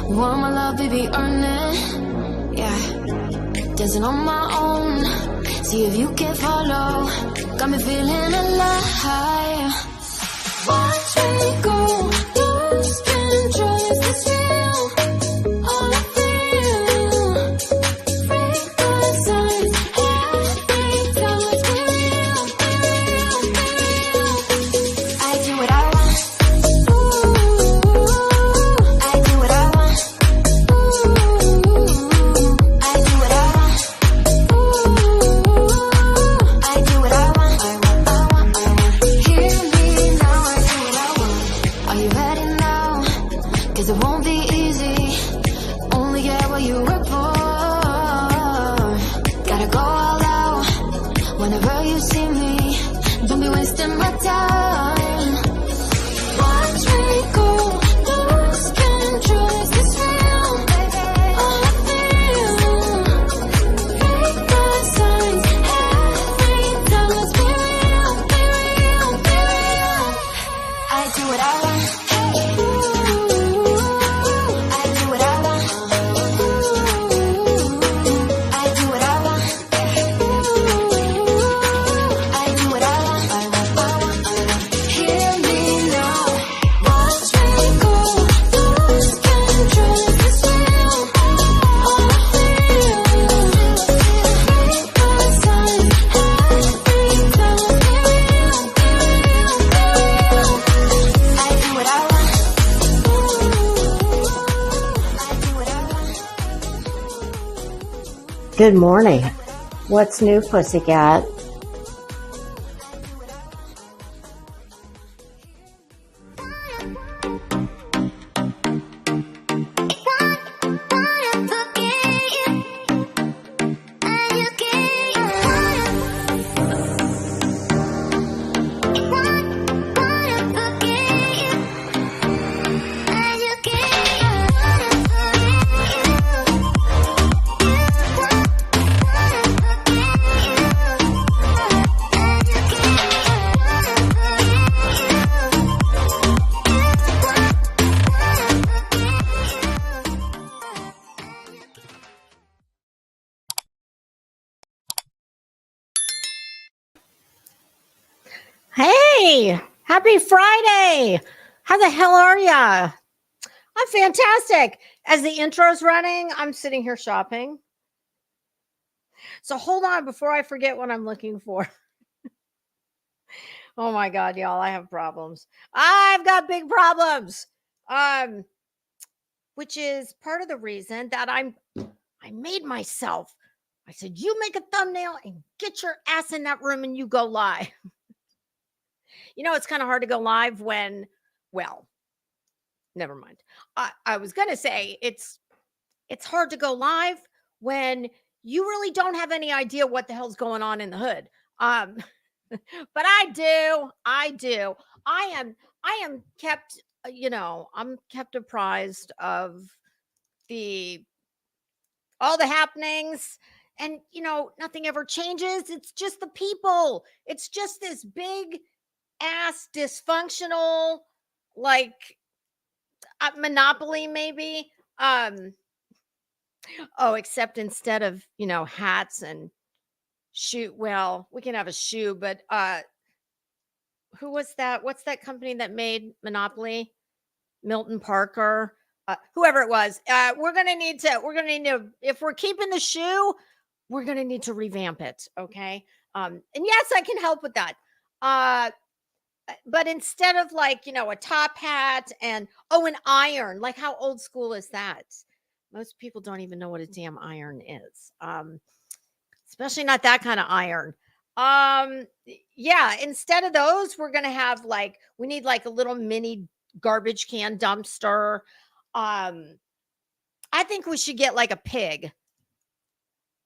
Want my love, baby, earn it. Yeah, dancing on my own. See if you can follow. Got me feeling alive. Watch me go. Lose control. Is this real? All I feel. Break the signs. Every time let's be real, be real, be real. I do what I want. Ooh, I do what I want. Ooh, I do what I want. Ooh, I do what I want. I want. Hear me now. I do what I want. Are you ready now? 'Cause it won't be easy. Only get what you work for. Gotta go all out whenever you see me. Don't be wasting my time. Watch me go. Lose control. Is this real? All I feel. Break the signs. Every time let's be real, be real, be real. I do what I want. Ooh, I do what I want. Ooh, I do what I want. Ooh, I do what I want. Hear me now. Watch me go. Lose control. Is this real? All I feel. Break the signs. Every time let's be real, be real, be real. I do what I want. I do what I want. Good morning. What's new, pussycat? Hey, happy Friday. How the hell are ya? I'm fantastic. As the intro's running, I'm sitting here shopping. So hold on before I forget what I'm looking for. Oh my God, y'all, I have problems. I've got big problems. Which is part of the reason that I made myself. I said, you make a thumbnail and get your ass in that room and you go live. You know, it's kind of hard to go live when, well, never mind. I was going to say it's hard to go live when you really don't have any idea what the hell's going on in the hood. But I do. I am kept, I'm kept apprised of all the happenings, and nothing ever changes. It's just the people. It's just this big ass dysfunctional, like monopoly, maybe. Except instead of hats and shoe, well, we can have a shoe, but who was that? What's that company that made Monopoly? Milton Parker, whoever it was. We're gonna need to, if we're keeping the shoe, we're gonna need to revamp it. Okay. And yes, I can help with that. But instead of a top hat and an iron, like how old school is that? Most people don't even know what a damn iron is. Especially not that kind of iron. Yeah, instead of those, we're gonna have we need a little mini garbage can dumpster. I think we should get a pig,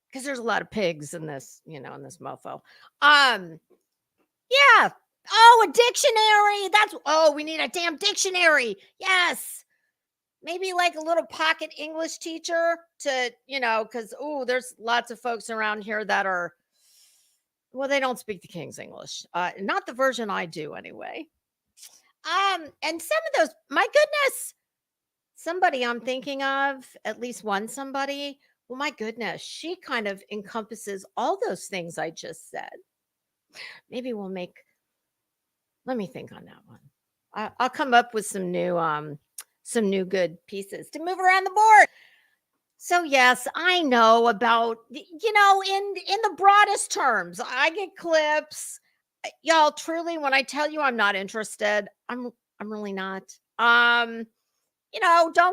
because there's a lot of pigs in this, in this mofo. Yeah. Oh, a dictionary. We need a damn dictionary. Yes. Maybe a little pocket English teacher to, because there's lots of folks around here that are, well, they don't speak the King's English. Not the version I do anyway. And some of those, my goodness, somebody I'm thinking of, at least one somebody, well, my goodness, she kind of encompasses all those things I just said. Maybe we'll make, let me think on that one. I'll come up with some new good pieces to move around the board. So yes, I know about in the broadest terms. I get clips. Y'all, truly, when I tell you I'm not interested, I'm really not. Don't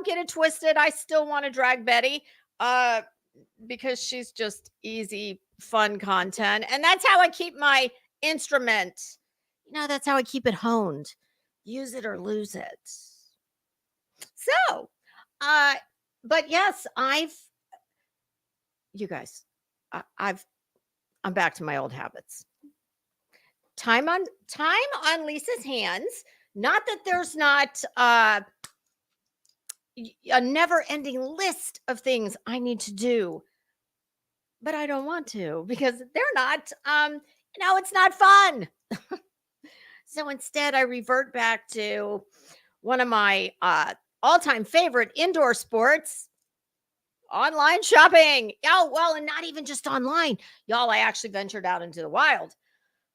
get it twisted. I still want to drag Betty because she's just easy, fun content. And that's how I keep my instrument. That's how I keep it honed. Use it or lose it. So, uh, but yes, you guys, I'm back to my old habits. Time on Lisa's hands. Not that there's not a never-ending list of things I need to do, but I don't want to because they're not. It's not fun. So instead, I revert back to one of my all-time favorite indoor sports. Online shopping. Oh, well, and not even just online. Y'all, I actually ventured out into the wild.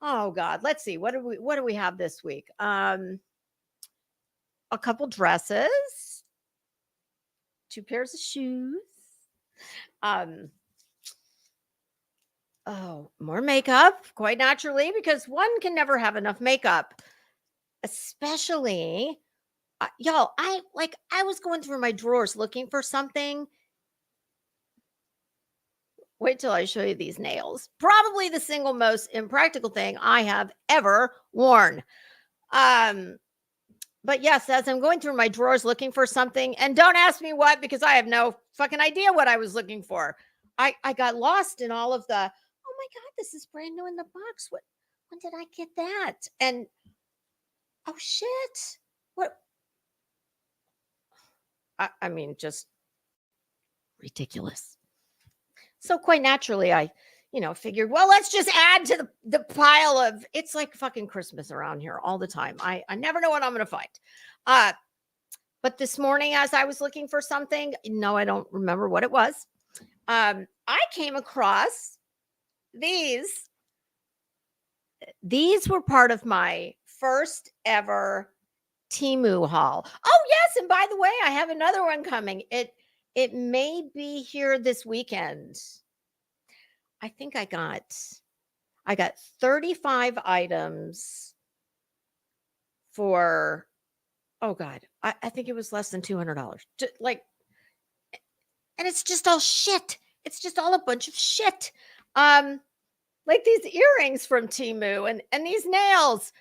Oh God, let's see. What do we have this week? A couple dresses, 2 pairs of shoes. More makeup, quite naturally, because one can never have enough makeup. Especially y'all, I was going through my drawers looking for something. Wait till I show you these nails. Probably the single most impractical thing I have ever worn. But yes, as I'm going through my drawers looking for something, and don't ask me what, because I have no fucking idea what I was looking for. I got lost in all of the, oh my God, this is brand new in the box. When did I get that? And oh shit. What? I mean, just ridiculous. So quite naturally, I, figured, well, let's just add to the pile of, it's like fucking Christmas around here all the time. I never know what I'm going to find. But this morning, as I was looking for something, no, I don't remember what it was. I came across these. These were part of my first ever Temu haul. Oh yes, and by the way, I have another one coming. It may be here this weekend. I think I got 35 items for, oh God, I think it was less than $200. And it's just all shit. It's just all a bunch of shit. Like these earrings from Temu and these nails.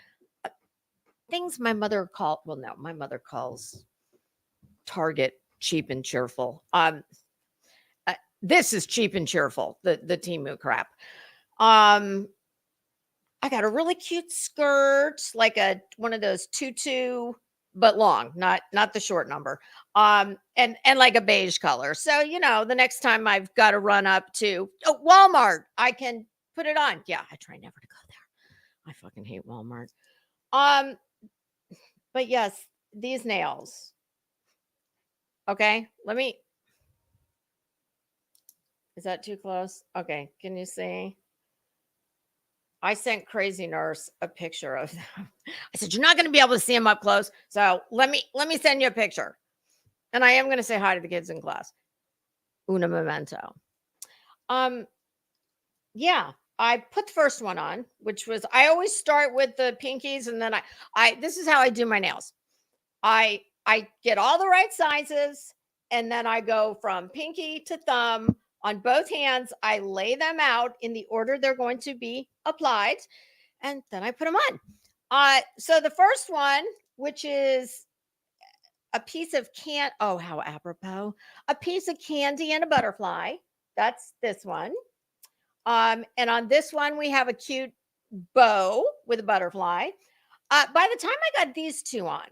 Things my mother calls Target cheap and cheerful. This is cheap and cheerful, the Temu crap. I got a really cute skirt, like one of those tutu, but long, not the short number. And like a beige color. So, the next time I've got to run up to Walmart, I can put it on. Yeah, I try never to go there. I fucking hate Walmart. But yes, these nails. Okay, is that too close? Okay, can you see? I sent Crazy Nurse a picture of them. I said, you're not going to be able to see them up close. So let me send you a picture. And I am going to say hi to the kids in class. Una memento. Yeah, I put the first one on, which was, I always start with the pinkies. And then this is how I do my nails. I get all the right sizes. And then I go from pinky to thumb on both hands. I lay them out in the order they're going to be applied. And then I put them on. So the first one, which is a piece of oh, how apropos, a piece of candy and a butterfly. That's this one. And on this one, we have a cute bow with a butterfly. By the time I got these two on,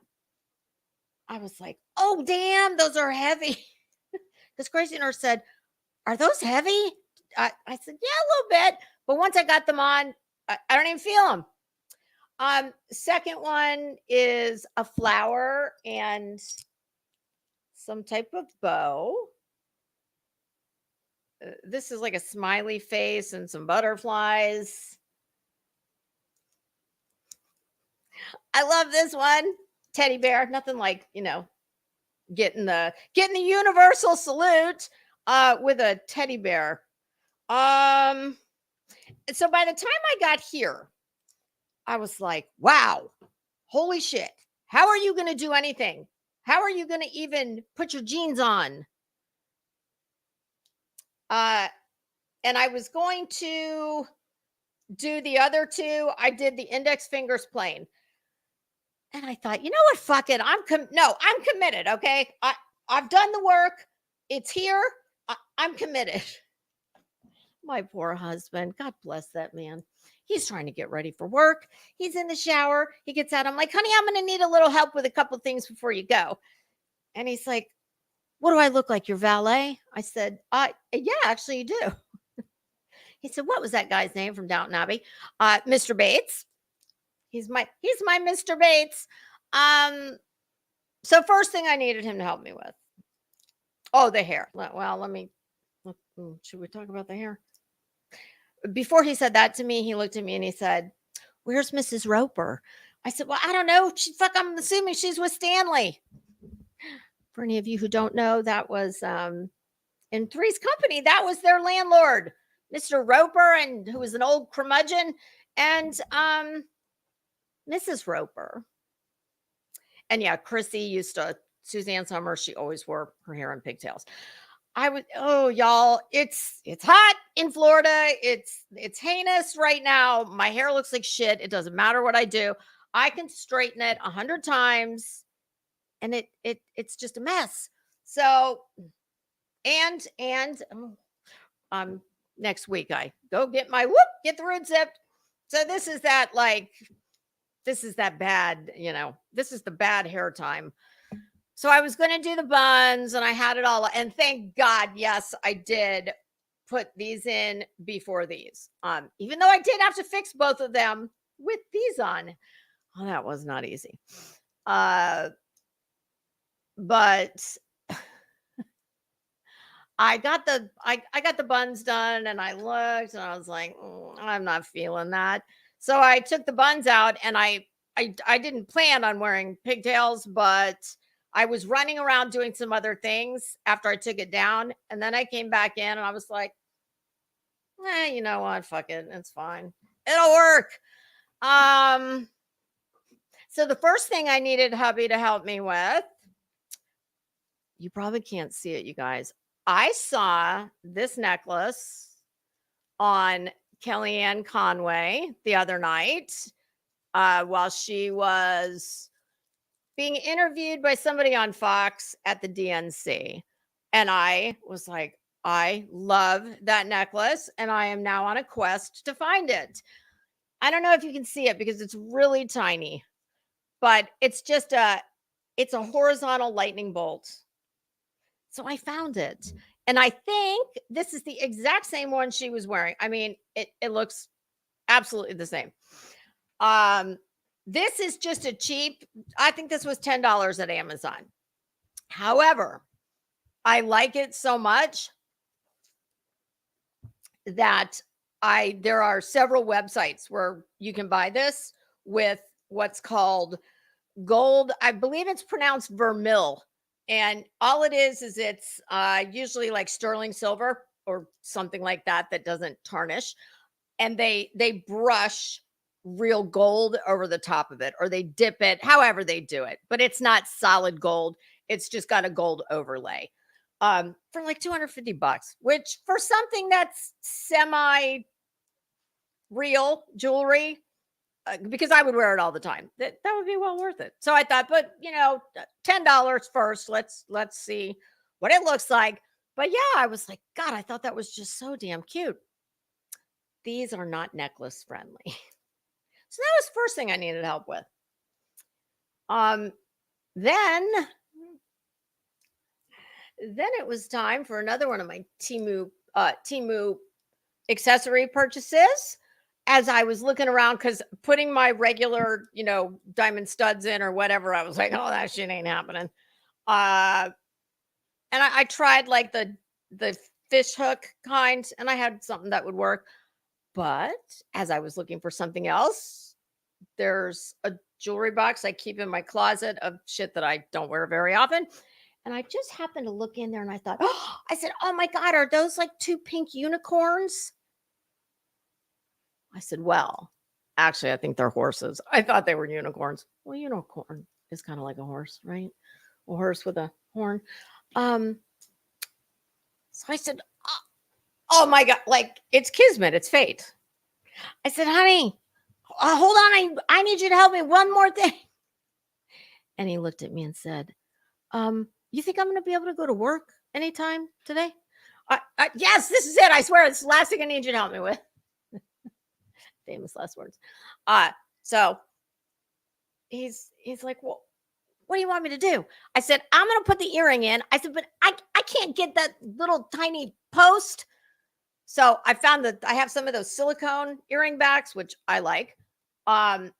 I was like, oh, damn, those are heavy. Because Crazy Nurse said, are those heavy? I said, yeah, a little bit. But once I got them on, I don't even feel them. Second one is a flower and some type of bow. This is like a smiley face and some butterflies. I love this one. Teddy bear, nothing like, getting the universal salute with a teddy bear. So by the time I got here, I was like, wow, holy shit. How are you going to do anything? How are you going to even put your jeans on? And I was going to do the other two. I did the index fingers plain. And I thought, you know what? Fuck it. I'm committed. Okay. I've done the work. It's here. I'm committed. My poor husband. God bless that man. He's trying to get ready for work. He's in the shower. He gets out. I'm like, honey, I'm going to need a little help with a couple things before you go. And he's like, what do I look like? Your valet? I said, yeah, actually you do. He said, what was that guy's name from Downton Abbey? Mr. Bates. He's my Mr. Bates. So first thing I needed him to help me with. Oh, the hair. Well, should we talk about the hair? Before he said that to me, he looked at me and he said, where's Mrs. Roper? I said, well, I don't know. I'm assuming she's with Stanley. For any of you who don't know, that was in Three's Company. That was their landlord, Mr. Roper, and who was an old curmudgeon, and Mrs. Roper. And yeah, Chrissy Suzanne Summers, she always wore her hair in pigtails. Y'all, it's hot in Florida. It's heinous right now. My hair looks like shit. It doesn't matter what I do. I can straighten it 100 times and it's just a mess. So, and next week I go get get the root zipped. So this is that bad, this is the bad hair time. So I was going to do the buns and I had it all. And thank God, yes, I did put these in before these. Even though I did have to fix both of them with these on. Oh, that was not easy. But I got the buns done and I looked and I was like, I'm not feeling that. So I took the buns out and I didn't plan on wearing pigtails, but I was running around doing some other things after I took it down. And then I came back in and I was like, you know what? Fuck it. It's fine. It'll work. So the first thing I needed hubby to help me with, you probably can't see it, you guys. I saw this necklace on Kellyanne Conway the other night while she was being interviewed by somebody on Fox at the DNC. And I was like, I love that necklace. And I am now on a quest to find it. I don't know if you can see it because it's really tiny, but it's just it's a horizontal lightning bolt. So I found it. And I think this is the exact same one she was wearing. I mean, it looks absolutely the same. This is just a cheap, I think this was $10 at Amazon. However, I like it so much that there are several websites where you can buy this with what's called gold. I believe it's pronounced vermil. And all it is it's usually like sterling silver or something like that doesn't tarnish. And they brush real gold over the top of it, or they dip it, however they do it, but it's not solid gold. It's just got a gold overlay for like $250, which for something that's semi real jewelry, because I would wear it all the time, that would be well worth it. So I thought, but $10 first. Let's see what it looks like. But yeah, I was like, God, I thought that was just so damn cute. These are not necklace friendly. So that was the first thing I needed help with. Then it was time for another one of my Temu accessory purchases. As I was looking around, because putting my regular, diamond studs in or whatever, I was like, oh, that shit ain't happening. And I tried like the fish hook kind, and I had something that would work. But as I was looking for something else, there's a jewelry box I keep in my closet of shit that I don't wear very often. And I just happened to look in there and I thought, oh, I said, oh my God, are those like two pink unicorns? I said, well, actually, I think they're horses. I thought they were unicorns. Well, unicorn is kind of like a horse, right? A horse with a horn. Um, so I said, oh my God, like it's kismet, it's fate. I said, honey, hold on. I need you to help me one more thing. And he looked at me and said, you think I'm going to be able to go to work anytime today? Yes, this is it. I swear it's the last thing I need you to help me with. Famous last words. So he's like, well, what do you want me to do? I said, I'm going to put the earring in. I said, but I can't get that little tiny post. So I found that I have some of those silicone earring backs, which I like. And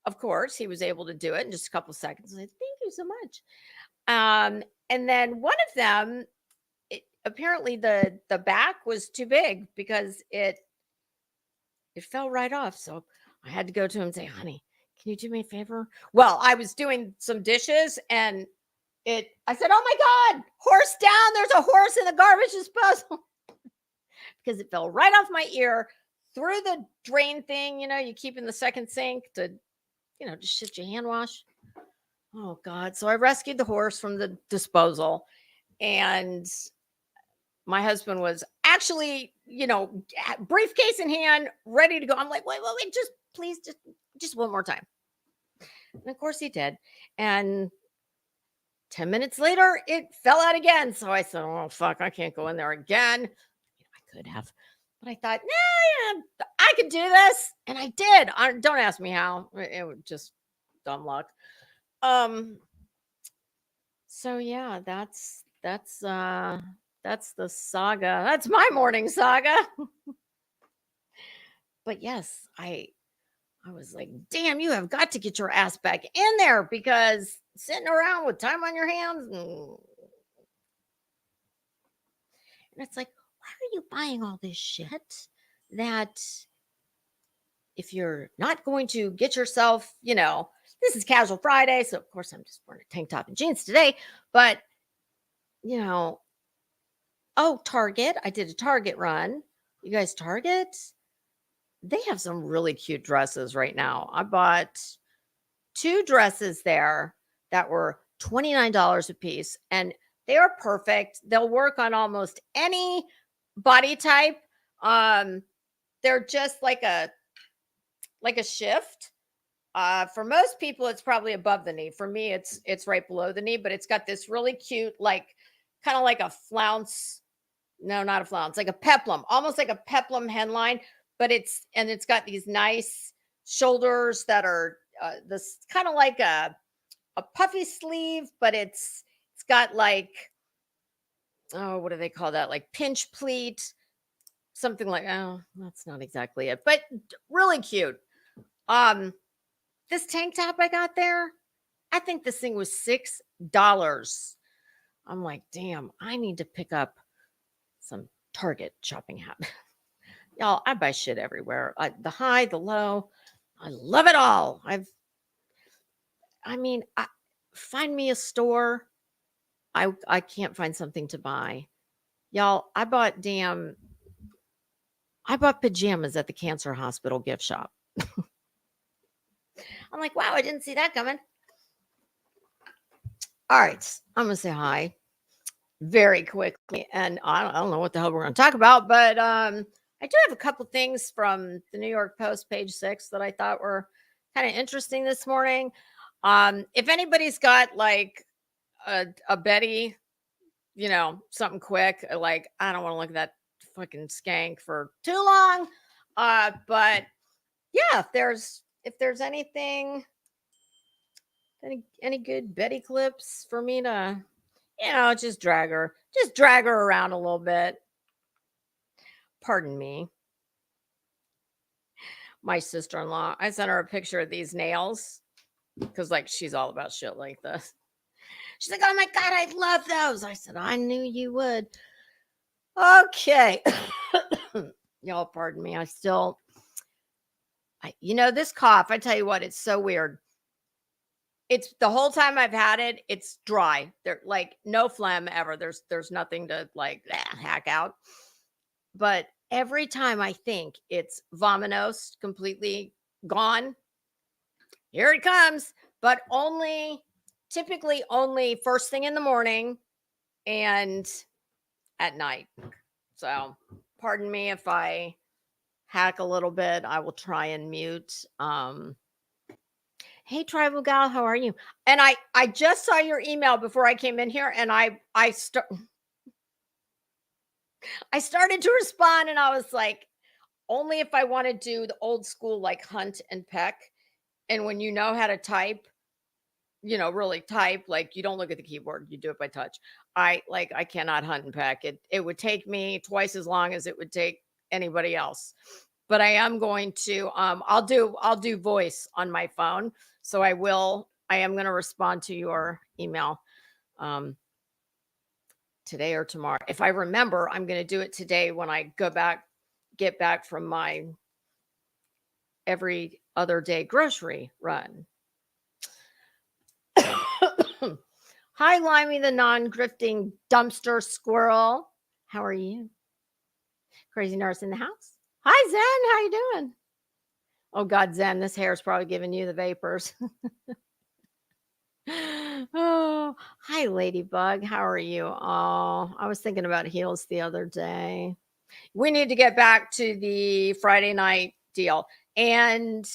of course, he was able to do it in just a couple of seconds. I said, thank you so much. And then one of them, apparently the back was too big because it fell right off. So I had to go to him and say, honey, can you do me a favor? Well, I was doing some dishes and I said, oh my God, horse down. There's a horse in the garbage disposal. Because it fell right off my ear through the drain thing, you keep in the second sink to, just shit your hand wash. Oh God. So I rescued the horse from the disposal, and my husband was actually, briefcase in hand, ready to go. I'm like, wait, just please, just one more time. And of course he did. And 10 minutes later, it fell out again. So I said, oh, fuck, I can't go in there again. I could have, but I thought, nah, yeah, I could do this. And I did. Don't ask me how. It was just dumb luck. So yeah, that's the saga. That's my morning saga. But yes, I was like, damn, you have got to get your ass back in there, because sitting around with time on your hands and it's like, why are you buying all this shit that if you're not going to get yourself, this is Casual Friday, so of course I'm just wearing a tank top and jeans today, but Target, I did a Target run. You guys, Target, they have some really cute dresses right now. I bought 2 dresses there that were $29 a piece, and they are perfect. They'll work on almost any body type. They're just like a shift. For most people, it's probably above the knee. For me, it's right below the knee, but it's got this really cute, kind of like a flounce. No, not a flounce, like a peplum, almost like a peplum hemline, but it's got these nice shoulders that are this kind of like a puffy sleeve, but it's got like, oh, what do they call that? Like pinch pleat, something like, oh, that's not exactly it, but really cute. This tank top I got there, I think this thing was $6. I'm like, damn, I need to pick up some Target shopping habit. Y'all, I buy shit everywhere. The high, the low, I love it all. Find me a store. I can't find something to buy. Y'all, I bought pajamas at the cancer hospital gift shop. I'm like, wow, I didn't see that coming. All right, I'm going to say hi very quickly. And I don't know what the hell we're going to talk about, but I do have a couple things from the New York Post, page 6, that I thought were kind of interesting this morning. If anybody's got like a Betty, something quick, like I don't want to look at that fucking skank for too long. But yeah, if there's anything, any good Betty clips for me to, just drag her around a little bit. Pardon me. My sister-in-law, I sent her a picture of these nails because she's all about shit like this. She's like, oh my God, I love those. I said, I knew you would. Okay. Y'all, pardon me. This cough, I tell you what, it's so weird. It's the whole time I've had it, it's dry. There, like, no phlegm ever. There's nothing to like hack out. But every time I think it's vominos completely gone, here it comes. But typically only first thing in the morning and at night. So pardon me if I hack a little bit. I will try and mute. Hey, tribal gal, how are you? And I just saw your email before I came in here, and I started to respond, and I was like, only if I want to do the old school like hunt and peck, and when you know how to type, really type, like you don't look at the keyboard, you do it by touch. I cannot hunt and peck. It would take me twice as long as it would take anybody else. But I am going to I'll do voice on my phone. So I am going to respond to your email today or tomorrow. If I remember, I'm going to do it today when I get back from my every other day grocery run. Hi, Limey, the non-grifting dumpster squirrel. How are you? Crazy nurse in the house. Hi, Zen. How you doing? Oh, God, Zen, this hair is probably giving you the vapors. Oh, hi, Ladybug. How are you? Oh, I was thinking about heels the other day. We need to get back to the Friday night deal. And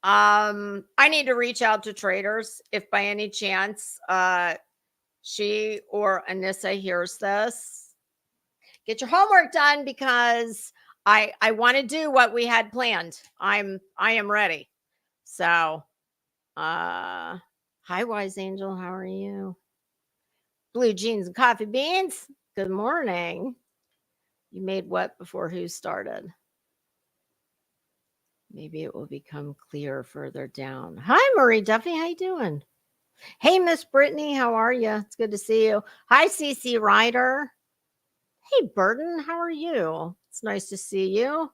I need to reach out to traders if by any chance she or Anissa hears this. Get your homework done because I want to do what we had planned. I am ready. So hi, Wise Angel. How are you? Blue jeans and coffee beans. Good morning. You made what before who started? Maybe it will become clear further down. Hi, Marie Duffy. How you doing? Hey, Miss Brittany. How are you? It's good to see you. Hi, CC Ryder. Hey, Burton. How are you? It's nice to see you.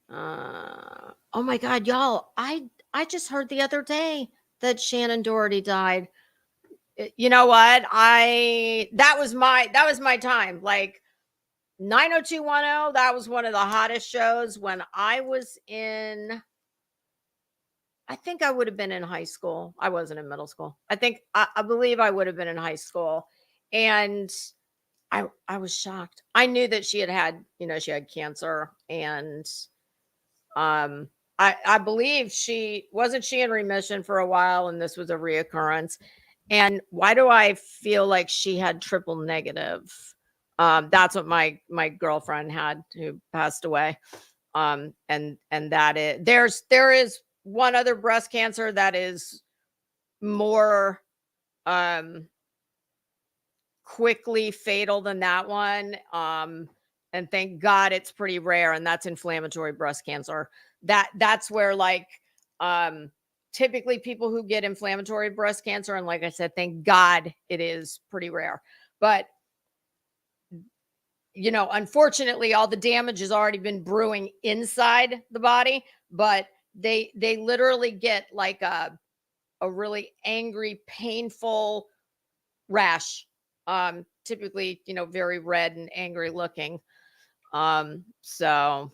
Oh my God, y'all! I just heard the other day that Shannon Doherty died. You know what? That was my time. Like 90210, that was one of the hottest shows when I was in. I think I would have been in high school. I wasn't in middle school. I believe I would have been in high school, and I was shocked. I knew that she had cancer, and I believe she in remission for a while, and this was a reoccurrence. And why do I feel like she had triple negative? That's what my girlfriend had, who passed away. And that there is one other breast cancer that is more quickly fatal than that one. And thank God it's pretty rare, and that's inflammatory breast cancer. That's where typically people who get inflammatory breast cancer, and like I said, thank God it is pretty rare. But unfortunately, all the damage has already been brewing inside the body, but they literally get like a really angry, painful rash. Typically, very red and angry looking. So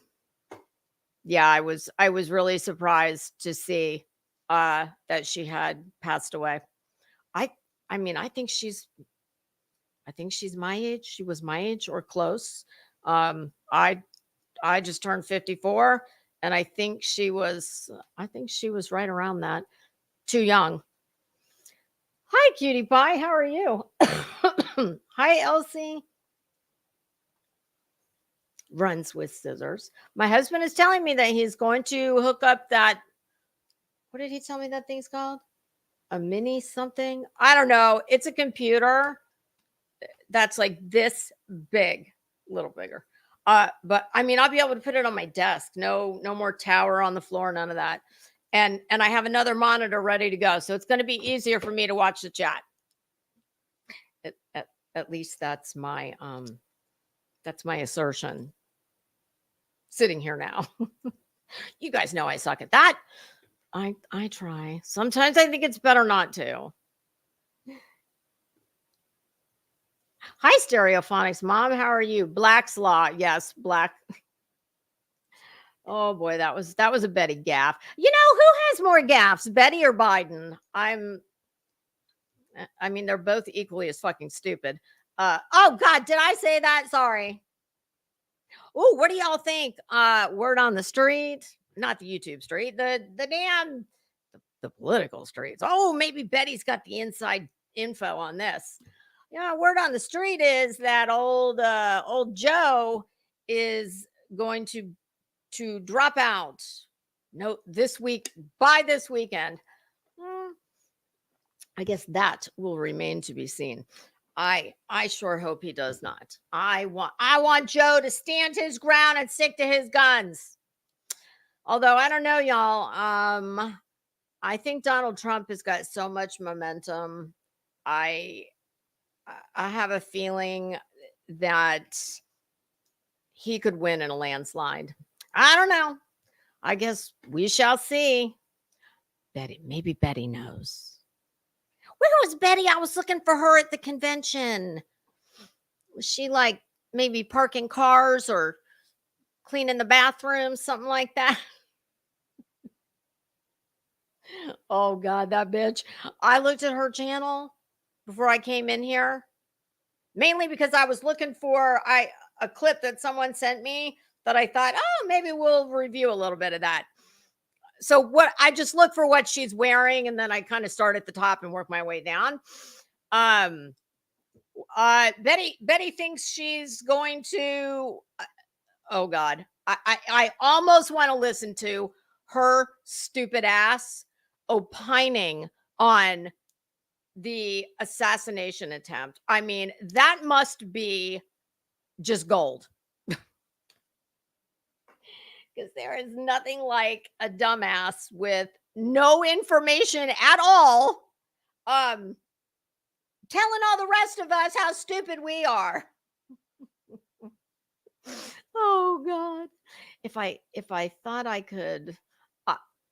yeah, I was really surprised to see that she had passed away. I mean, I think she's my age. She was my age or close. I just turned 54, and I think she was right around that. Too young. Hi, cutie pie. How are you? Hi, Elsie. Runs with scissors. My husband is telling me that he's going to hook up that. What did he tell me that thing's called? A mini something? I don't know. It's a computer that's like this big, a little bigger. But I mean, I'll be able to put it on my desk. No more tower on the floor, none of that. And I have another monitor ready to go. So it's going to be easier for me to watch the chat. At least that's my assertion. Sitting here now. You guys know I suck at that. I try. Sometimes I think it's better not to. Hi, Stereophonics Mom. How are you? Black's Law. Yes, Black. Oh boy, that was a Betty gaffe. You know, who has more gaffes, Betty or Biden? I mean, they're both equally as fucking stupid. Oh God, did I say that? Sorry. Oh, what do y'all think? Word on the street, not the YouTube street, the damn the political streets. Oh, maybe Betty's got the inside info on this. Yeah, word on the street is that old Joe is going to drop out. No, this week, by this weekend. I guess that will remain to be seen. I sure hope he does not. I want Joe to stand his ground and stick to his guns. Although I don't know, y'all. I think Donald Trump has got so much momentum. I have a feeling that he could win in a landslide. I don't know. I guess we shall see. Maybe Betty knows. Where was Betty? I was looking for her at the convention. Was she like maybe parking cars or cleaning the bathroom, something like that? Oh God, that bitch. I looked at her channel before I came in here, mainly because I was looking for a clip that someone sent me that I thought, oh, maybe we'll review a little bit of that. So what I just look for what she's wearing, and then I kind of start at the top and work my way down. Betty thinks she's going to. Oh God, I almost want to listen to her stupid ass opining on the assassination attempt. I mean, that must be just gold. Because there is nothing like a dumbass with no information at all, telling all the rest of us how stupid we are. Oh God. If I thought I could,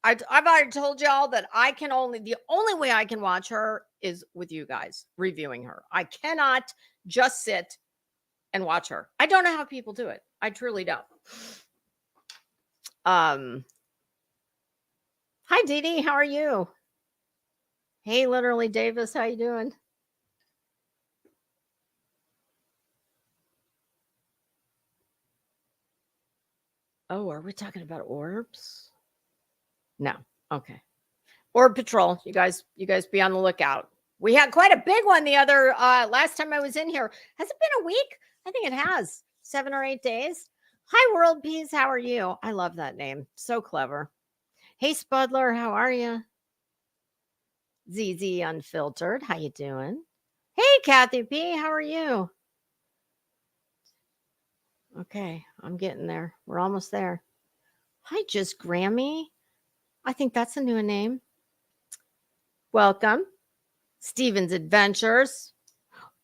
I've already told y'all that the only way I can watch her is with you guys reviewing her. I cannot just sit and watch her. I don't know how people do it. I truly don't. Hi Dee Dee, how are you? Hey, literally Davis, how you doing? Oh, are we talking about orbs? No. Okay. Orb Patrol. You guys be on the lookout. We had quite a big one the other last time I was in here. Has it been a week? I think it has. 7 or 8 days. Hi, World Peace. How are you? I love that name. So clever. Hey, Spudler. How are you? ZZ Unfiltered. How you doing? Hey, Kathy P. How are you? Okay, I'm getting there. We're almost there. Hi, Just Grammy. I think that's a new name. Welcome. Steven's Adventures.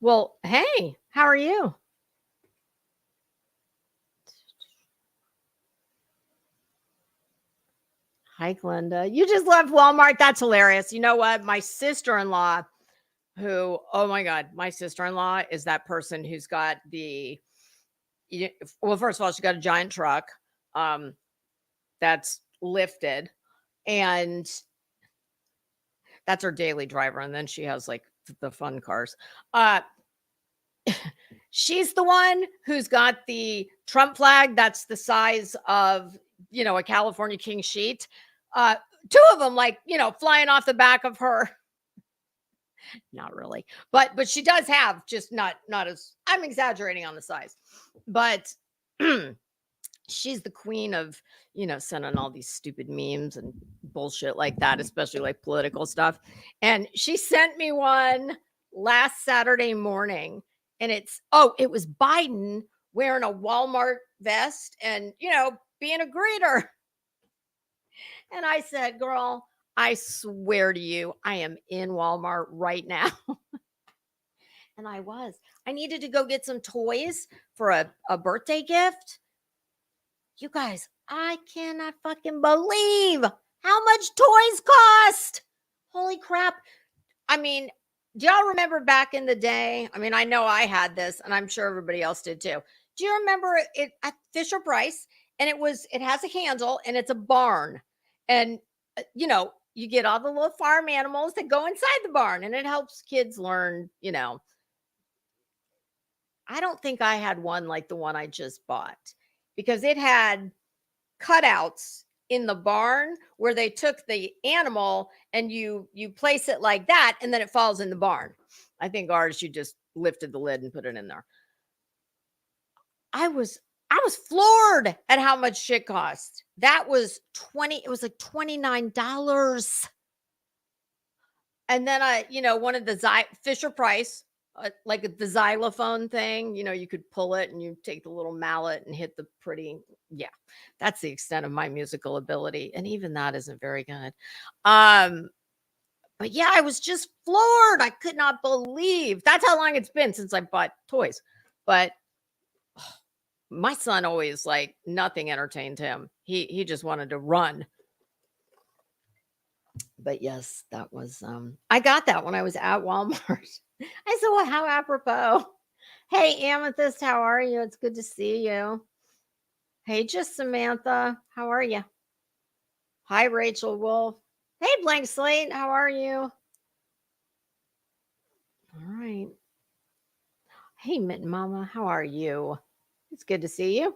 Well, hey, how are you? Hi, Glenda. You just left Walmart. That's hilarious. You know what? My sister-in-law, who, oh my God, my sister-in-law is that person who's got well, first of all, she got a giant truck that's lifted, and that's her daily driver. And then she has like the fun cars. She's the one who's got the Trump flag that's the size of, a California king sheet. 2 of them, like, flying off the back of her. Not really, but she does have, just not as, I'm exaggerating on the size, but she's the queen of, sending all these stupid memes and bullshit like that, especially like political stuff. And she sent me one last Saturday morning, and it was Biden wearing a Walmart vest and, being a greeter. And I said, girl, I swear to you, I am in Walmart right now. And I was. I needed to go get some toys for a birthday gift. You guys, I cannot fucking believe how much toys cost. Holy crap. I mean, do y'all remember back in the day? I mean, I know I had this, and I'm sure everybody else did too. Do you remember it at Fisher Price? And it has a handle and it's a barn. And you get all the little farm animals that go inside the barn, and it helps kids learn, I don't think I had one like the one I just bought, because it had cutouts in the barn where they took the animal and you place it like that, and then it falls in the barn. I think ours, you just lifted the lid and put it in there. I was floored at how much shit cost. That was it was like $29. And then one of the Fisher Price, like the xylophone thing, you could pull it and you take the little mallet and hit the pretty. Yeah, that's the extent of my musical ability. And even that isn't very good. But yeah, I was just floored. I could not believe that's how long it's been since I bought toys. But my son always, like, nothing entertained him. He just wanted to run. But yes, that was I got that when I was at Walmart. I said, well, how apropos. Hey, Amethyst, how are you? It's good to see you. Hey, just Samantha, how are you? Hi, Rachel Wolf. Hey, Blank Slate, how are you? All right. Hey, Mitten Mama, how are you? It's good to see you.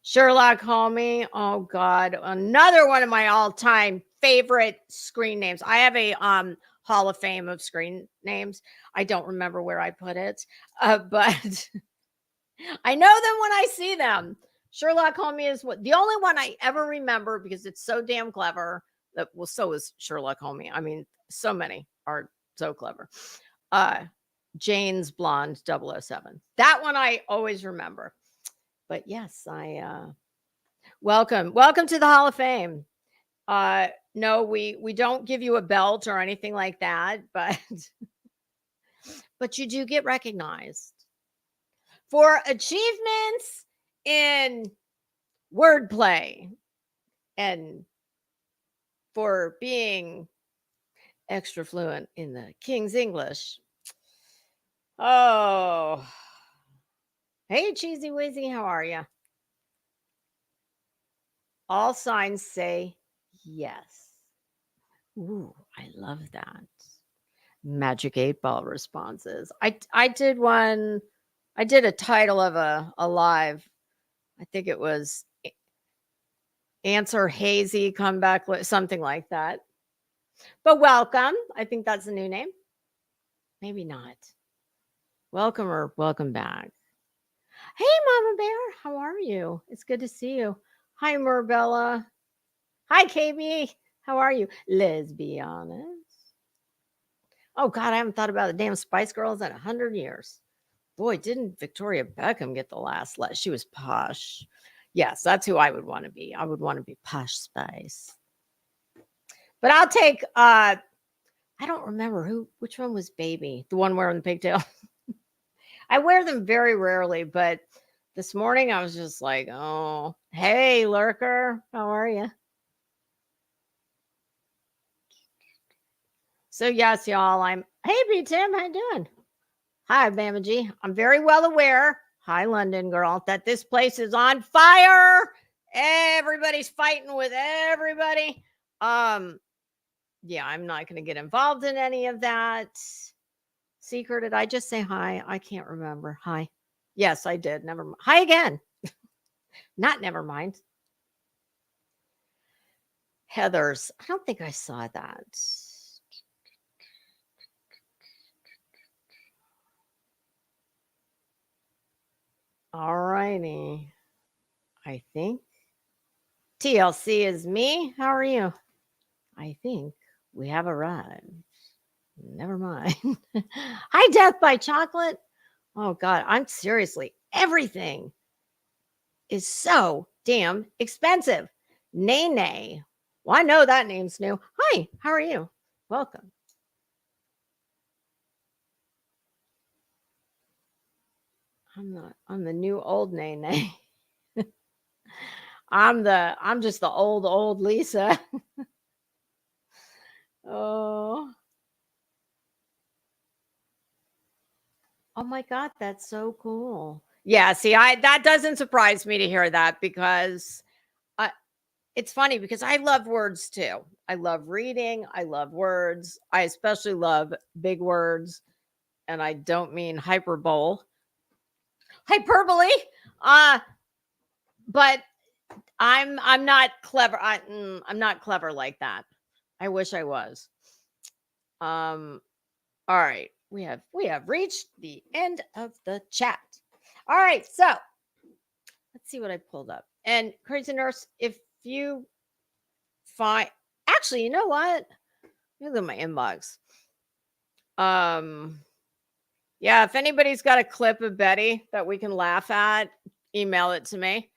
Sherlock Holmes. Oh God, another one of my all-time favorite screen names. I have a Hall of Fame of screen names. I don't remember where I put it, but I know them when I see them. Sherlock Holmes is the only one I ever remember because it's so damn clever. So is Sherlock Holmes. I mean, so many are so clever. Jane's Blonde 007. That one I always remember. But yes, welcome to the Hall of Fame. No, we don't give you a belt or anything like that, but you do get recognized for achievements in wordplay and for being extra fluent in the King's English. Oh, hey, Cheesy Wizzy, how are you? All signs say yes. Ooh, I love that. Magic 8-ball responses. I did one. I did a title of a live. I think it was Answer Hazy Comeback, something like that. But welcome. I think that's the new name. Maybe not. Welcome or welcome back. Hey, Mama Bear, how are you? It's good to see you. Hi, Murbella. Hi, KB. How are you? Let's be honest. Oh, God, I haven't thought about the damn Spice Girls in 100 years. Boy, didn't Victoria Beckham get the last? She was posh. Yes, that's who I would want to be. I would want to be Posh Spice. But I'll take, I don't remember which one was Baby, the one wearing the pigtail. I wear them very rarely, but this morning I was just like, oh, hey, Lurker, how are you? So yes, y'all, hey, B Tim, how you doing? Hi, Bama G. I'm very well aware, hi, London girl, that this place is on fire. Everybody's fighting with everybody. Yeah, I'm not going to get involved in any of that. Secret, did I just say hi? I can't remember. Hi. Yes, I did. Never mind. Hi again. Not never mind. Heather's. I don't think I saw that. All righty. I think TLC is me. How are you? I think we have arrived. Never mind. Hi, Death by Chocolate. Oh, God. I'm seriously, everything is so damn expensive. Nay. Well, I know that name's new. Hi, how are you? Welcome. I'm the new old Nene. I'm just the old Lisa. Oh. Oh my God, that's so cool. Yeah, see, that doesn't surprise me to hear that because it's funny because I love words too. I love reading. I love words. I especially love big words, and I don't mean hyperbole. Hyperbole. Uh, but I'm not clever. I'm not clever like that. I wish I was. All right. We have reached the end of the chat. All right, so let's see what I pulled up. And Crazy Nurse, if you find actually, you know what? Look at my inbox. Yeah, if anybody's got a clip of Betty that we can laugh at, email it to me.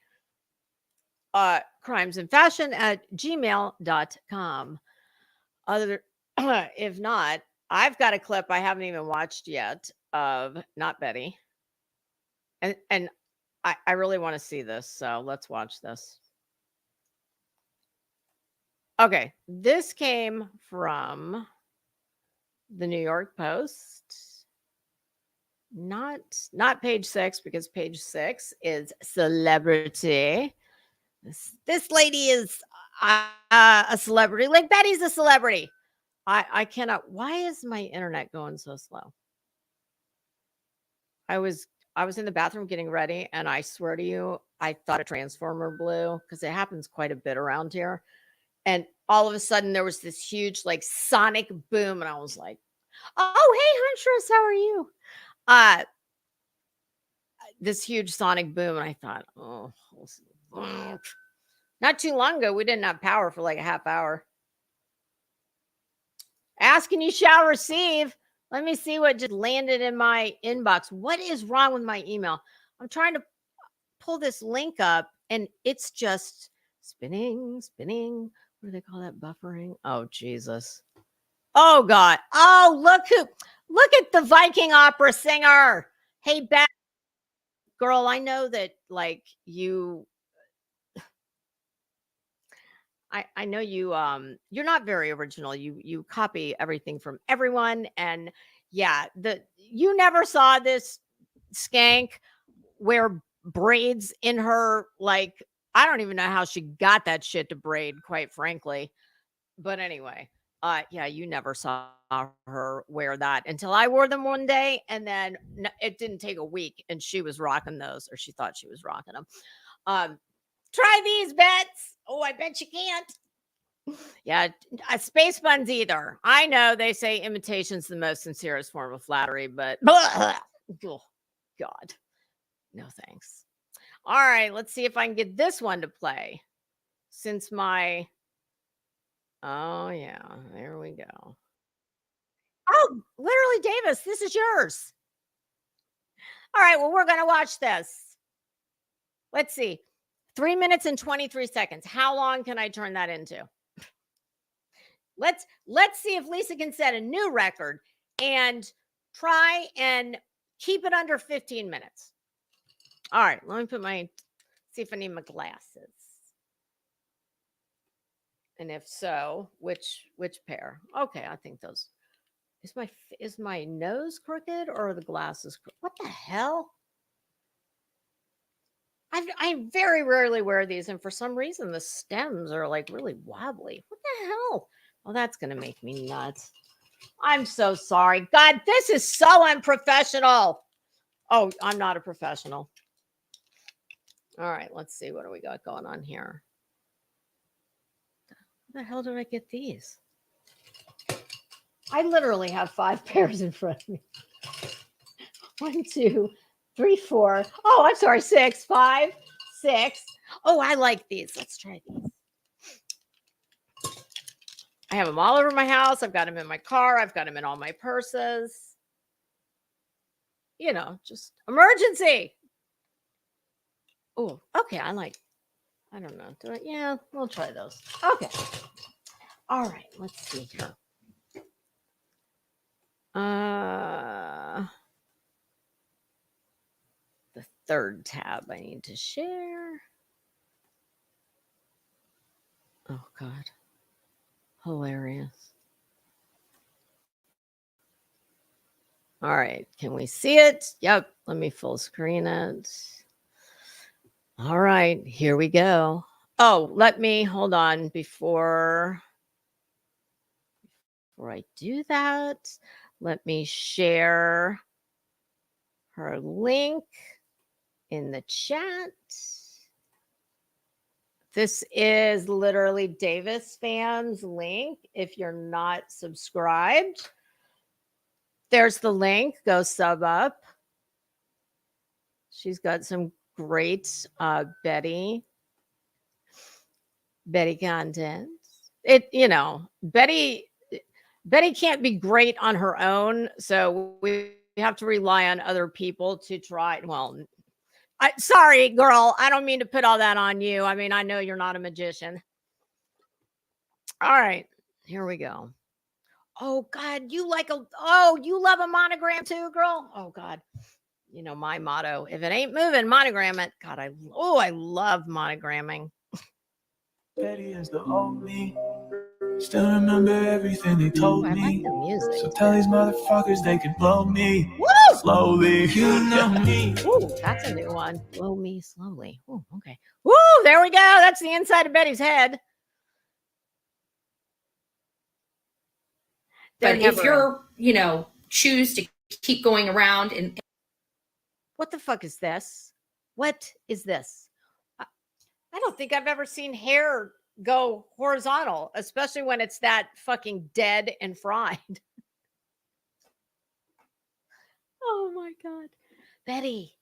crimesandfashion@gmail.com. Other if not, I've got a clip I haven't even watched yet of not Betty. And I really want to see this, so let's watch this. Okay, this came from the New York Post. Not page 6 because page 6 is celebrity. This lady is a celebrity. Like Betty's a celebrity. I cannot. Why is my internet going so slow? I was in the bathroom getting ready, and I swear to you, I thought a transformer blew because it happens quite a bit around here. And all of a sudden, there was this huge like sonic boom, and I was like, "Oh, hey, Huntress, how are you?" This huge sonic boom, and I thought, "Oh." Not too long ago, we didn't have power for like a half hour. Ask and you shall receive. Let me see what just landed in my inbox. What is wrong with my email? I'm trying to pull this link up and it's just spinning. What do they call that? Buffering? Oh, Jesus. Oh, God. Oh, look at the Viking opera singer. Hey, Beth, girl, I know that like you I know you're not very original. You copy everything from everyone. And yeah, you never saw this skank wear braids in her, like I don't even know how she got that shit to braid, quite frankly. But anyway, yeah, you never saw her wear that until I wore them one day, and then it didn't take a week and she was rocking those, or she thought she was rocking them. Try these bets. Oh, I bet you can't. Yeah, space buns either. I know they say imitation's the most sincerest form of flattery, but oh, God, no thanks. All right, let's see if I can get this one to play. Since my, oh yeah, there we go. Oh, literally, Davis, this is yours. All right, well, we're gonna watch this. Let's see, 3 minutes and 23 seconds. How long can I turn that into? Let's see if Lisa can set a new record and try and keep it under 15 minutes. All right, let me see if I need my glasses. And if so, which pair? Okay, I think those. Is my nose crooked or are the glasses what the hell? I very rarely wear these, and for some reason the stems are like really wobbly. What the hell? Well, that's gonna make me nuts. I'm so sorry. God, this is so unprofessional. Oh, I'm not a professional. All right, let's see. What do we got going on here? Where the hell did I get these? I literally have 5 pairs in front of me. 1, 2, 3, 4. Oh, I'm sorry. 6, 5, 6. Oh, I like these. Let's try these. I have them all over my house. I've got them in my car. I've got them in all my purses. Just emergency. Oh, okay. I like I don't know. Yeah, we'll try those. Okay. All right. Let's see here. The third tab I need to share. Oh God. Hilarious. All right. Can we see it? Yep. Let me full screen it. All right. Here we go. Oh, let me hold on before I do that. Let me share her link in the chat. This is literally Davis Fan's link. If you're not subscribed, there's the link. Go sub up. She's got some great Betty content. Betty can't be great on her own, so we have to rely on other people to try. Well, sorry, girl, I don't mean to put all that on you. I mean, I know you're not a magician. All right, here we go. Oh God, you love a monogram too, girl? Oh God. You know my motto, if it ain't moving, monogram it. God, I love monogramming. Betty is the old me. Still remember everything they told me. I like the music. So tell these motherfuckers they can blow me. Woo! Slowly. You know me. Ooh, that's a new one. Blow me slowly. Ooh, okay. Woo, there we go. That's the inside of Betty's head. But if you're, choose to keep going around and what the fuck is this? What is this? I don't think I've ever seen hair go horizontal, especially when it's that fucking dead and fried. Oh my God. Betty,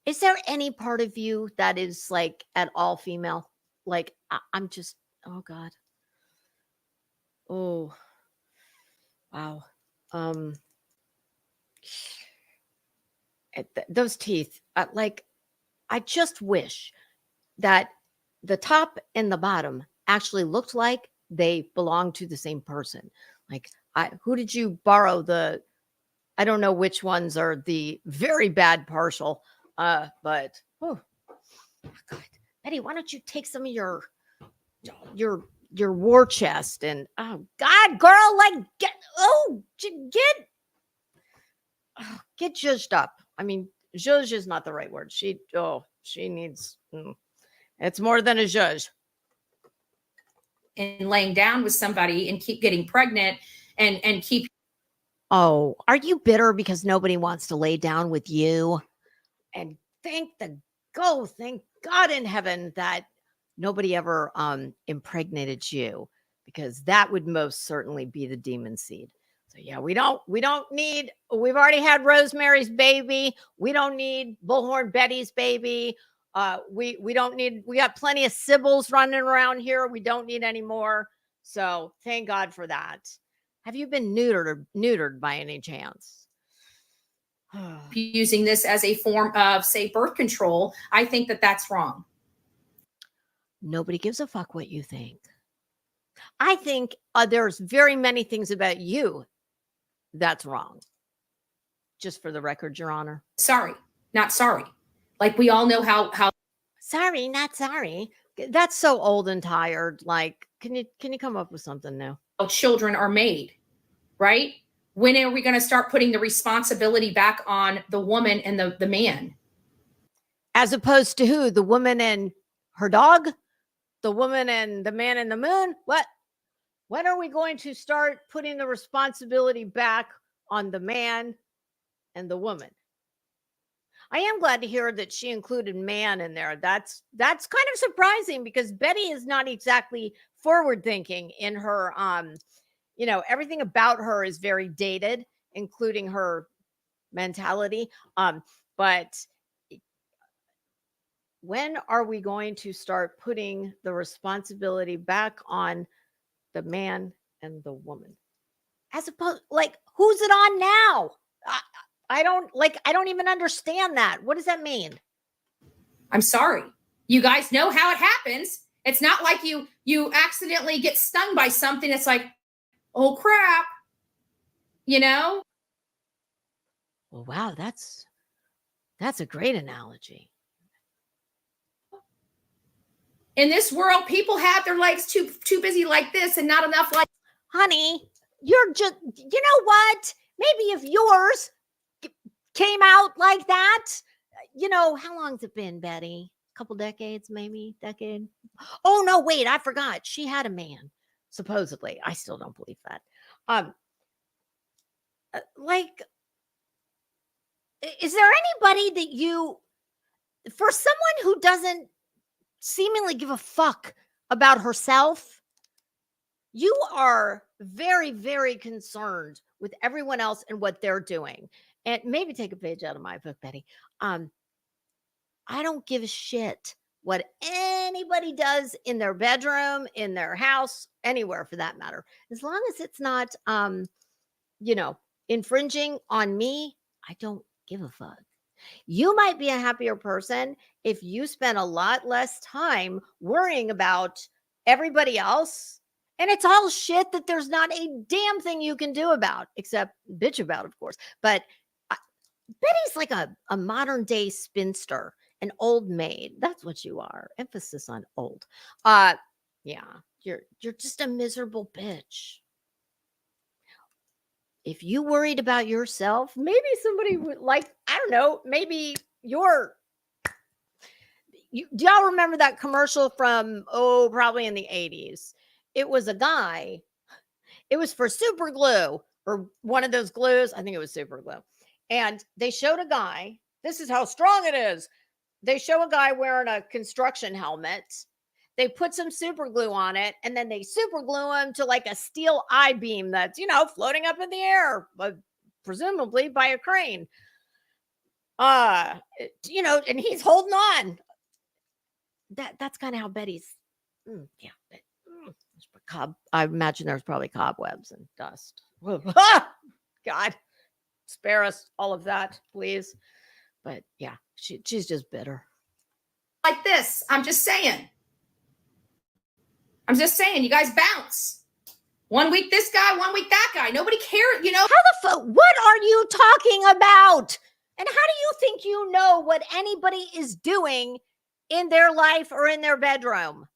is there any part of you that is like at all female? Like, I'm just, oh God. Oh, wow. Those teeth, I just wish that the top and the bottom actually looked like they belonged to the same person. Like, who did you borrow I don't know which ones are the very bad partial, but oh God, Betty, why don't you take some of your war chest and oh God, girl, like get judged up. I mean, judge is not the right word. She needs. It's more than a judge. and laying down with somebody and keep getting pregnant and keep. Oh, are you bitter because nobody wants to lay down with you? And thank God in heaven that nobody ever impregnated you, because that would most certainly be the demon seed. So yeah, we've already had Rosemary's baby. We don't need Bullhorn Betty's baby. We got plenty of Sybil's running around here. We don't need any more. So thank God for that. Have you been neutered by any chance? Using this as a form of, say, birth control, I think that that's wrong. Nobody gives a fuck what you think. I think there's very many things about you that's wrong. Just for the record, Your Honor. Sorry, not sorry. Like, we all know how. Sorry, not sorry. That's so old and tired. Like, can you come up with something new? Children are made, right? When are we going to start putting the responsibility back on the woman and the man? As opposed to who? The woman and her dog? The woman and the man in the moon? What? When are we going to start putting the responsibility back on the man and the woman? I am glad to hear that she included man in there. That's kind of surprising, because Betty is not exactly forward thinking in her everything about her is very dated, including her mentality. But when are we going to start putting the responsibility back on the man and the woman? As opposed, like, who's it on now? I don't even understand that. What does that mean? I'm sorry. You guys know how it happens. It's not like you accidentally get stung by something. It's like, oh crap, you know? Well, wow, that's a great analogy. In this world, people have their legs too busy like this and not enough like. Honey, you're just, you know what? Maybe if yours came out like that, you know, how long's it been, Betty? A couple decades, maybe decade. Oh no, wait, I forgot. She had a man, supposedly. I still don't believe that. Like, is there anybody that you, for someone who doesn't seemingly give a fuck about herself, you are very, very concerned with everyone else and what they're doing. And maybe take a page out of my book, Betty. I don't give a shit what anybody does in their bedroom, in their house, anywhere for that matter. As long as it's not, you know, infringing on me, I don't give a fuck. You might be a happier person if you spend a lot less time worrying about everybody else. And it's all shit that there's not a damn thing you can do about, except bitch about, of course. But Betty's like a modern day spinster, an old maid. That's what you are. Emphasis on old. Yeah, you're just a miserable bitch. If you worried about yourself, maybe somebody would, like, I don't know, maybe do y'all remember that commercial from, probably in the 80s? It was a guy, it was for super glue or one of those glues. I think it was super glue. And they showed a guy, this is how strong it is. They show a guy wearing a construction helmet. They put some super glue on it, and then they super glue him to like a steel I-beam that's, you know, floating up in the air, but presumably by a crane. You know, and he's holding on. That's kind of how Betty's. Yeah. I imagine there's probably cobwebs and dust. God, spare us all of that, please. But yeah, she's just bitter. Like this. I'm just saying, you guys bounce. 1 week this guy, 1 week that guy. Nobody cares, you know. How the fuck? What are you talking about? And how do you think you know what anybody is doing in their life or in their bedroom?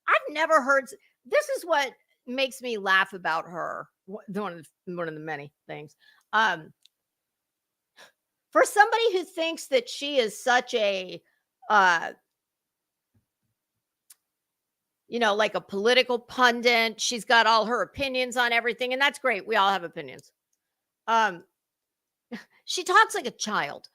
I've never heard. This is what makes me laugh about her. One of the many things. For somebody who thinks that she is such a, you know, like a political pundit, she's got all her opinions on everything, and that's great. We all have opinions. She talks like a child.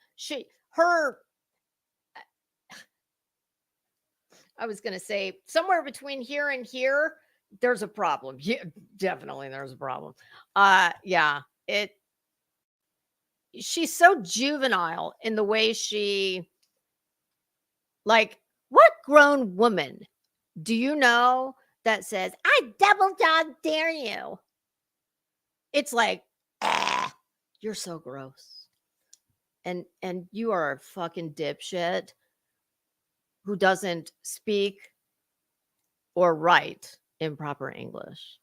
I was going to say somewhere between here and here, there's a problem. Yeah, definitely there's a problem. Yeah, she's so juvenile in the way she, like, what grown woman do you know that says, I double dog dare you? It's like, you're so gross. And you are a fucking dipshit who doesn't speak or write in proper English.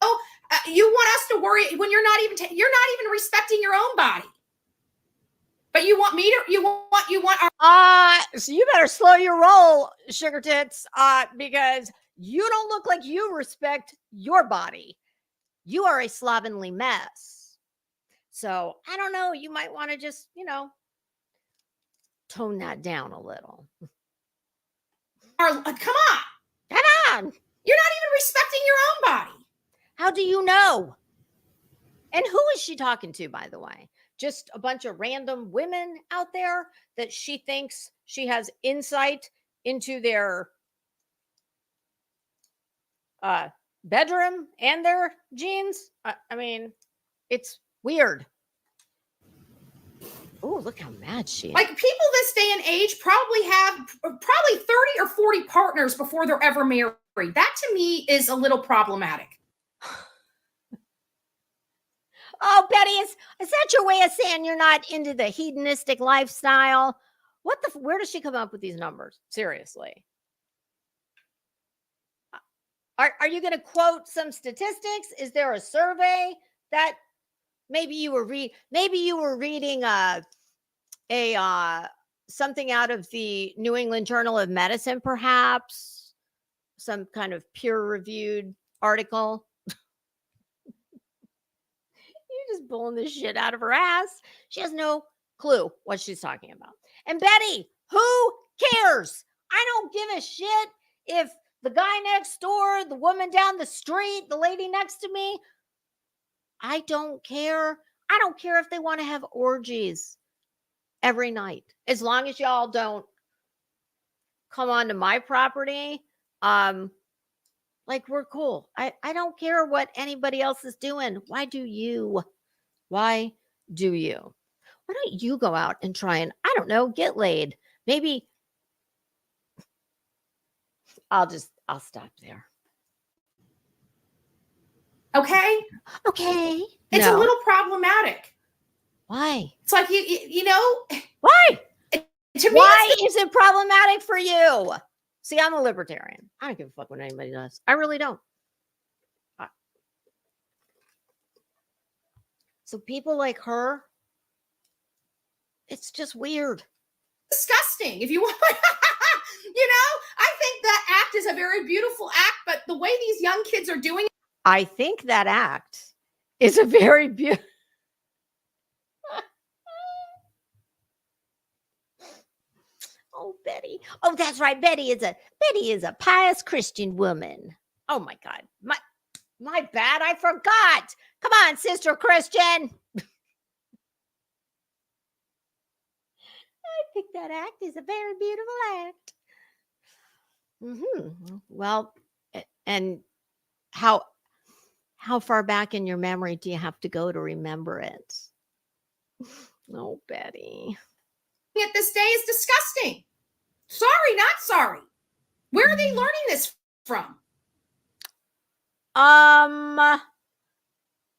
Oh, you want us to worry when you're not even respecting your own body. But you want me to, you want our. So you better slow your roll, sugar tits, because you don't look like you respect your body. You are a slovenly mess. So I don't know. You might want to just, you know, tone that down a little. Come on. Come on. You're not even respecting your own body. How do you know? And who is she talking to, by the way? Just a bunch of random women out there that she thinks she has insight into their bedroom and their jeans. I mean, it's weird. Oh, look how mad she is. Like, people this day and age probably have 30 or 40 partners before they're ever married. That to me is a little problematic. Oh, Betty, is that your way of saying you're not into the hedonistic lifestyle? Where does she come up with these numbers? Seriously. Are you going to quote some statistics? Is there a survey that maybe you were reading something out of the New England Journal of Medicine, perhaps some kind of peer-reviewed article? You're just pulling this shit out of her ass. She has no clue what she's talking about. And Betty, who cares? I don't give a shit if the guy next door, the woman down the street, the lady next to me, I don't care. I don't care if they want to have orgies every night, as long as y'all don't come onto my property. Like, we're cool. I don't care what anybody else is doing. Why do you? Why don't you go out and try and, I don't know, get laid? Maybe I'll stop there. Okay. It's a little problematic. Why? It's like, you know. Why? To me, why is it problematic for you? See, I'm a libertarian. I don't give a fuck what anybody does. I really don't. So people like her, it's just weird. Disgusting. If you want, you know, I think that act is a very beautiful act, but the way these young kids are doing it. I think that act is a very beautiful. Oh, Betty. Oh, that's right. Betty is a pious Christian woman. Oh my God. My bad. I forgot. Come on, Sister Christian. I think that act is a very beautiful act. Well, and how far back in your memory do you have to go to remember it? Oh, Betty. At this day is disgusting. Sorry, not sorry. Where are they learning this from?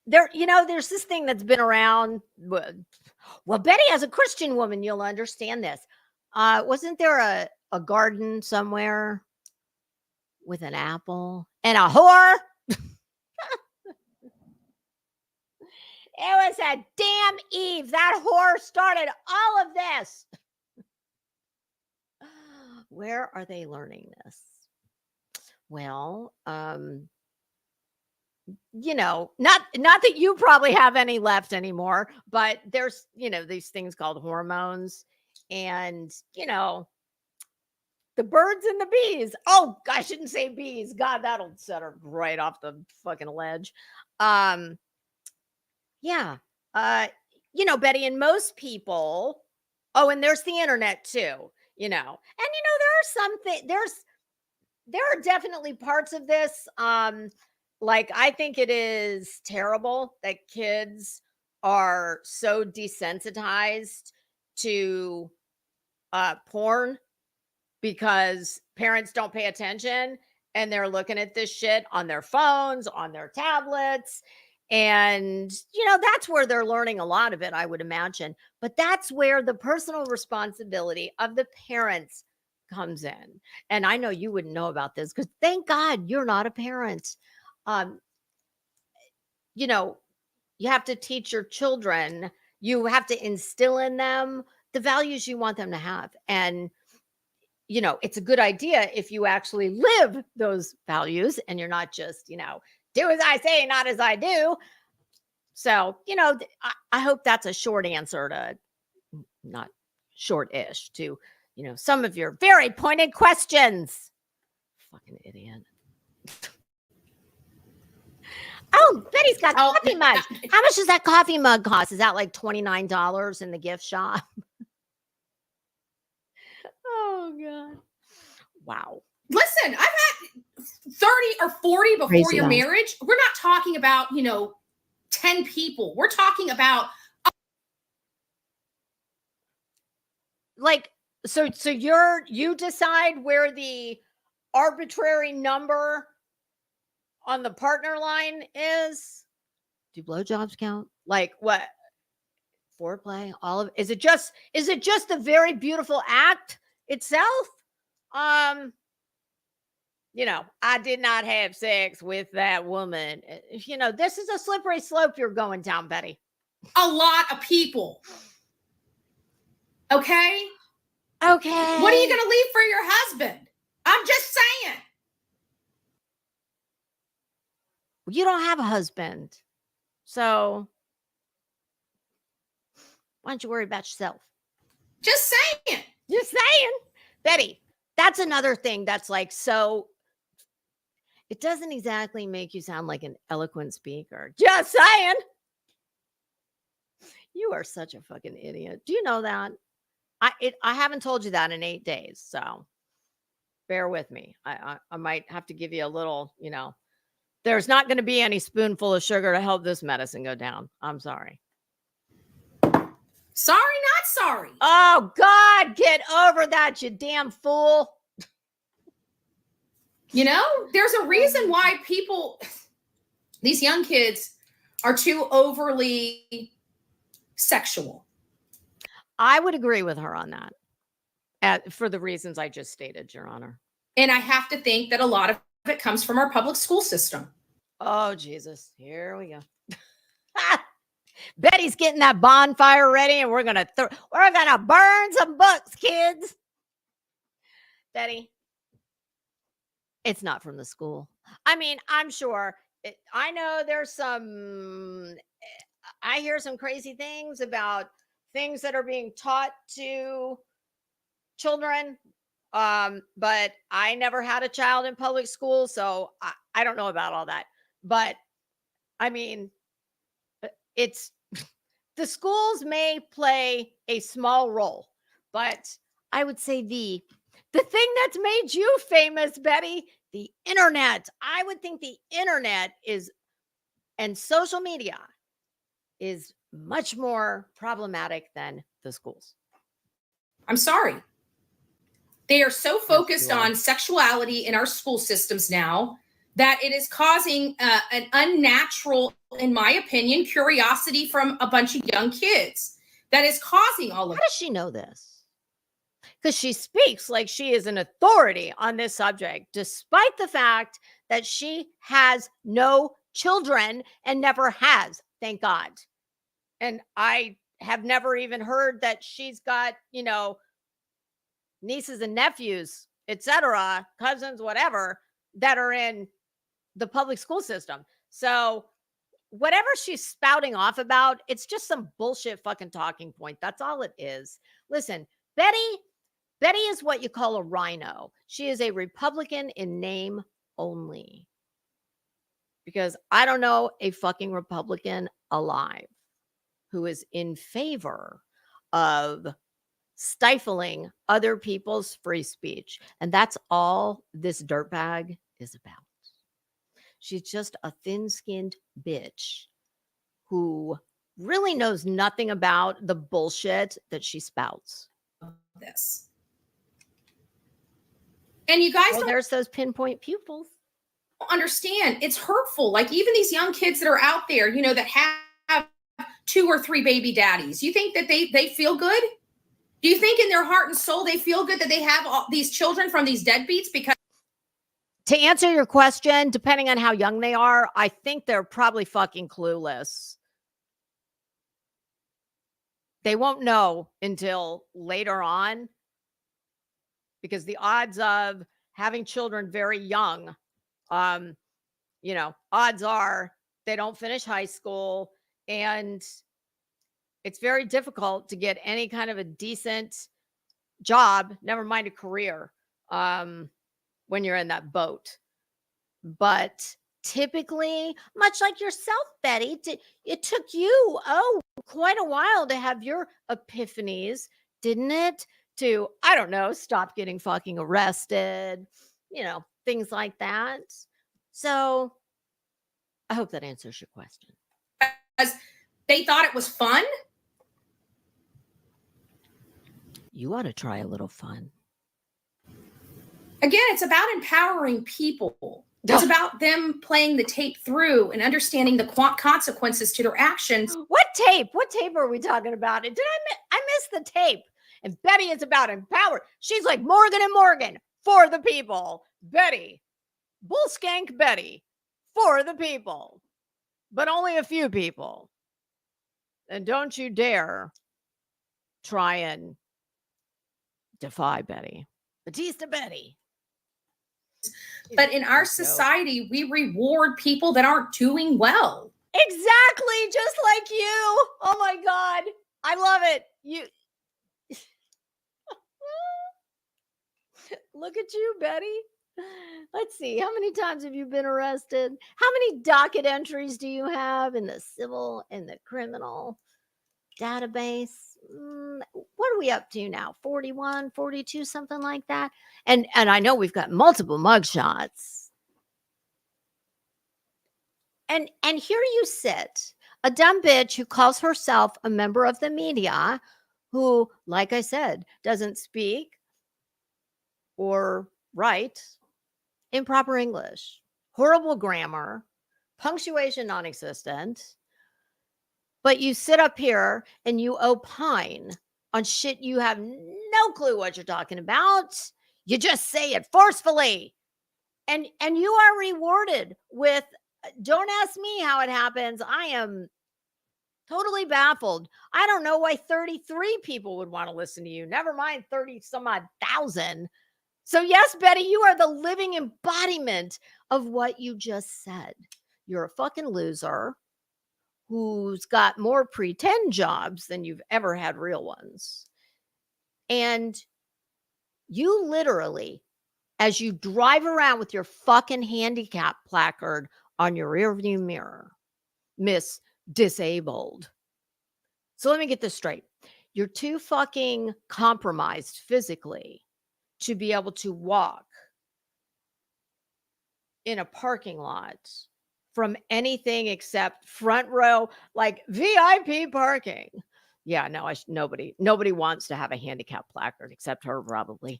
There's this thing that's been around. Well, Betty, as a Christian woman, you'll understand this. Wasn't there a garden somewhere with an apple and a whore? It was a damn Eve. That whore started all of this. Where are they learning this? Well, not that you probably have any left anymore, but there's, these things called hormones, and, the birds and the bees. Oh, I shouldn't say bees. God, that'll set her right off the fucking ledge. Yeah. Betty, and most people, and there's the internet too, and there are definitely parts of this. Like, I think it is terrible that kids are so desensitized to porn because parents don't pay attention and they're looking at this shit on their phones, on their tablets. And, that's where they're learning a lot of it, I would imagine. But that's where the personal responsibility of the parents comes in. And I know you wouldn't know about this because thank God you're not a parent. You have to teach your children, you have to instill in them the values you want them to have. And, it's a good idea if you actually live those values and you're not just, do as I say, not as I do. So, I hope that's a short answer to, not short-ish, to, some of your very pointed questions. Fucking idiot. Oh, Betty's got coffee mugs. How much does that coffee mug cost? Is that like $29 in the gift shop? Oh, God. Wow. Listen, I've had 30 or 40 before Crazy your marriage. We're not talking about, 10 people. We're talking about like, so you decide where the arbitrary number on the partner line is. Do blowjobs count? Like, what? foreplay, all of is it just a very beautiful act itself? You know, I did not have sex with that woman. You know, this is a slippery slope you're going down, Betty. A lot of people. Okay? Okay. What are you going to leave for your husband? I'm just saying. You don't have a husband. So why don't you worry about yourself? Just saying. Just saying. Betty, that's another thing that's like, so it doesn't exactly make you sound like an eloquent speaker. Just saying. You are such a fucking idiot. Do you know that? I haven't told you that in 8 days, so bear with me. I might have to give you a little, you know, there's not going to be any spoonful of sugar to help this medicine go down. I'm sorry. Sorry, not sorry. Oh, God, get over that, you damn fool. You know, there's a reason why people, these young kids, are too overly sexual. I would agree with her on that for the reasons I just stated, Your Honor. And I have to think that a lot of it comes from our public school system. Oh, Jesus. Here we go. Betty's getting that bonfire ready, and we're gonna burn some books, kids. Betty, it's not from the school. I mean, I'm sure. I know there's some. I hear some crazy things about things that are being taught to children, but I never had a child in public school, so I don't know about all that. But I mean, it's the schools may play a small role, but I would say the thing that's made you famous, Betty, the internet. I would think the internet and social media is much more problematic than the schools. I'm sorry. They are so focused on sexuality in our school systems now that it is causing an unnatural, in my opinion, curiosity from a bunch of young kids that is causing all of How does she know this? Because she speaks like she is an authority on this subject, despite the fact that she has no children and never has, thank God. And I have never even heard that she's got, you know, nieces and nephews, etc., cousins, whatever, that are in the public school system. So whatever she's spouting off about, it's just some bullshit fucking talking point. That's all it is. Listen, Betty is what you call a rhino. She is a Republican in name only. Because I don't know a fucking Republican alive who is in favor of stifling other people's free speech. And that's all this dirtbag is about. She's just a thin-skinned bitch who really knows nothing about the bullshit that she spouts. this. And you guys don't There's those pinpoint pupils. understand. It's hurtful. Like even these young kids that are out there, you know, that have 2 or 3 baby daddies. You think that they feel good? Do you think in their heart and soul they feel good that they have all these children from these deadbeats? Because To answer your question, depending on how young they are, I think they're probably fucking clueless. They won't know until later on, because the odds of having children very young, you know, odds are they don't finish high school, and it's very difficult to get any kind of a decent job, never mind a career, when you're in that boat. But typically, much like yourself, Betty, it took you, quite a while to have your epiphanies, didn't it? To, I don't know, stop getting fucking arrested, you know, things like that. So I hope that answers your question. they thought it was fun. You ought to try a little fun. Again, it's about empowering people. It's about them playing the tape through and understanding the consequences to their actions. What tape? What tape are we talking about? Did I miss the tape? And Betty is about empower. She's like Morgan and Morgan for the people. Betty, bull skank Betty for the people, but only a few people. And don't you dare try and defy Betty. Batista Betty. But in our society, we reward people that aren't doing well. Exactly, just like you. Oh my God. I love it. You look at you, Betty. Let's see. How many times have you been arrested? How many docket entries do you have in the civil and the criminal database? What are we up to now? 41, 42, something like that. And I know we've got multiple mugshots. And here you sit, a dumb bitch who calls herself a member of the media, who, like I said, doesn't speak or write improper English, horrible grammar, punctuation non-existent. But you sit up here and you opine on shit you have no clue what you're talking about. You just say it forcefully. And you are rewarded with, don't ask me how it happens. I am totally baffled. I don't know why 33 people would want to listen to you. Never mind 30 some odd thousand. So yes, Betty, you are the living embodiment of what you just said. You're a fucking loser who's got more pretend jobs than you've ever had real ones. And you literally, as you drive around with your fucking handicap placard on your rearview mirror, Miss Disabled. So let me get this straight. You're too fucking compromised physically to be able to walk in a parking lot from anything except front row, like VIP parking. Yeah, no, nobody wants to have a handicap placard except her, probably.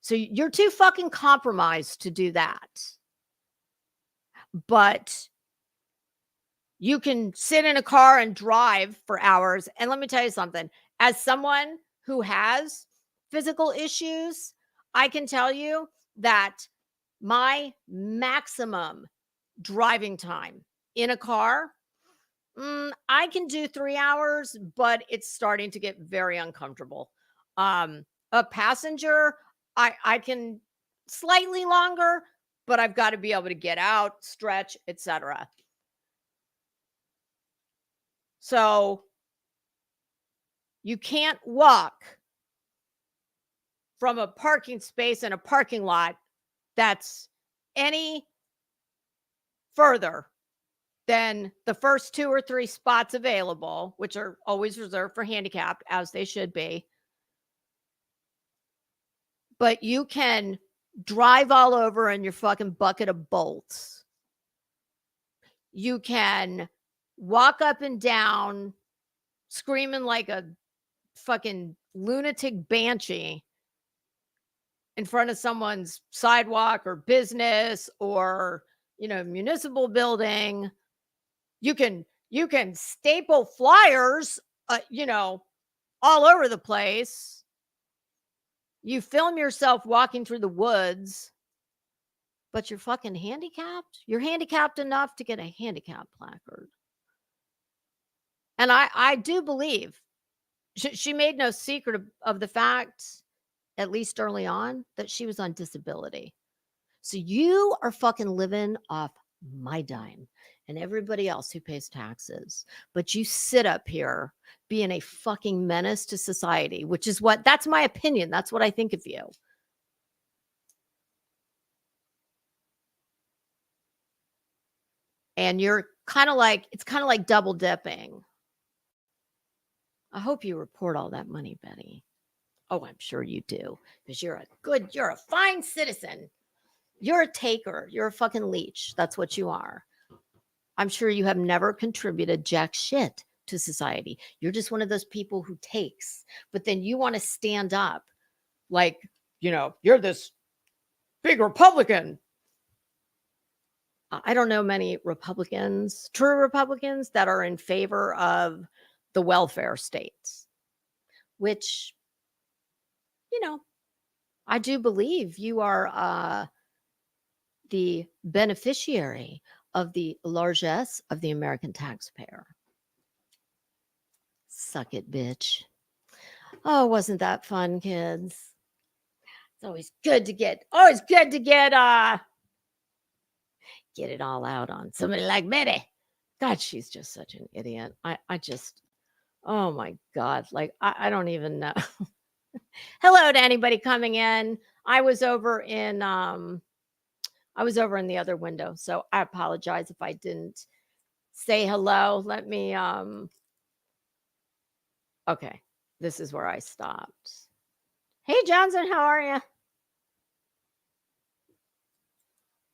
So you're too fucking compromised to do that. But you can sit in a car and drive for hours. And let me tell you something. As someone who has physical issues, I can tell you that my maximum driving time in a car, I can do 3 hours, but it's starting to get very uncomfortable. A passenger, I can slightly longer, but I've got to be able to get out, stretch, etc. So you can't walk from a parking space in a parking lot that's any further than the first 2 or 3 spots available, which are always reserved for handicapped, as they should be. But you can drive all over in your fucking bucket of bolts. You can walk up and down screaming like a fucking lunatic banshee in front of someone's sidewalk or business or, municipal building. You can staple flyers, all over the place. You film yourself walking through the woods, but you're fucking handicapped. You're handicapped enough to get a handicap placard. And I do believe she made no secret of the fact, at least early on, that she was on disability. So you are fucking living off my dime and everybody else who pays taxes. But you sit up here being a fucking menace to society, which is that's my opinion. That's what I think of you. And you're it's kind of like double dipping. I hope you report all that money, Betty. Oh, I'm sure you do, because you're a fine citizen. You're a taker. You're a fucking leech. That's what you are. I'm sure you have never contributed jack shit to society. You're just one of those people who takes, but then you want to stand up like, you're this big Republican. I don't know many Republicans, true Republicans, that are in favor of the welfare states, which, you know, I do believe you are the beneficiary of the largesse of the American taxpayer. Suck it, bitch. Oh, wasn't that fun, kids? It's always good to get it all out on somebody like Betty. God, she's just such an idiot. I just, oh my God. Like, I don't even know. Hello to anybody coming in. I was over in the other window, so I apologize if I didn't say hello. Let me okay. This is where I stopped. Hey Johnson, how are you?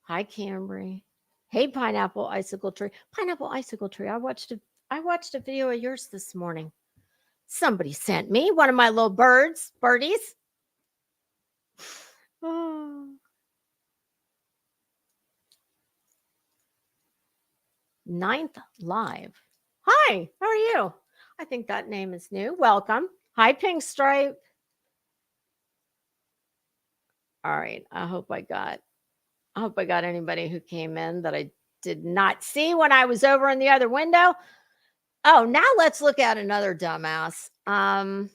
Hi Cambry. Hey Pineapple Icicle Tree. Pineapple Icicle Tree. I watched a video of yours this morning. Somebody sent me one of my little birdies. Oh. 9th live. Hi, how are you? I think that name is new. Welcome. Hi, Pink Stripe. All right. I hope I got anybody who came in that I did not see when I was over in the other window. Oh, now let's look at another dumbass. And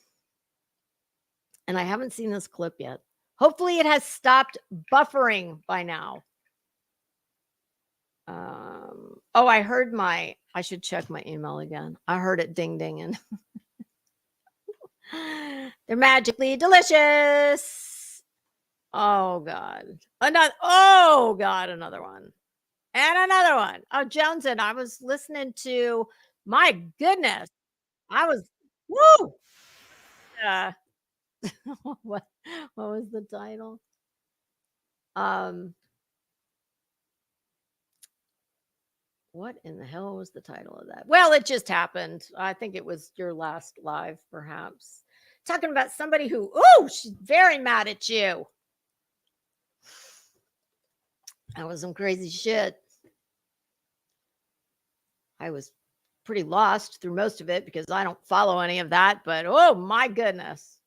I haven't seen this clip yet. Hopefully it has stopped buffering by now. Oh, I should check my email again. I heard it ding dinging. They're magically delicious. Oh God. Another one. And another one. Oh, Joneson, I was listening to, my goodness. I was, woo. What was the title? What in the hell was the title of that? Well, it just happened. I think it was your last live, perhaps. Talking about somebody who, she's very mad at you. That was some crazy shit. I was pretty lost through most of it because I don't follow any of that, but oh my goodness.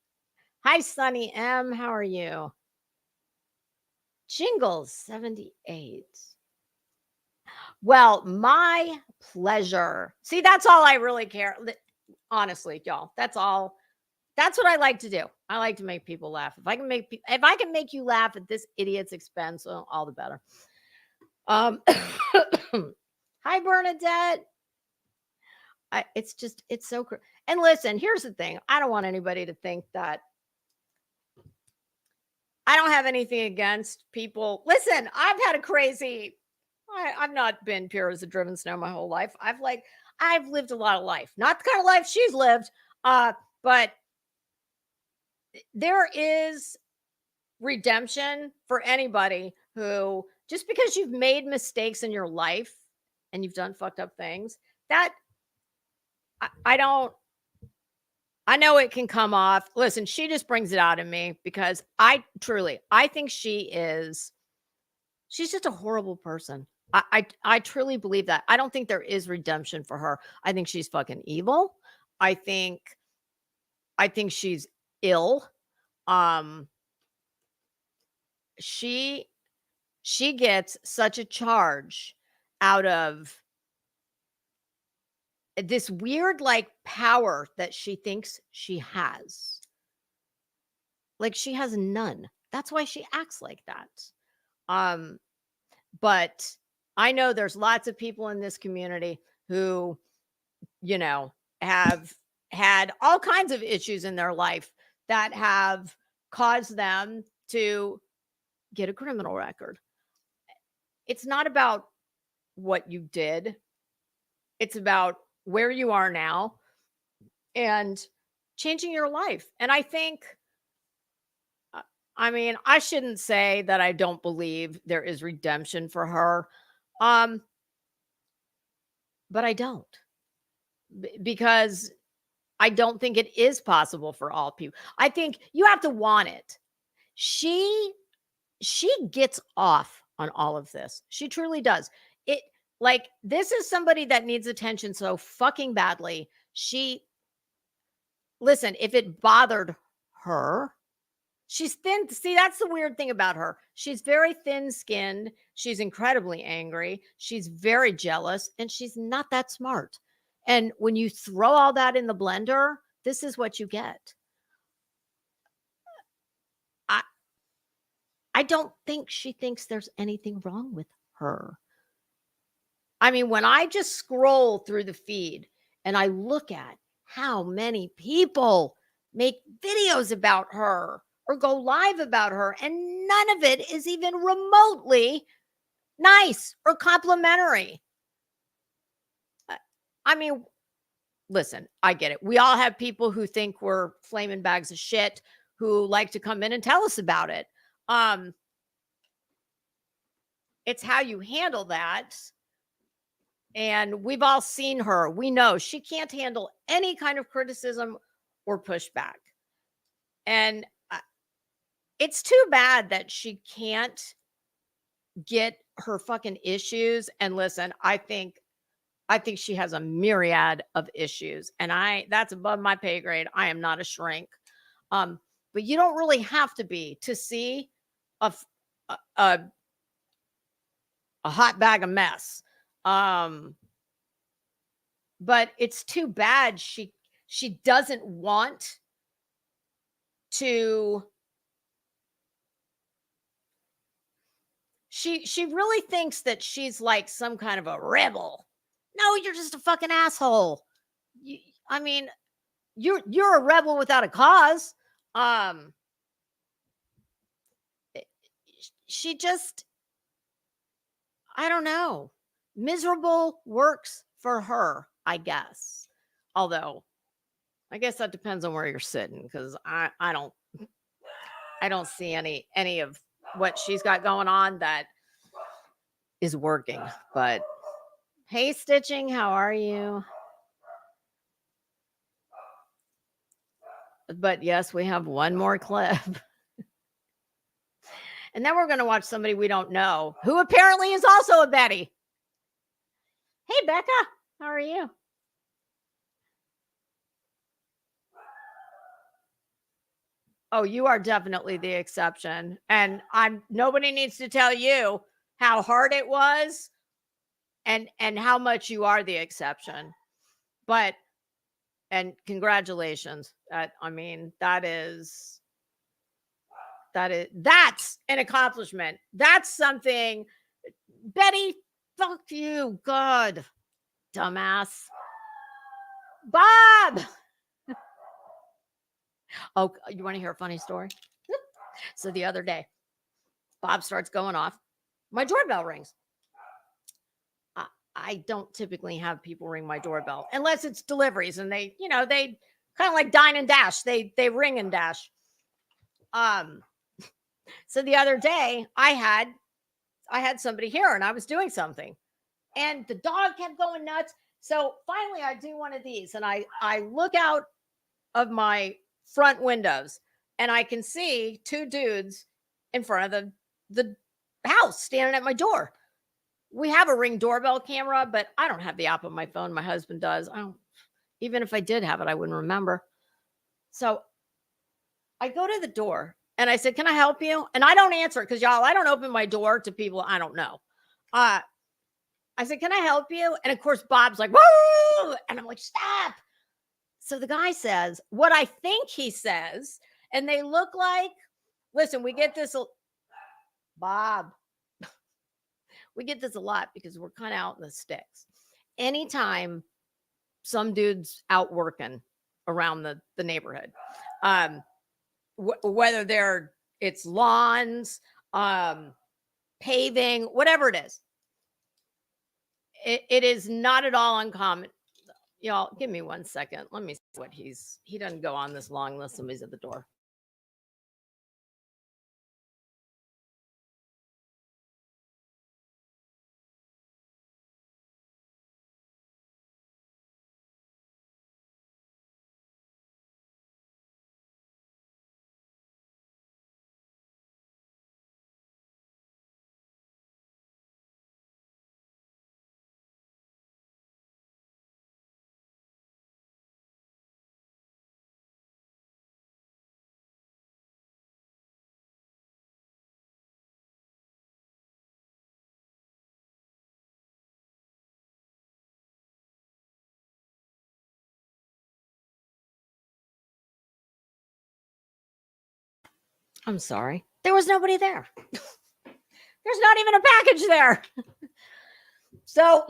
Hi, Sunny M. How are you? Jingles 78. Well, my pleasure. See, that's all I really care. Honestly, y'all, that's all. That's what I like to do. I like to make people laugh. If I can make you laugh at this idiot's expense, well, all the better. Hi, Bernadette. It's so. And listen, here's the thing. I don't want anybody to think that I don't have anything against people. Listen, I've had a crazy. I've not been pure as a driven snow my whole life. I've lived a lot of life, not the kind of life she's lived. But there is redemption for anybody who, just because you've made mistakes in your life and you've done fucked up things, that I know it can come off. Listen, she just brings it out in me because I think she's just a horrible person. I truly believe that. I don't think there is redemption for her. I think she's fucking evil. I think she's ill. She gets such a charge out of this weird like power that she thinks she has. Like she has none. That's why she acts like that. But I know there's lots of people in this community who, have had all kinds of issues in their life that have caused them to get a criminal record. It's not about what you did. It's about where you are now and changing your life. And I think, I shouldn't say that I don't believe there is redemption for her. But I don't, because I don't think it is possible for all people. I think you have to want it. She gets off on all of this. She truly does. It like this is somebody that needs attention so fucking badly. Listen, if it bothered her, she's thin. See, that's the weird thing about her. She's very thin-skinned. She's incredibly angry. She's very jealous, and she's not that smart. And when you throw all that in the blender, this is what you get. I don't think she thinks there's anything wrong with her. I mean, when I just scroll through the feed and I look at how many people make videos about her or go live about her, and none of it is even remotely nice or complimentary. I mean, listen, I get it. We all have people who think we're flaming bags of shit who like to come in and tell us about it. It's how you handle that. And we've all seen her. We know she can't handle any kind of criticism or pushback. And it's too bad that she can't get her fucking issues. And listen, I think she has a myriad of issues, and that's above my pay grade. I am not a shrink. But you don't really have to be to see a hot bag of mess. But it's too bad she doesn't want to. She really thinks that she's like some kind of a rebel. No, you're just a fucking asshole. I mean, you're a rebel without a cause. She just, I don't know. Miserable works for her, I guess. Although, I guess that depends on where you're sitting, because I don't see any of what she's got going on that is working. But hey, Stitching, how are you? But yes, we have one more clip. And then we're going to watch somebody we don't know, who apparently is also a Betty. Hey, Becca, how are you? Oh, you are definitely the exception. And nobody needs to tell you how hard it was and how much you are the exception. But, and congratulations. I mean, that's an accomplishment. That's something. Betty, fuck you. God, dumbass. Bob. Oh, you want to hear a funny story? So the other day, Bob starts going off. My doorbell rings. I don't typically have people ring my doorbell unless it's deliveries, and they kind of like dine and dash. They ring and dash. So the other day I had somebody here, and I was doing something, and the dog kept going nuts. So finally I do one of these, and I look out of my front windows, and I can see two dudes in front of the house standing at my door. We have a Ring doorbell camera, but I don't have the app on my phone. My husband does. Even if I did have it, I wouldn't remember. So I go to the door and I said, "Can I help you?" And I don't answer it because, y'all, I don't open my door to people I don't know. I said, "Can I help you?" And of course, Bob's like, "Woo!" And I'm like, "Stop." So the guy says what I think he says, and they look like, listen, we get this, Bob. We get this a lot because we're kind of out in the sticks. Anytime some dude's out working around the neighborhood, whether it's lawns, paving, whatever it is, it is not at all uncommon. Y'all, give me 1 second. Let me see what he doesn't go on this long unless somebody's at the door. I'm sorry. There was nobody there. There's not even a package there. So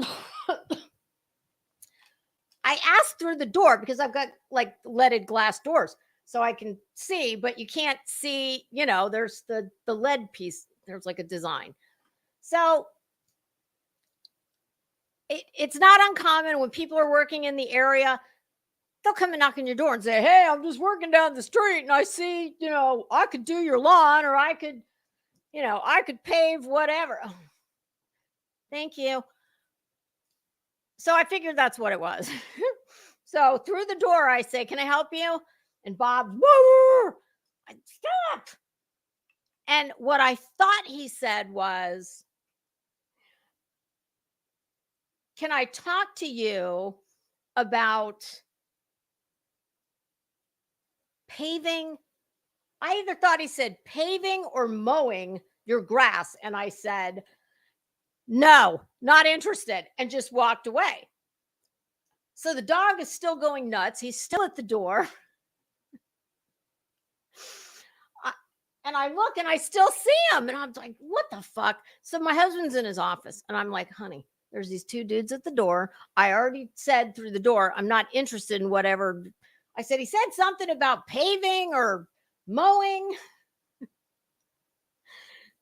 I asked through the door because I've got like leaded glass doors so I can see, but you can't see, you know, there's the lead piece. There's like a design. So it's not uncommon when people are working in the area, they'll come and knock on your door and say, hey, I'm just working down the street and I see, you know, I could do your lawn or I could, you know, I could pave whatever. Oh, thank you. So I figured that's what it was. So through the door, I say, can I help you? And Bob, whoa, stop. And what I thought he said was, can I talk to you about paving? I either thought he said paving or mowing your grass. And I said, no, not interested, and just walked away. So the dog is still going nuts. He's still at the door. And I look and I still see him. And I'm like, what the fuck? So my husband's in his office. And I'm like, honey, there's these two dudes at the door. I already said through the door, I'm not interested in whatever. I said, he said something about paving or mowing.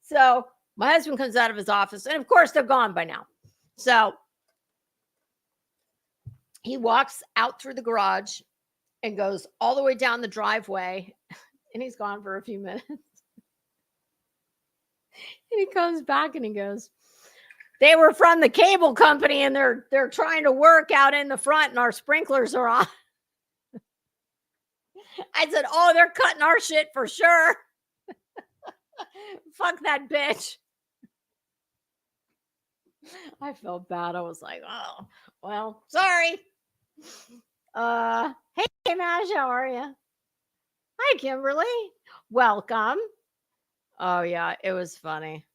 So my husband comes out of his office. And of course, they're gone by now. So he walks out through the garage and goes all the way down the driveway. And he's gone for a few minutes. And he comes back and he goes, they were from the cable company and they're trying to work out in the front and our sprinklers are on. I said, oh, they're cutting our shit for sure. Fuck that bitch. I felt bad. I was like, oh, well, sorry. Hey, Mash, how are you? Hi, Kimberly. Welcome. Oh, yeah, it was funny.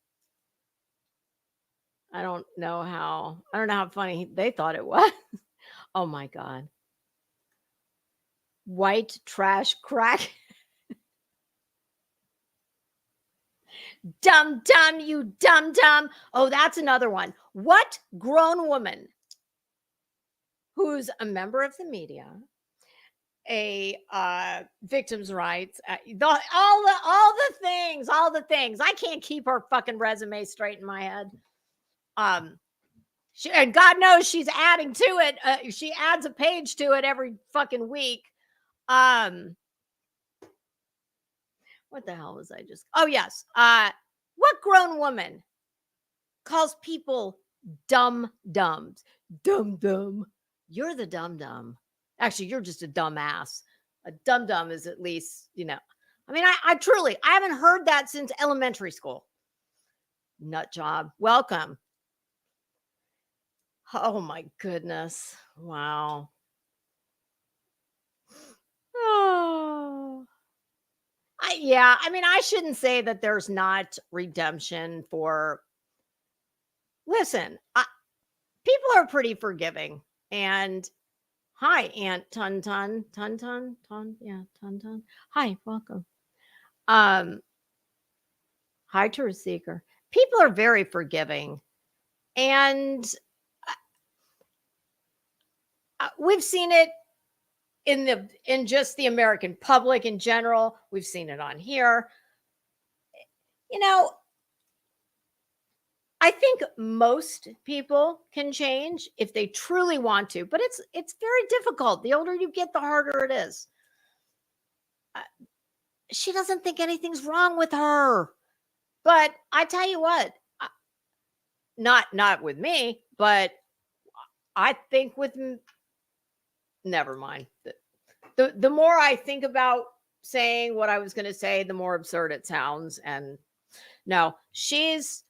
I don't know how funny they thought it was. Oh, my God. White trash crack. Dumb, you dumb. Oh, that's another one. What grown woman who's a member of the media, a victims' rights, all the things. I can't keep her fucking resume straight in my head. And God knows she's adding to it. She adds a page to it every fucking week. What the hell was I just? Oh, yes. What grown woman calls people dumb dumbs? Dumb. You're the dumb. Actually, you're just a dumbass. A dumb is at least, you know. I mean, I truly, I haven't heard that since elementary school. Nut job. Welcome. Oh, my goodness. Wow. Oh. I mean, I shouldn't say that there's not redemption for. Listen, people are pretty forgiving. And hi, Aunt Tun. Yeah, Tun. Hi, welcome. Hi, Truth Seeker. People are very forgiving. And we've seen it in just the American public in general. We've seen it on here. You know, I think most people can change if they truly want to, but it's very difficult. The older you get, the harder it is. She doesn't think anything's wrong with her. But I tell you what, not with me, but I think with never mind. The more I think about saying what I was going to say, the more absurd it sounds. And no, she's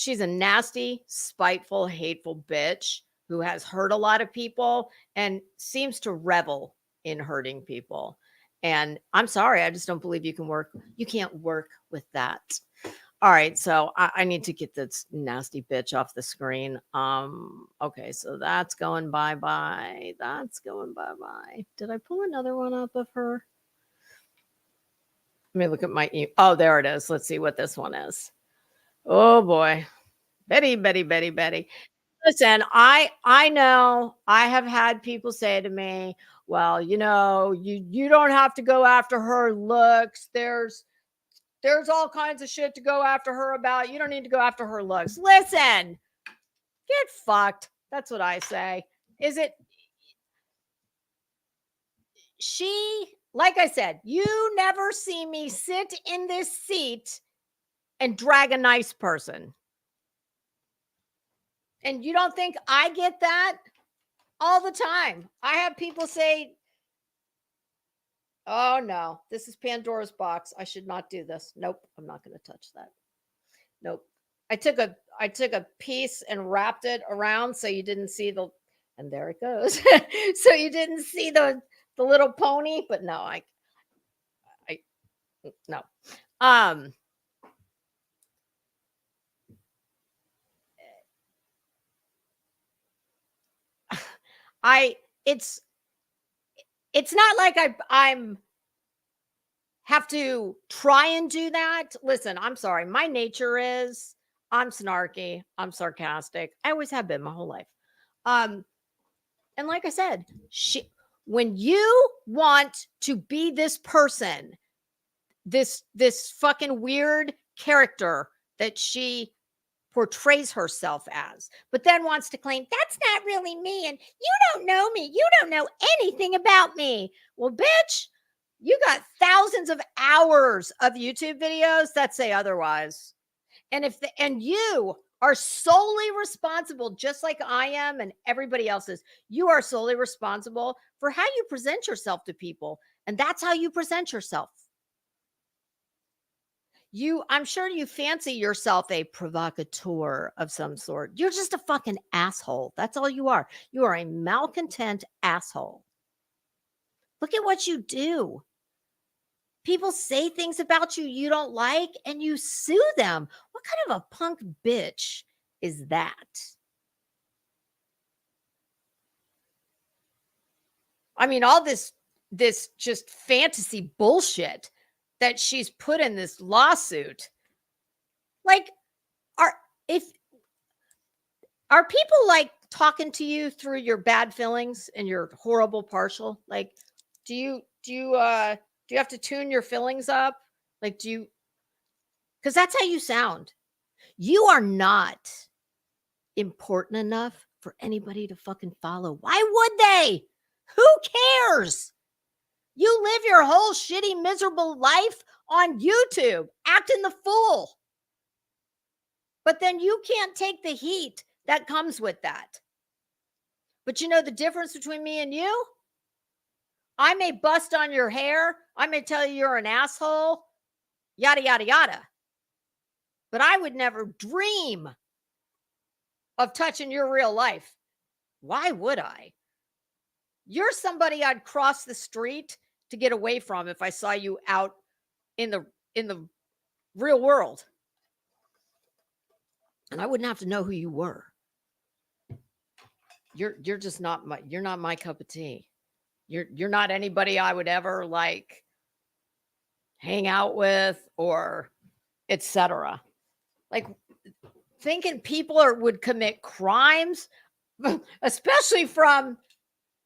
a nasty, spiteful, hateful bitch who has hurt a lot of people and seems to revel in hurting people. And I'm sorry, I just don't believe you can't work with that. All right, so I need to get this nasty bitch off the screen. Okay, so that's going bye-bye. That's going bye-bye. Did I pull another one up of her? Let me look at my oh, there it is. Let's see what this one is. Oh boy. Betty. Listen, I know I have had people say to me, well, you know, you don't have to go after her looks. There's all kinds of shit to go after her about. You don't need to go after her looks. Listen, get fucked. That's what I say. Is it like I said, you never see me sit in this seat and drag a nice person. And you don't think I get that all the time? I have people say, oh no, this is Pandora's box. I should not do this. Nope, I'm not going to touch that. Nope. I took a piece and wrapped it around so you didn't see and there it goes. So you didn't see the little pony, but no, I no. It's not like I'm have to try and do that. Listen, I'm sorry. My nature is I'm snarky, I'm sarcastic. I always have been my whole life. And like I said, when you want to be this person, this fucking weird character that she portrays herself as, but then wants to claim that's not really me and you don't know me. You don't know anything about me. Well, bitch, you got thousands of hours of YouTube videos that say otherwise. And and you are solely responsible, just like I am and everybody else is, you are solely responsible for how you present yourself to people. And that's how you present yourself. I'm sure you fancy yourself a provocateur of some sort. You're just a fucking asshole. That's all you are. You are a malcontent asshole. Look at what you do. People say things about you you don't like and you sue them. What kind of a punk bitch is that? I mean, all this just fantasy bullshit that she's put in this lawsuit. Like, are people like talking to you through your bad feelings and your horrible partial? Like, do you have to tune your feelings up? Like, because that's how you sound. You are not important enough for anybody to fucking follow. Why would they? Who cares? You live your whole shitty, miserable life on YouTube, acting the fool. But then you can't take the heat that comes with that. But you know the difference between me and you? I may bust on your hair. I may tell you you're an asshole. Yada, yada, yada. But I would never dream of touching your real life. Why would I? You're somebody I'd cross the street to get away from if I saw you out in the real world. And I wouldn't have to know who you were. You're just not you're not my cup of tea. You're not anybody I would ever like hang out with or etc. Like thinking people would commit crimes, especially from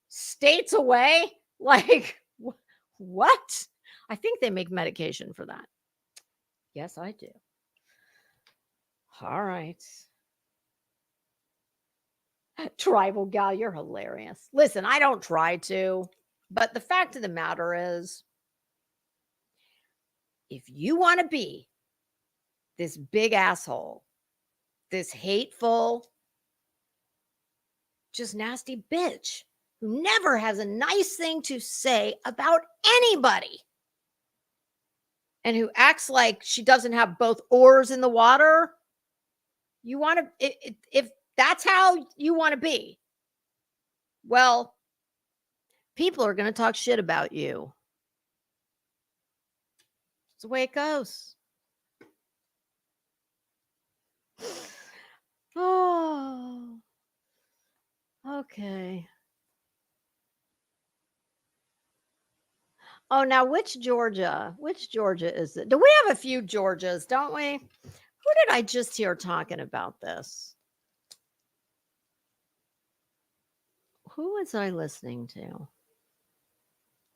states away. Like what? I think they make medication for that. Yes, I do. All right. Tribal gal, you're hilarious. Listen, I don't try to, but the fact of the matter is, if you want to be this big asshole, this hateful, just nasty bitch who never has a nice thing to say about anybody and who acts like she doesn't have both oars in the water, you want to, if that's how you want to be, well, people are going to talk shit about you. It's the way it goes. Oh, okay. Oh, now which Georgia? Which Georgia is it? Do we have a few Georgias, don't we? Who did I just hear talking about this? Who was I listening to?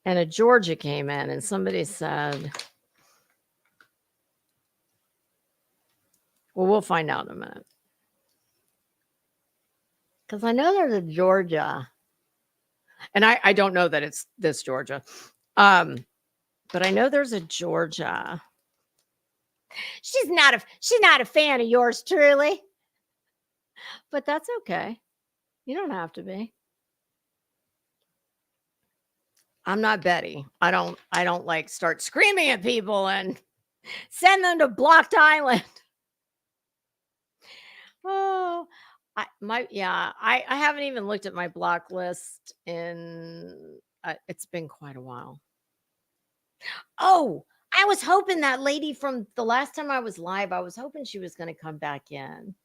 And a Georgia came in and somebody said, well, we'll find out in a minute. Because I know there's a Georgia. And I don't know that it's this Georgia. But I know there's a Georgia. She's not a fan of yours truly. But that's okay. You don't have to be. I'm not Betty. I don't like start screaming at people and send them to blocked island. Oh, I haven't even looked at my block list in it's been quite a while. Oh, I was hoping that lady from the last time I was live, I was hoping she was going to come back in.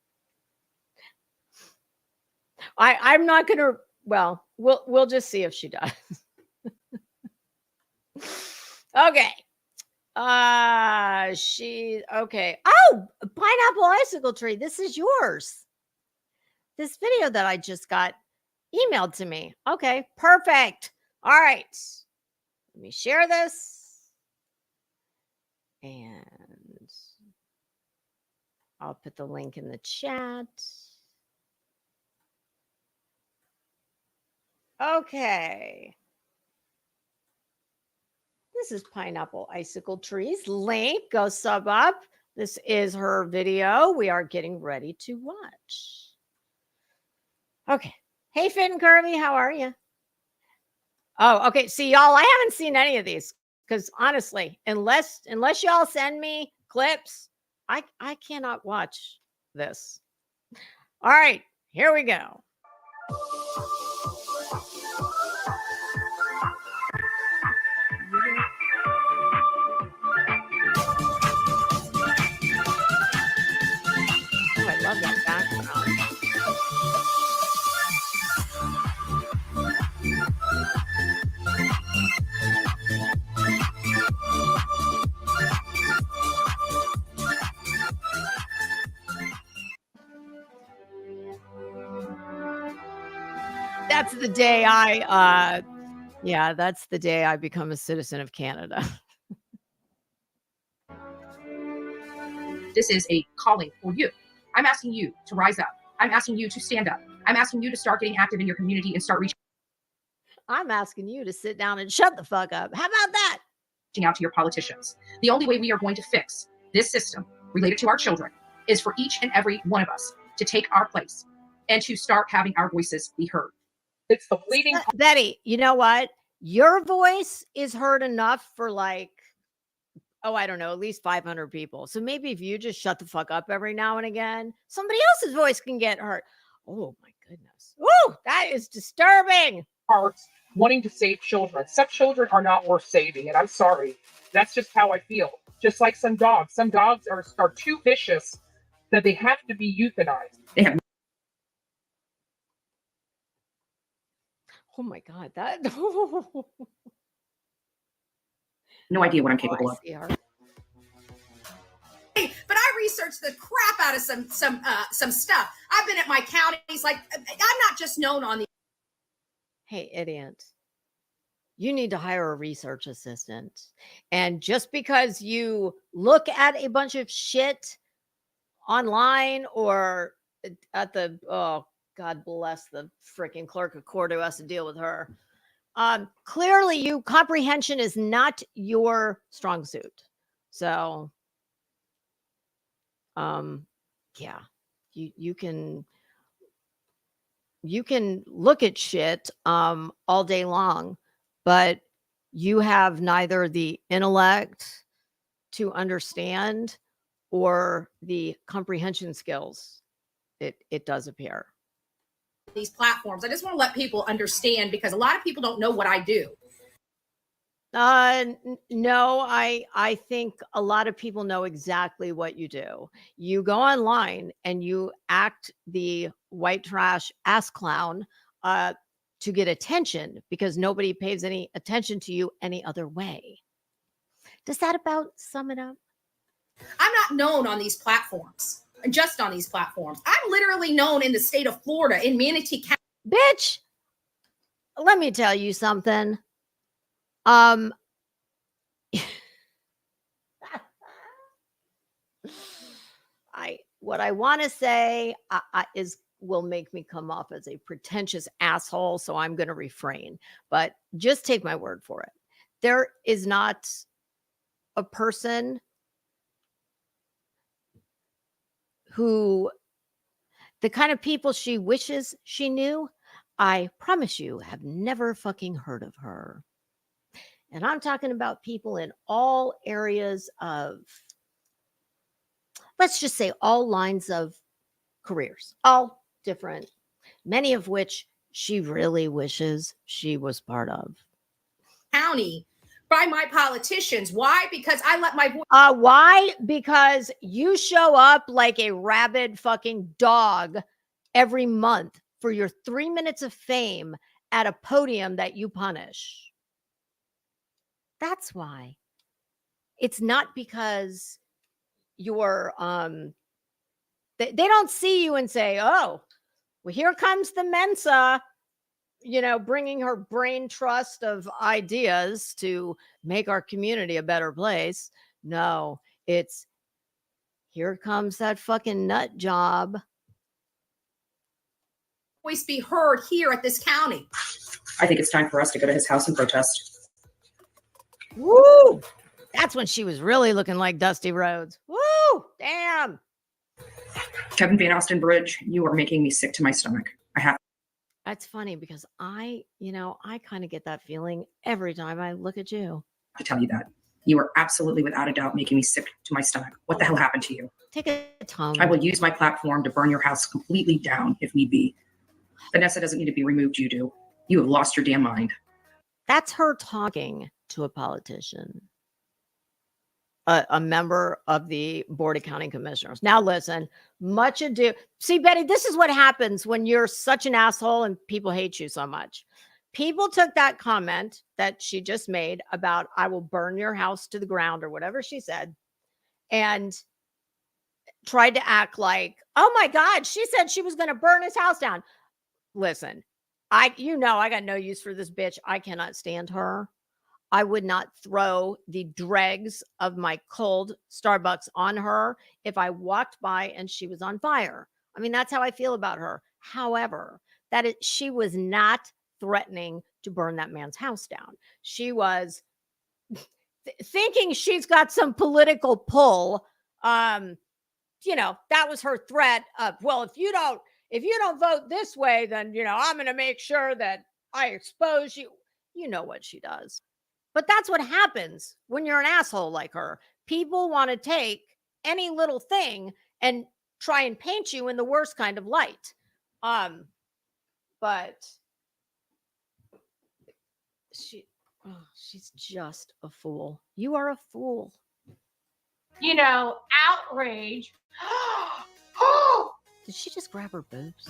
I'm not going to, well, we'll just see if she does. Okay. Okay. Oh, pineapple icicle tree. This is yours. This video that I just got emailed to me. Okay, perfect. All right. Let me share this. And I'll put the link in the chat. Okay. This is Pineapple Icicle Trees. Link, go sub up. This is her video. We are getting ready to watch. Okay. Hey, Fit and Curvy, how are you? Oh, okay. See, y'all, I haven't seen any of these because honestly, unless y'all send me clips, I cannot watch this. All right, here we go. Oh, I love that background. That's the day that's the day I become a citizen of Canada. This is a calling for you. I'm asking you to rise up. I'm asking you to stand up. I'm asking you to start getting active in your community and start reaching I'm asking you to sit down and shut the fuck up. How about that? out to your politicians. The only way we are going to fix this system related to our children is for each and every one of us to take our place and to start having our voices be heard. It's the bleeding. Betty, you know what? Your voice is heard enough for like, oh, I don't know, at least 500 people. So maybe if you just shut the fuck up every now and again, somebody else's voice can get heard. Oh my goodness. Ooh, that is disturbing. Hearts wanting to save children. Some children are not worth saving, and I'm sorry. That's just how I feel. Just like some dogs. Some dogs are too vicious that they have to be euthanized. They have Oh my God, that no idea what I'm capable of. Hey, but I researched the crap out of some stuff. I've been at my counties, like I'm not just known on the. Hey, idiot. You need to hire a research assistant. And just because you look at a bunch of shit online or at the, oh, God bless the freaking clerk of court who has to deal with her. Clearly, comprehension is not your strong suit. So, yeah, you can look at shit all day long, but you have neither the intellect to understand or the comprehension skills. It does appear. These platforms. I just want to let people understand because a lot of people don't know what I do. No, I think a lot of people know exactly what you do. You go online and you act the white trash ass clown to get attention because nobody pays any attention to you any other way. Does that about sum it up? I'm not known on these platforms, just on these platforms. I'm literally known in the state of Florida, in Manatee County. Bitch, let me tell you something. What I want to say will make me come off as a pretentious asshole, so I'm going to refrain. But just take my word for it. There is not a person who, the kind of people she wishes she knew, I promise you, have never fucking heard of her. And I'm talking about people in all areas of, let's just say, all lines of careers, all different, many of which she really wishes she was part of. County by my politicians. Why? Because I let my voice. Why? Because you show up like a rabid fucking dog every month for your 3 minutes of fame at a podium that you punish. That's why. It's not because you're they don't see you and say, oh, well, here comes the Mensa, bringing her brain trust of ideas to make our community a better place. No, it's here comes that fucking nut job. Voice be heard here at this county. I think it's time for us to go to his house and protest. Woo! That's when she was really looking like Dusty Rhodes. Woo! Damn. Kevin Van Austin Bridge, you are making me sick to my stomach. That's funny because I kind of get that feeling every time I look at you. I tell you that. You are absolutely, without a doubt, making me sick to my stomach. What the hell happened to you? Take a tone. I will use my platform to burn your house completely down if need be. Vanessa doesn't need to be removed, you do. You have lost your damn mind. That's her talking to a politician, a member of the Board of County Commissioners. Now, listen, much ado. See, Betty, this is what happens when you're such an asshole and people hate you so much. People took that comment that she just made about, I will burn your house to the ground or whatever she said, and tried to act like, oh my God, she said she was going to burn his house down. Listen, I got no use for this bitch. I cannot stand her. I would not throw the dregs of my cold Starbucks on her if I walked by and she was on fire. I mean, that's how I feel about her. However, she was not threatening to burn that man's house down. She was thinking she's got some political pull. That was her threat of, well, if you don't vote this way, then, I'm going to make sure that I expose you. You know what she does. But that's what happens when you're an asshole like her. People want to take any little thing and try and paint you in the worst kind of light. But she's just a fool. You are a fool. Outrage. Did she just grab her boobs?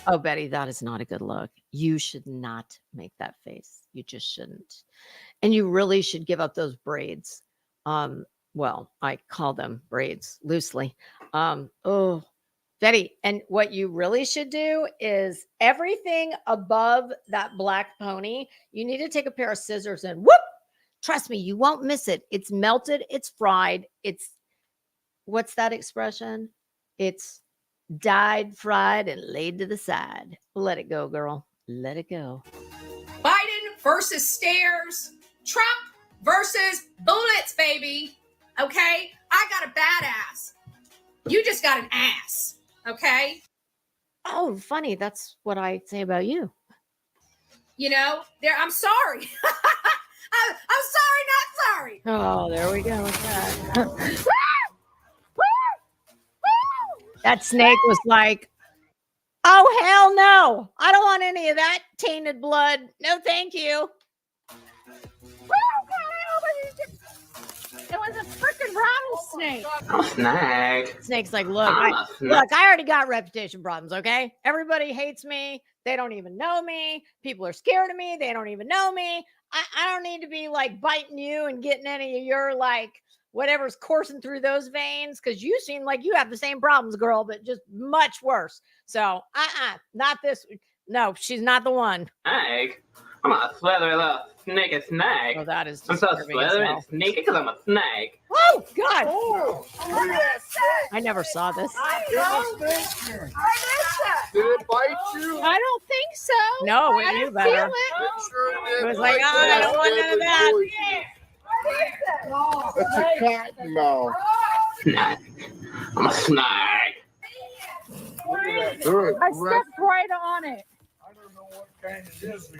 Oh, Betty, that is not a good look. You should not make that face. You just shouldn't. And you really should give up those braids. Well, I call them braids loosely. Betty, and what you really should do is everything above that black pony, you need to take a pair of scissors and whoop! Trust me, you won't miss it. It's melted, it's fried, what's that expression? It's dyed, fried, and laid to the side. Let it go, girl. Let it go. Biden versus stairs. Trump versus bullets, baby. Okay? I got a badass. You just got an ass. Okay? Oh, funny. That's what I say about you. I'm sorry. I'm sorry, not sorry. Oh, there we go with that. That snake was like, oh, hell no. I don't want any of that tainted blood. No, thank you. It was a freaking rattlesnake. Oh, snake. Snake's like, look, I already got reputation problems, okay? Everybody hates me. They don't even know me. People are scared of me. They don't even know me. I don't need to be like biting you and getting any of your like whatever's coursing through those veins, because you seem like you have the same problems, girl, but just much worse. So not this. No, she's not the one. Snake. I'm a slithery little sneaky snake. Oh, that is I'm so disturbing as slithery hell. and sneaky because I'm a snake. Oh God! I never saw this. Did it bite you? I don't think so. No, we I knew didn't better. feel it. It sure did It was bite like, oh, you. I don't want none of that. That's a cottonmouth. Snake. I'm a snake. Good. I stepped right on it. I don't know what kind it is.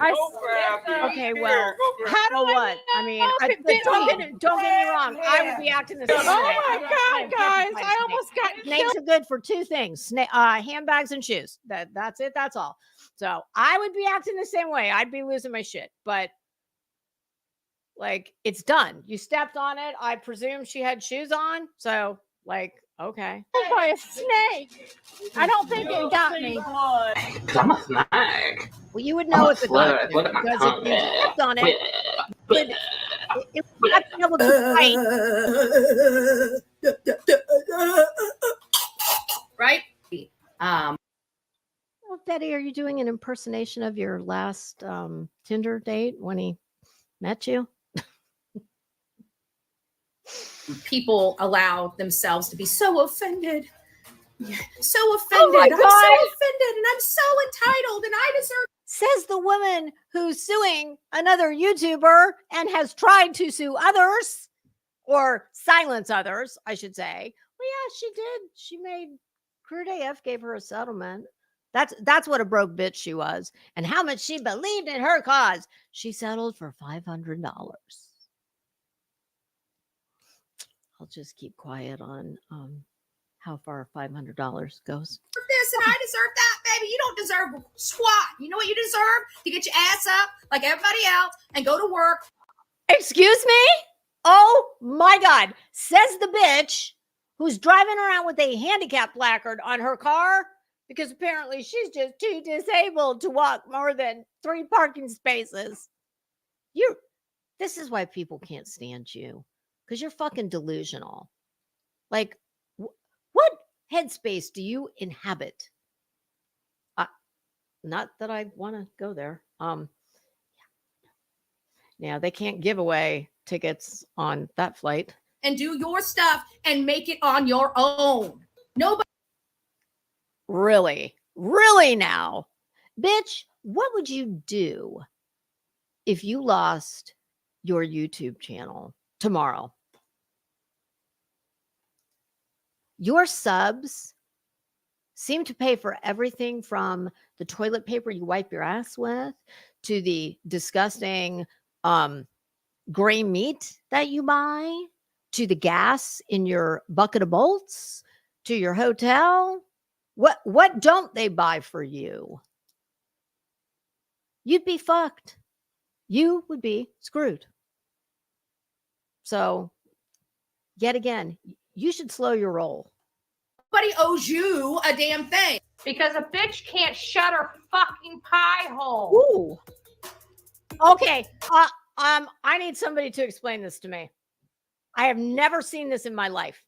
Okay, well, How do so I what? I mean, know if it bit me? don't get me wrong. I would be acting the same way. Oh my I am God, guys! petrified of I snakes. almost got Snakes killed. are good for two things: handbags and shoes. That's it. That's all. So I would be acting the same way. I'd be losing my shit. But like, it's done. You stepped on it. I presume she had shoes on. So like, okay. By a snake. I don't think it got me. Because I'm a snake. Well, you would know it's a Slithery. gun Look at my because tongue. if you stepped on it, it would not be able to fight. Right? Well, Betty, are you doing an impersonation of your last Tinder date when he met you? People allow themselves to be so offended. So Oh offended. my I'm God. so offended and I'm so entitled and I deserve. Says the woman who's suing another YouTuber and has tried to sue others or silence others, I should say. Well, yeah, she did. She made Crude AF gave her a settlement. That's what a broke bitch she was, and how much she believed in her cause. She settled for $500. I'll just keep quiet on how far $500 goes. This and I deserve that, baby. You don't deserve squat. You know what you deserve? To get your ass up like everybody else and go to work. Excuse me? Oh my God. Says the bitch who's driving around with a handicap placard on her car because apparently she's just too disabled to walk more than 3 parking spaces. This is why people can't stand you, because you're fucking delusional. Like, what headspace do you inhabit? Not that I want to go there. Yeah, they can't give away tickets on that flight. And do your stuff and make it on your own. Nobody. Really? Really now? Bitch, what would you do if you lost your YouTube channel tomorrow? Your subs seem to pay for everything from the toilet paper you wipe your ass with to the disgusting gray meat that you buy to the gas in your bucket of bolts to your hotel. What don't they buy for you? You'd be fucked. You would be screwed. So, yet again, you should slow your roll. Nobody owes you a damn thing. Because a bitch can't shut her fucking pie hole. Ooh. Okay. I need somebody to explain this to me. I have never seen this in my life.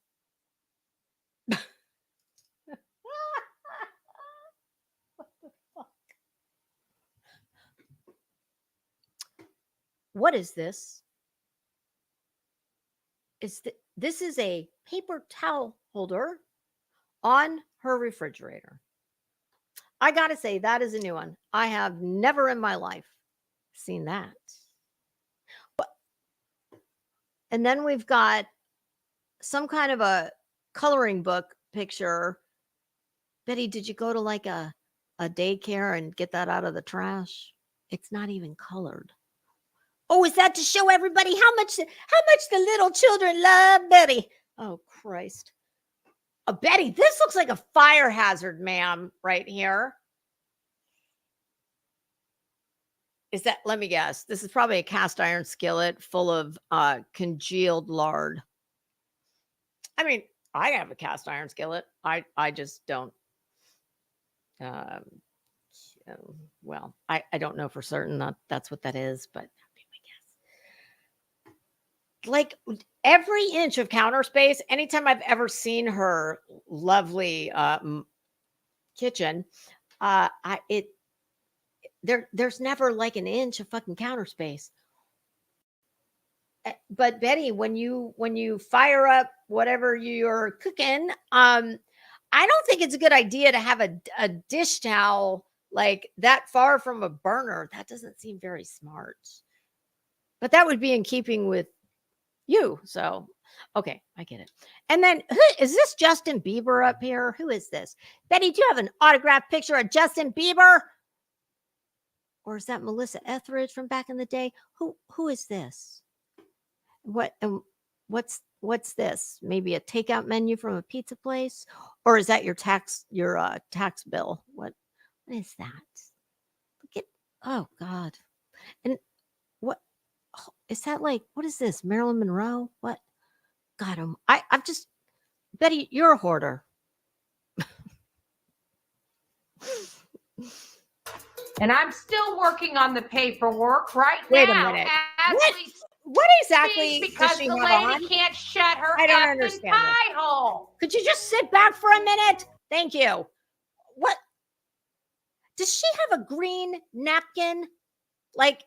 What is this? This is a paper towel holder on her refrigerator. I gotta say, that is a new one. I have never in my life seen that. And then we've got some kind of a coloring book picture. Betty, did you go to like a daycare and get that out of the trash? It's not even colored. Oh, is that to show everybody how much the little children love Betty? Oh, Christ. Betty, this looks like a fire hazard, ma'am, right here. Is that, let me guess, this is probably a cast iron skillet full of congealed lard. I mean, I have a cast iron skillet. I just don't. Well, I don't know for certain that that's what that is, but that'd be my guess. Like every inch of counter space, anytime I've ever seen her lovely kitchen, there's never like an inch of fucking counter space. But Betty, when you fire up whatever you're cooking, I don't think it's a good idea to have a dish towel like that far from a burner. That doesn't seem very smart. But that would be in keeping with you. So, okay, I get it. And then, is this Justin Bieber up here? Who is this? Betty, do you have an autographed picture of Justin Bieber? Or is that Melissa Etheridge from back in the day? Who is this? What's this? Maybe a takeout menu from a pizza place? Or is that your tax bill? What is that? Look at, oh God. And what is that like? What is this? Marilyn Monroe? What? God, I'm just, Betty, you're a hoarder. And I'm still working on the paperwork right Wait now. a minute. As we What exactly speak, does because she the have lady on? can't shut her I don't effing understand pie hole. Could you just sit back for a minute? Thank you. What? Does she have a green napkin? Like,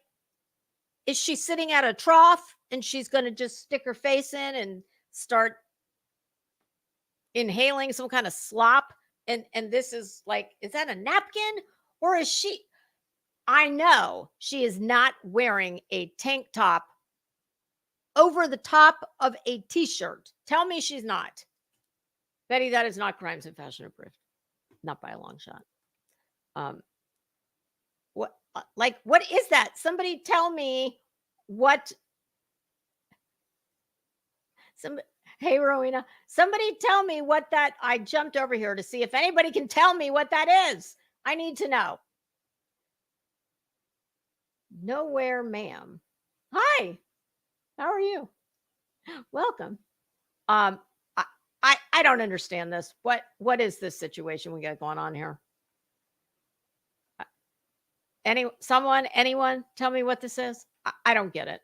is she sitting at a trough and she's going to just stick her face in and start inhaling some kind of slop? And this is like, is that a napkin? Or is she? I know she is not wearing a tank top over the top of a t-shirt. Tell me she's not. Betty, that is not Crimes and Fashion Approved. Not by a long shot. What is that? Somebody tell me what. Hey, Rowena, somebody tell me what that. I jumped over here to see if anybody can tell me what that is. I need to know. Nowhere, ma'am. Hi. How are you? Welcome. I don't understand this. What is this situation we got going on here? Anyone tell me what this is? I don't get it.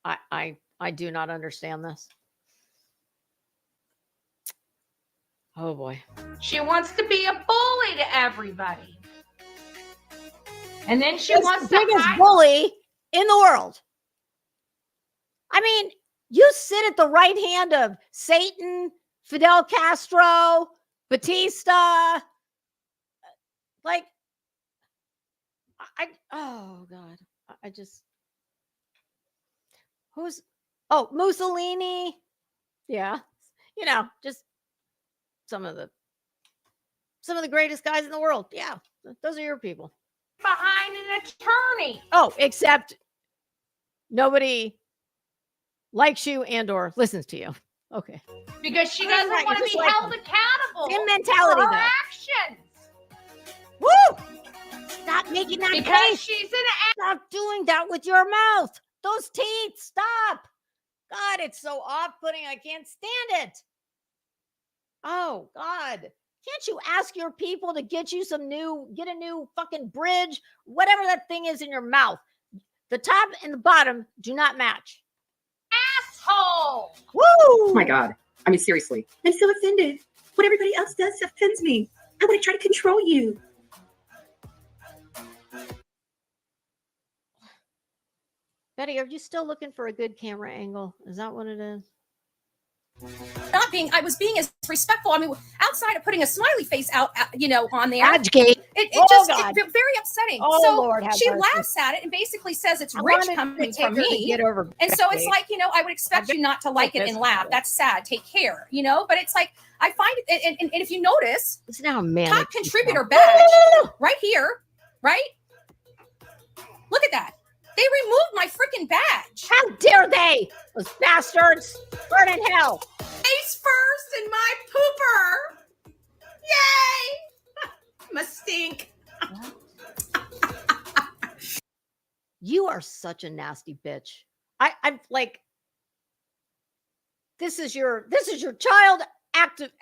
I do not understand this. Oh boy. She wants to be a bully to everybody. And then she wants the biggest bully in the world. I mean, you sit at the right hand of Satan, Fidel Castro, Batista. Like, oh God. I just, Mussolini. Yeah. Just some of the greatest guys in the world. Yeah. Those are your people. Behind an attorney. Oh, except nobody likes you and or listens to you. Okay. Because she doesn't want to be held accountable Same mentality for her though. actions. Woo! Stop making that Because face. she's an Stop doing that with your mouth. Those teeth. Stop. God, it's so off-putting. I can't stand it. Oh, God. Can't you ask your people to get you get a new fucking bridge? Whatever that thing is in your mouth. The top and the bottom do not match. asshole. Woo! Oh my God. I mean, seriously. I'm so offended. What everybody else does offends me. I want to try to control you. Betty, are you still looking for a good camera angle? Is that what it is? I was being as respectful. I mean, outside of putting a smiley face out, on there. Agate. It's very upsetting. Oh, so Lord, have she mercy. laughs at it and basically says it's rich coming from me. And so it's like, I would expect you not to like it and laugh. That's sad. Take care, but it's like, I find it. And if you notice, it's now manic. Top contributor badge right here, right? Look at that. They removed my freaking badge. How dare they? Those bastards. Burn in hell. Face first in my pooper. Yay. I'm a stink. You are such a nasty bitch. I'm like, this is your child advocate.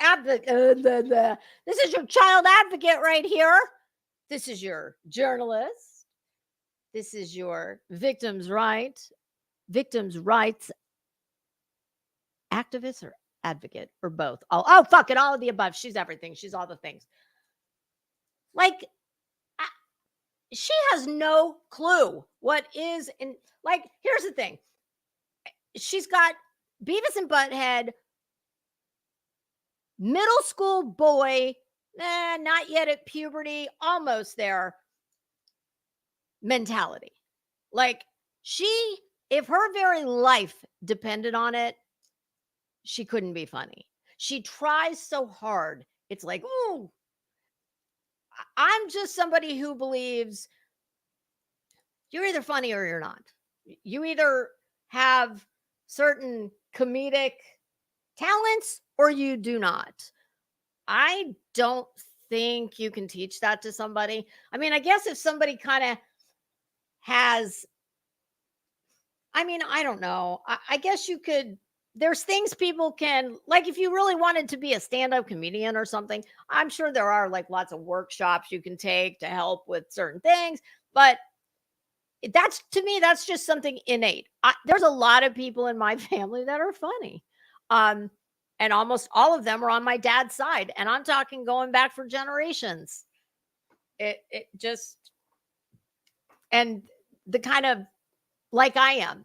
This is your child advocate right here. This is your journalist. This is your victims' rights activist or advocate or both. Oh, fuck it. All of the above. She's everything. She's all the things. Like, she has no clue what is in. Like, here's the thing. She's got Beavis and Butthead, middle school boy, not yet at puberty, almost there mentality. Like, if her very life depended on it, she couldn't be funny. She tries so hard. It's like, ooh, I'm just somebody who believes you're either funny or you're not. You either have certain comedic talents or you do not. I don't think you can teach that to somebody. I mean, I guess if somebody kind of has, I mean, I don't know. I guess you could, there's things people can, like if you really wanted to be a stand-up comedian or something, I'm sure there are like lots of workshops you can take to help with certain things. But that's, to me, that's just something innate. There's a lot of people in my family that are funny. And almost all of them are on my dad's side. And I'm talking going back for generations. It just, and the kind of like I am,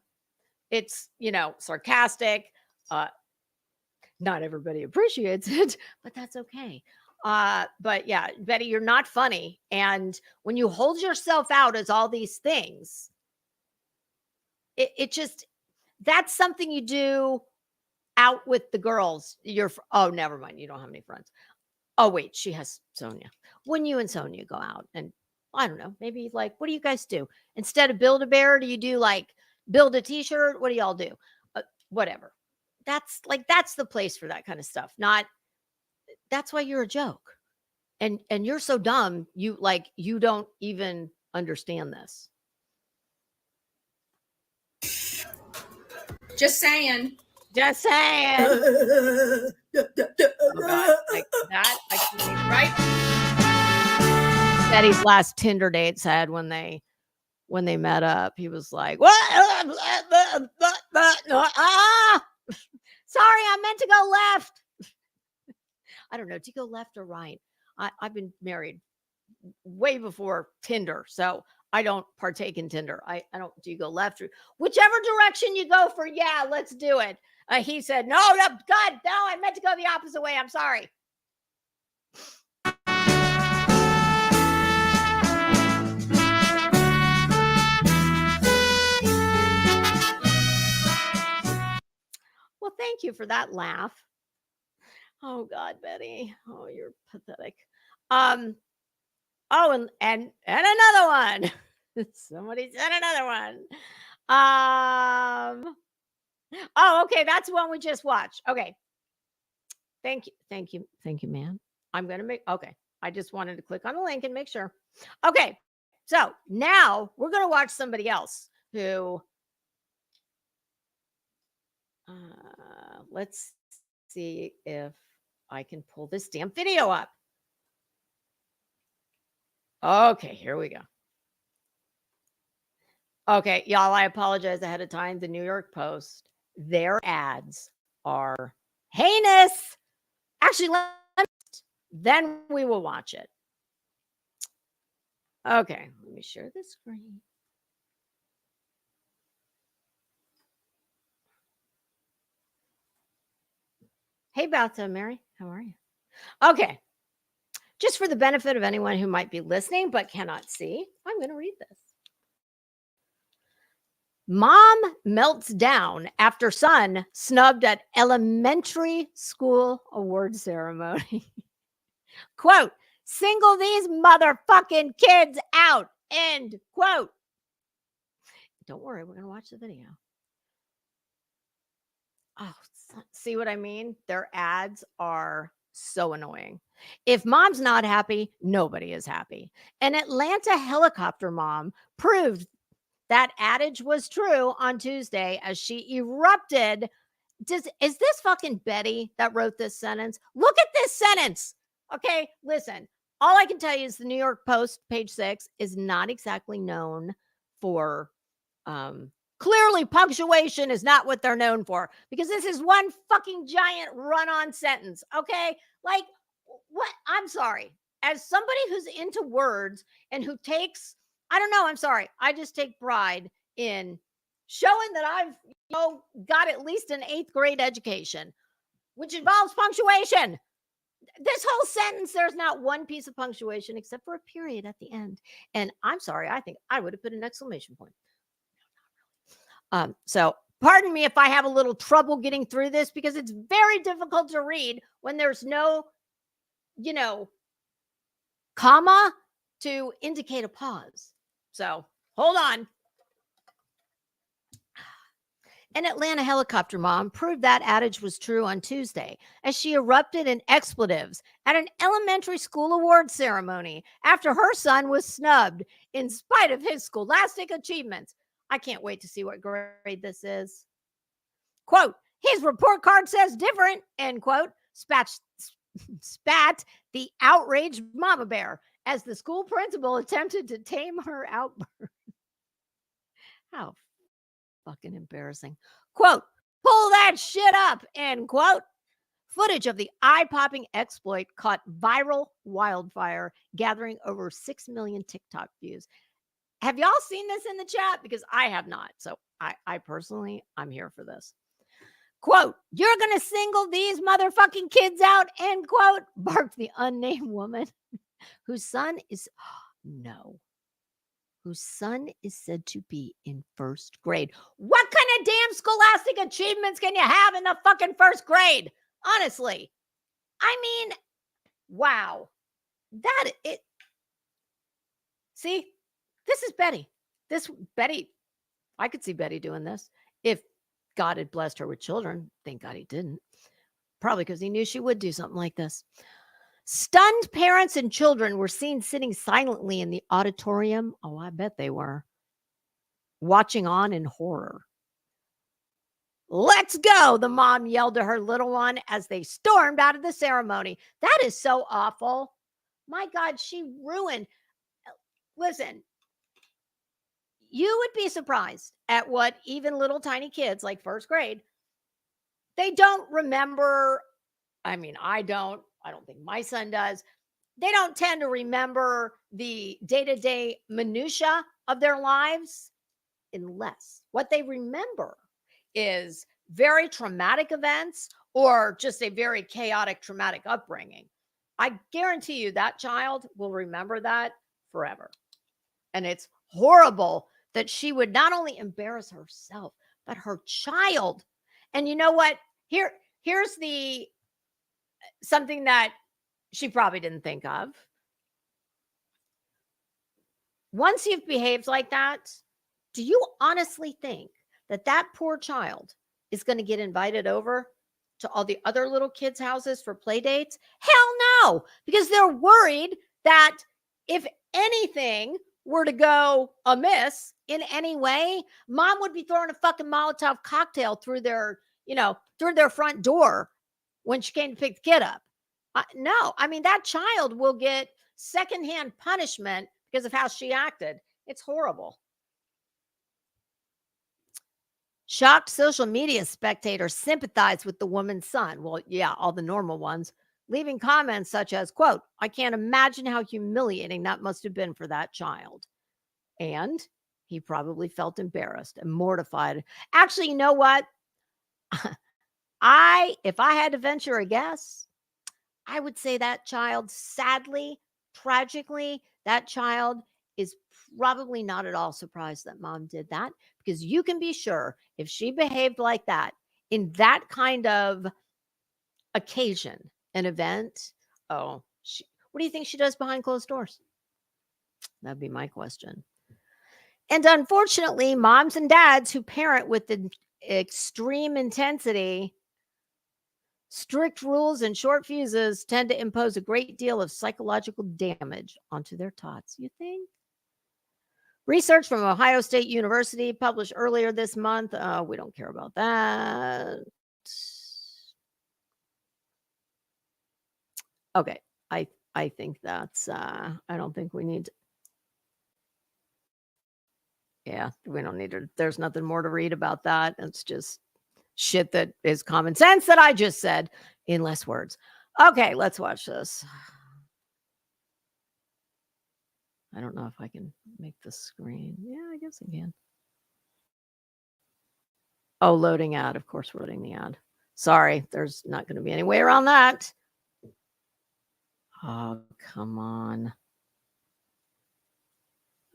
it's, sarcastic. Not everybody appreciates it, but that's okay. But yeah, Betty, you're not funny. And when you hold yourself out as all these things, it just, that's something you do out with the girls. Oh, never mind. You don't have any friends. Oh, wait, she has Sonia. When you and Sonia go out and I don't know, maybe like, what do you guys do? Instead of Build-A-Bear, do you do like build a t-shirt? What do y'all do? Whatever. That's the place for that kind of stuff. That's why you're a joke. And you're so dumb. You don't even understand this. Just saying. Just saying. Oh God, like that. Right? Betty's last Tinder date said when they met up, he was like, "What? Sorry, I meant to go left." I don't know. Do you go left or right? I've been married way before Tinder, so I don't partake in Tinder. I don't. Do you go left or whichever direction you go for? Yeah, let's do it. He said, no, God, no, I meant to go the opposite way. I'm sorry. Well, thank you for that laugh. Oh God, Betty. Oh, you're pathetic. Oh, and another one. Somebody said another one. Oh, okay. That's one we just watched. Okay. Thank you, man. I'm going to make, okay. I just wanted to click on the link and make sure. Okay. So now we're going to watch somebody else who, let's see if I can pull this damn video up. Okay, here we go. Okay, y'all, I apologize ahead of time. The New York Post, their ads are heinous. Actually, then we will watch it. Okay, let me share the screen. Hey, Bathtub Mary, how are you? Okay, just for the benefit of anyone who might be listening but cannot see, I'm going to read this. Mom melts down after son snubbed at elementary school award ceremony. Quote, single these motherfucking kids out. End quote. Don't worry, we're going to watch the video. Oh, see what I mean? Their ads are so annoying. If mom's not happy, nobody is happy. An Atlanta helicopter mom proved that adage was true on Tuesday as she erupted. Is this fucking Betty that wrote this sentence? Look at this sentence. Okay, listen. all I can tell you is the New York Post, page 6, is not exactly known for, clearly punctuation is not what they're known for, because this is one fucking giant run-on sentence, okay? Like, what? I'm sorry. As somebody who's into words and who takes, I don't know, I'm sorry. I just take pride in showing that I've, got at least an 8th grade education, which involves punctuation. This whole sentence, there's not one piece of punctuation except for a period at the end. And I'm sorry, I think I would have put an exclamation point. So pardon me if I have a little trouble getting through this, because it's very difficult to read when there's no, comma to indicate a pause. So hold on. An Atlanta helicopter mom proved that adage was true on Tuesday as she erupted in expletives at an elementary school award ceremony after her son was snubbed in spite of his scholastic achievements. I can't wait to see what grade this is. Quote, his report card says different, end quote, spat the outraged mama bear as the school principal attempted to tame her outburst. How fucking embarrassing. Quote, pull that shit up, end quote. Footage of the eye-popping exploit caught viral wildfire, gathering over 6 million TikTok views. Have y'all seen this in the chat? Because I have not. So I personally, I'm here for this. Quote, you're going to single these motherfucking kids out, end quote, barked the unnamed woman whose son is said to be in 1st grade. What kind of damn scholastic achievements can you have in the fucking 1st grade? Honestly. I mean, wow. See, this is Betty. I could see Betty doing this if God had blessed her with children. Thank God he didn't. Probably because he knew she would do something like this. Stunned parents and children were seen sitting silently in the auditorium. Oh, I bet they were. Watching on in horror. Let's go, the mom yelled to her little one as they stormed out of the ceremony. That is so awful. My God, she ruined. Listen, you would be surprised at what even little tiny kids like 1st grade, they don't remember. I mean, I don't think my son does. They don't tend to remember the day-to-day minutia of their lives, unless what they remember is very traumatic events or just a very chaotic, traumatic upbringing. I guarantee you that child will remember that forever. And it's horrible that she would not only embarrass herself, but her child. And you know what? Here's something that she probably didn't think of. Once you've behaved like that, do you honestly think that poor child is going to get invited over to all the other little kids' houses for play dates? Hell no, because they're worried that if anything were to go amiss in any way, mom would be throwing a fucking Molotov cocktail through their front door when she came to pick the kid up. No, I mean, that child will get secondhand punishment because of how she acted. It's horrible. Shocked social media spectators sympathized with the woman's son. Well, yeah, all the normal ones, leaving comments such as, quote, I can't imagine how humiliating that must have been for that child. And he probably felt embarrassed and mortified. Actually, you know what? If I had to venture a guess, I would say that child, sadly, tragically, that child is probably not at all surprised that mom did that, because you can be sure if she behaved like that in that kind of occasion, an event, what do you think she does behind closed doors? That'd be my question. And unfortunately, moms and dads who parent with the extreme intensity, strict rules, and short fuses tend to impose a great deal of psychological damage onto their tots, you think? Research from Ohio State University published earlier this month. We don't care about that. Okay. I I think that's, I don't think we need to. Yeah, we don't need to. There's nothing more to read about that. It's just shit that is common sense that I just said in less words. Okay, let's watch this. I don't know if I can make the screen. Yeah, I guess I can. Oh, loading ad. Of course, we're loading the ad. Sorry, there's not going to be any way around that. Oh, come on.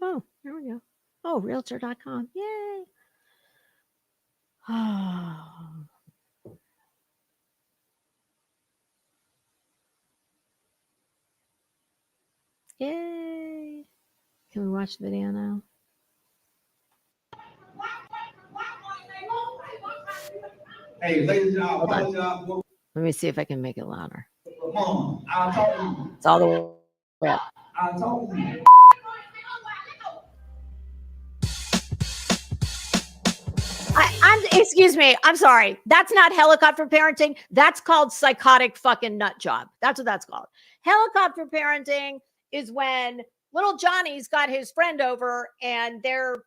Oh, here we go. Oh, realtor.com. Yay. Oh. Yay. Can we watch the video now? Hey, ladies and Hold on. gentlemen, Let me see if I can make it louder. Mom, I'll talk to you. It's all the way up. I'll talk to you. Excuse me. I'm sorry. That's not helicopter parenting. That's called psychotic fucking nut job. That's what that's called. Helicopter parenting is when little Johnny's got his friend over and they're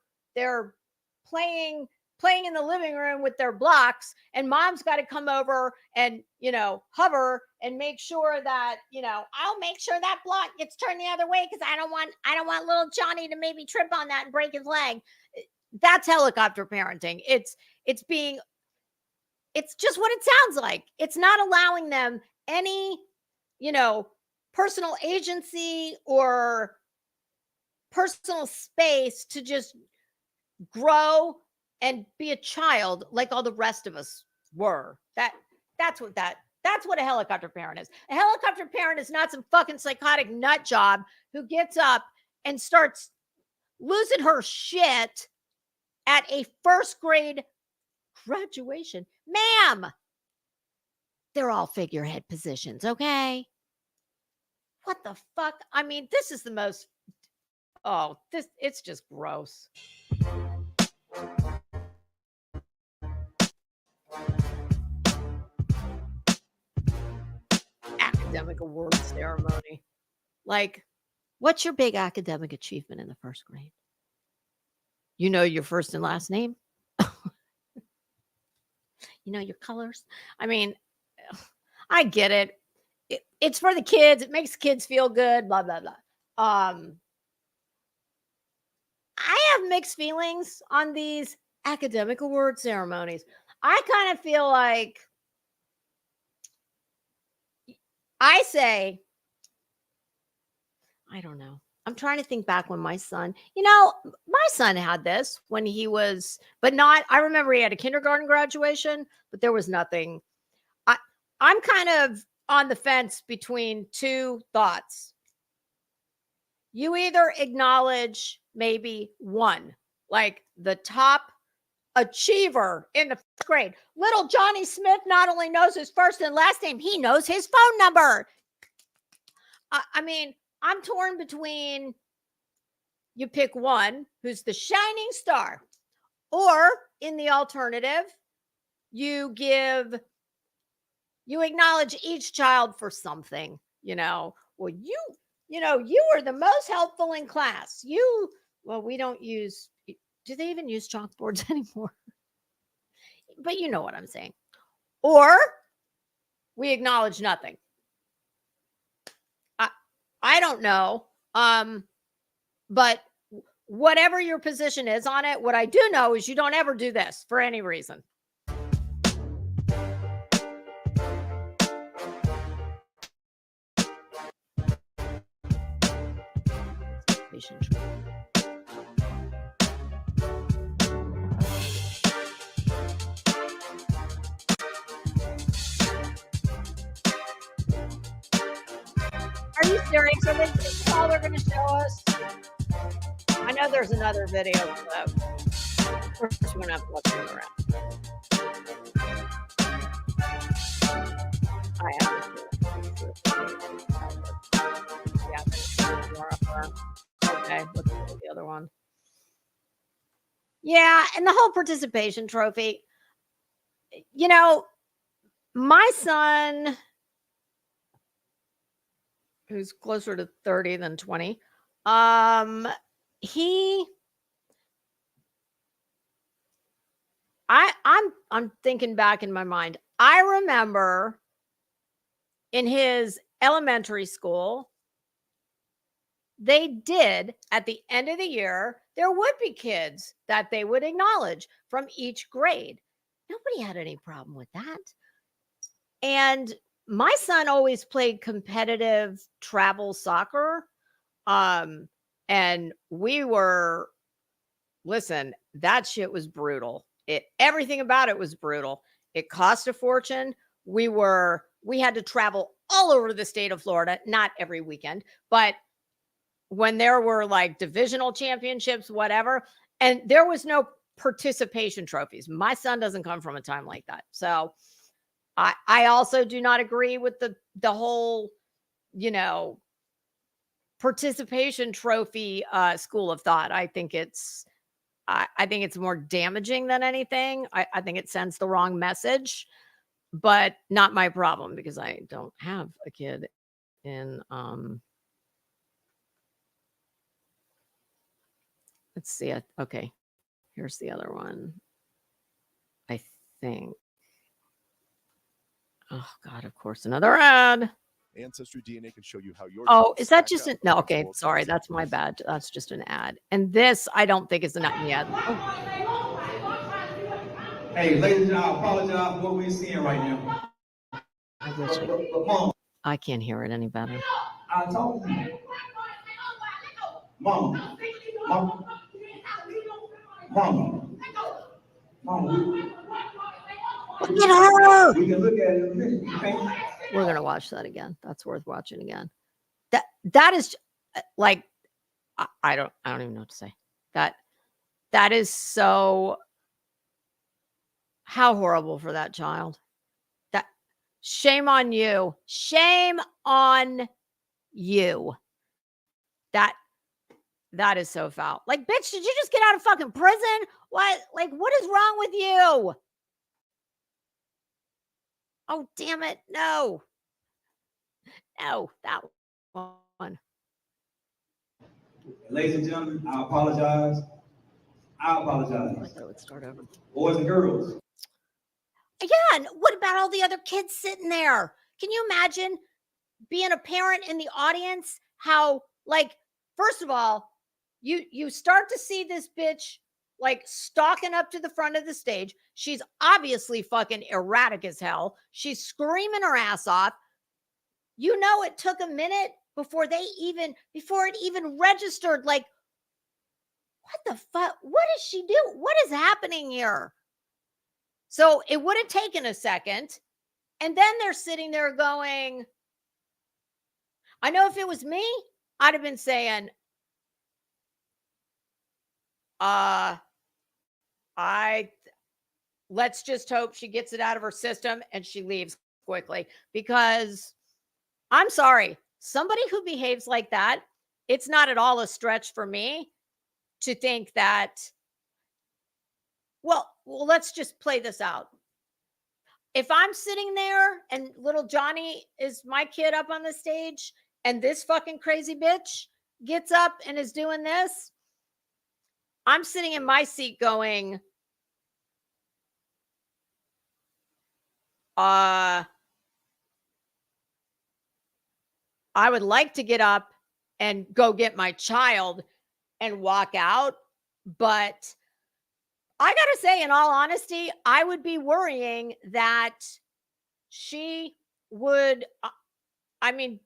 playing in the living room with their blocks, and mom's got to come over and, you know, hover and make sure that, you know, I'll make sure that block gets turned the other way because I don't want little Johnny to maybe trip on that and break his leg. That's helicopter parenting. It's just what it sounds like. It's not allowing them any, you know, personal agency or personal space to just grow and be a child like all the rest of us were. That's what a helicopter parent is. A helicopter parent is not some fucking psychotic nut job who gets up and starts losing her shit at a first grade graduation. Ma'am, they're all figurehead positions, okay? What the fuck? I mean, this is the most, it's just gross. Academic award ceremony. Like, what's your big academic achievement in the first grade? You know your first and last name? You know your colors? I mean, I get it. It's for the kids. It makes kids feel good, blah, blah, blah. I have mixed feelings on these academic award ceremonies. I kind of feel like I don't know. I'm trying to think back when my son, my son had this when he was, I remember he had a kindergarten graduation, but there was nothing. I'm kind of on the fence between two thoughts. You either acknowledge maybe one, like the top achiever in the first grade. Little Johnny Smith not only knows his first and last name, he knows his phone number. I mean, I'm torn between you pick one who's the shining star, or in the alternative, you acknowledge each child for something, well, you were the most helpful in class. We don't use, do they even use chalkboards anymore? But you know what I'm saying. Or we acknowledge nothing. I don't know. But whatever your position is on it, what I do know is you don't ever do this for any reason. Are you serious? This is all they're going to show us? I know there's another video clip. First, we're going to have to look around. I have okay, let's look at the other one. Yeah, and the whole participation trophy. My son, who's closer to 30 than 20. I'm thinking back in my mind. I remember in his elementary school, they did at the end of the year, there would be kids that they would acknowledge from each grade. Nobody had any problem with that. And my son always played competitive travel soccer. And we were, listen, that shit was brutal. Everything about it was brutal. It cost a fortune. We had to travel all over the state of Florida, not every weekend, but when there were like divisional championships, whatever, and there was no participation trophies. My son doesn't come from a time like that. So I also do not agree with the whole, participation trophy school of thought. I think it's more damaging than anything. I think it sends the wrong message, but not my problem because I don't have a kid in let's see it. Okay. Here's the other one. I think. Oh God, of course, another ad. Ancestry DNA can show you how your is that just an no? Okay, sorry, that's my bad. That's just an ad. And this I don't think is an ad. Oh. Hey, ladies and gentlemen, I apologize for what we're seeing right now. I can't hear it any better. I told you. Mama. Look at her. We can look at it in a minute. We're gonna watch that again. That's worth watching again. That is like I don't even know what to say. That is so how horrible for that child. That shame on you. Shame on you. That is so foul. Like, bitch, did you just get out of fucking prison? What? Like, what is wrong with you? Oh, damn it. No, that one. Ladies and gentlemen, I apologize. I apologize. I would start over. Boys and girls. Yeah, and what about all the other kids sitting there? Can you imagine being a parent in the audience? How, like, first of all, you start to see this bitch like stalking up to the front of the stage. She's obviously fucking erratic as hell. She's screaming her ass off. You know, it took a minute before it even registered. Like, what the fuck? What is she doing? What is happening here? So it would have taken a second. And then they're sitting there going, I know if it was me, I'd have been saying, let's just hope she gets it out of her system and she leaves quickly, because I'm sorry, somebody who behaves like that, it's not at all a stretch for me to think that, well, let's just play this out. If I'm sitting there and little Johnny is my kid up on the stage and this fucking crazy bitch gets up and is doing this, I'm sitting in my seat going, I would like to get up and go get my child and walk out. But I got to say, in all honesty, I would be worrying that she would, I mean,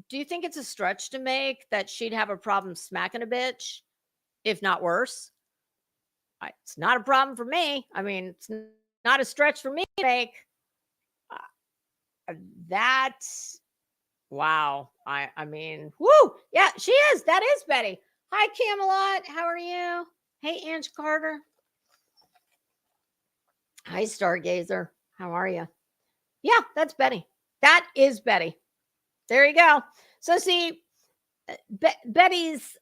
do you think it's a stretch to make that she'd have a problem smacking a bitch, if not worse? It's not a problem for me. I mean, it's not a stretch for me to make. Wow. I mean, whoo. Yeah, she is. That is Betty. Hi, Camelot. How are you? Hey, Ange Carter. Hi, Stargazer. How are you? Yeah, that's Betty. That is Betty. There you go. So see, Betty's,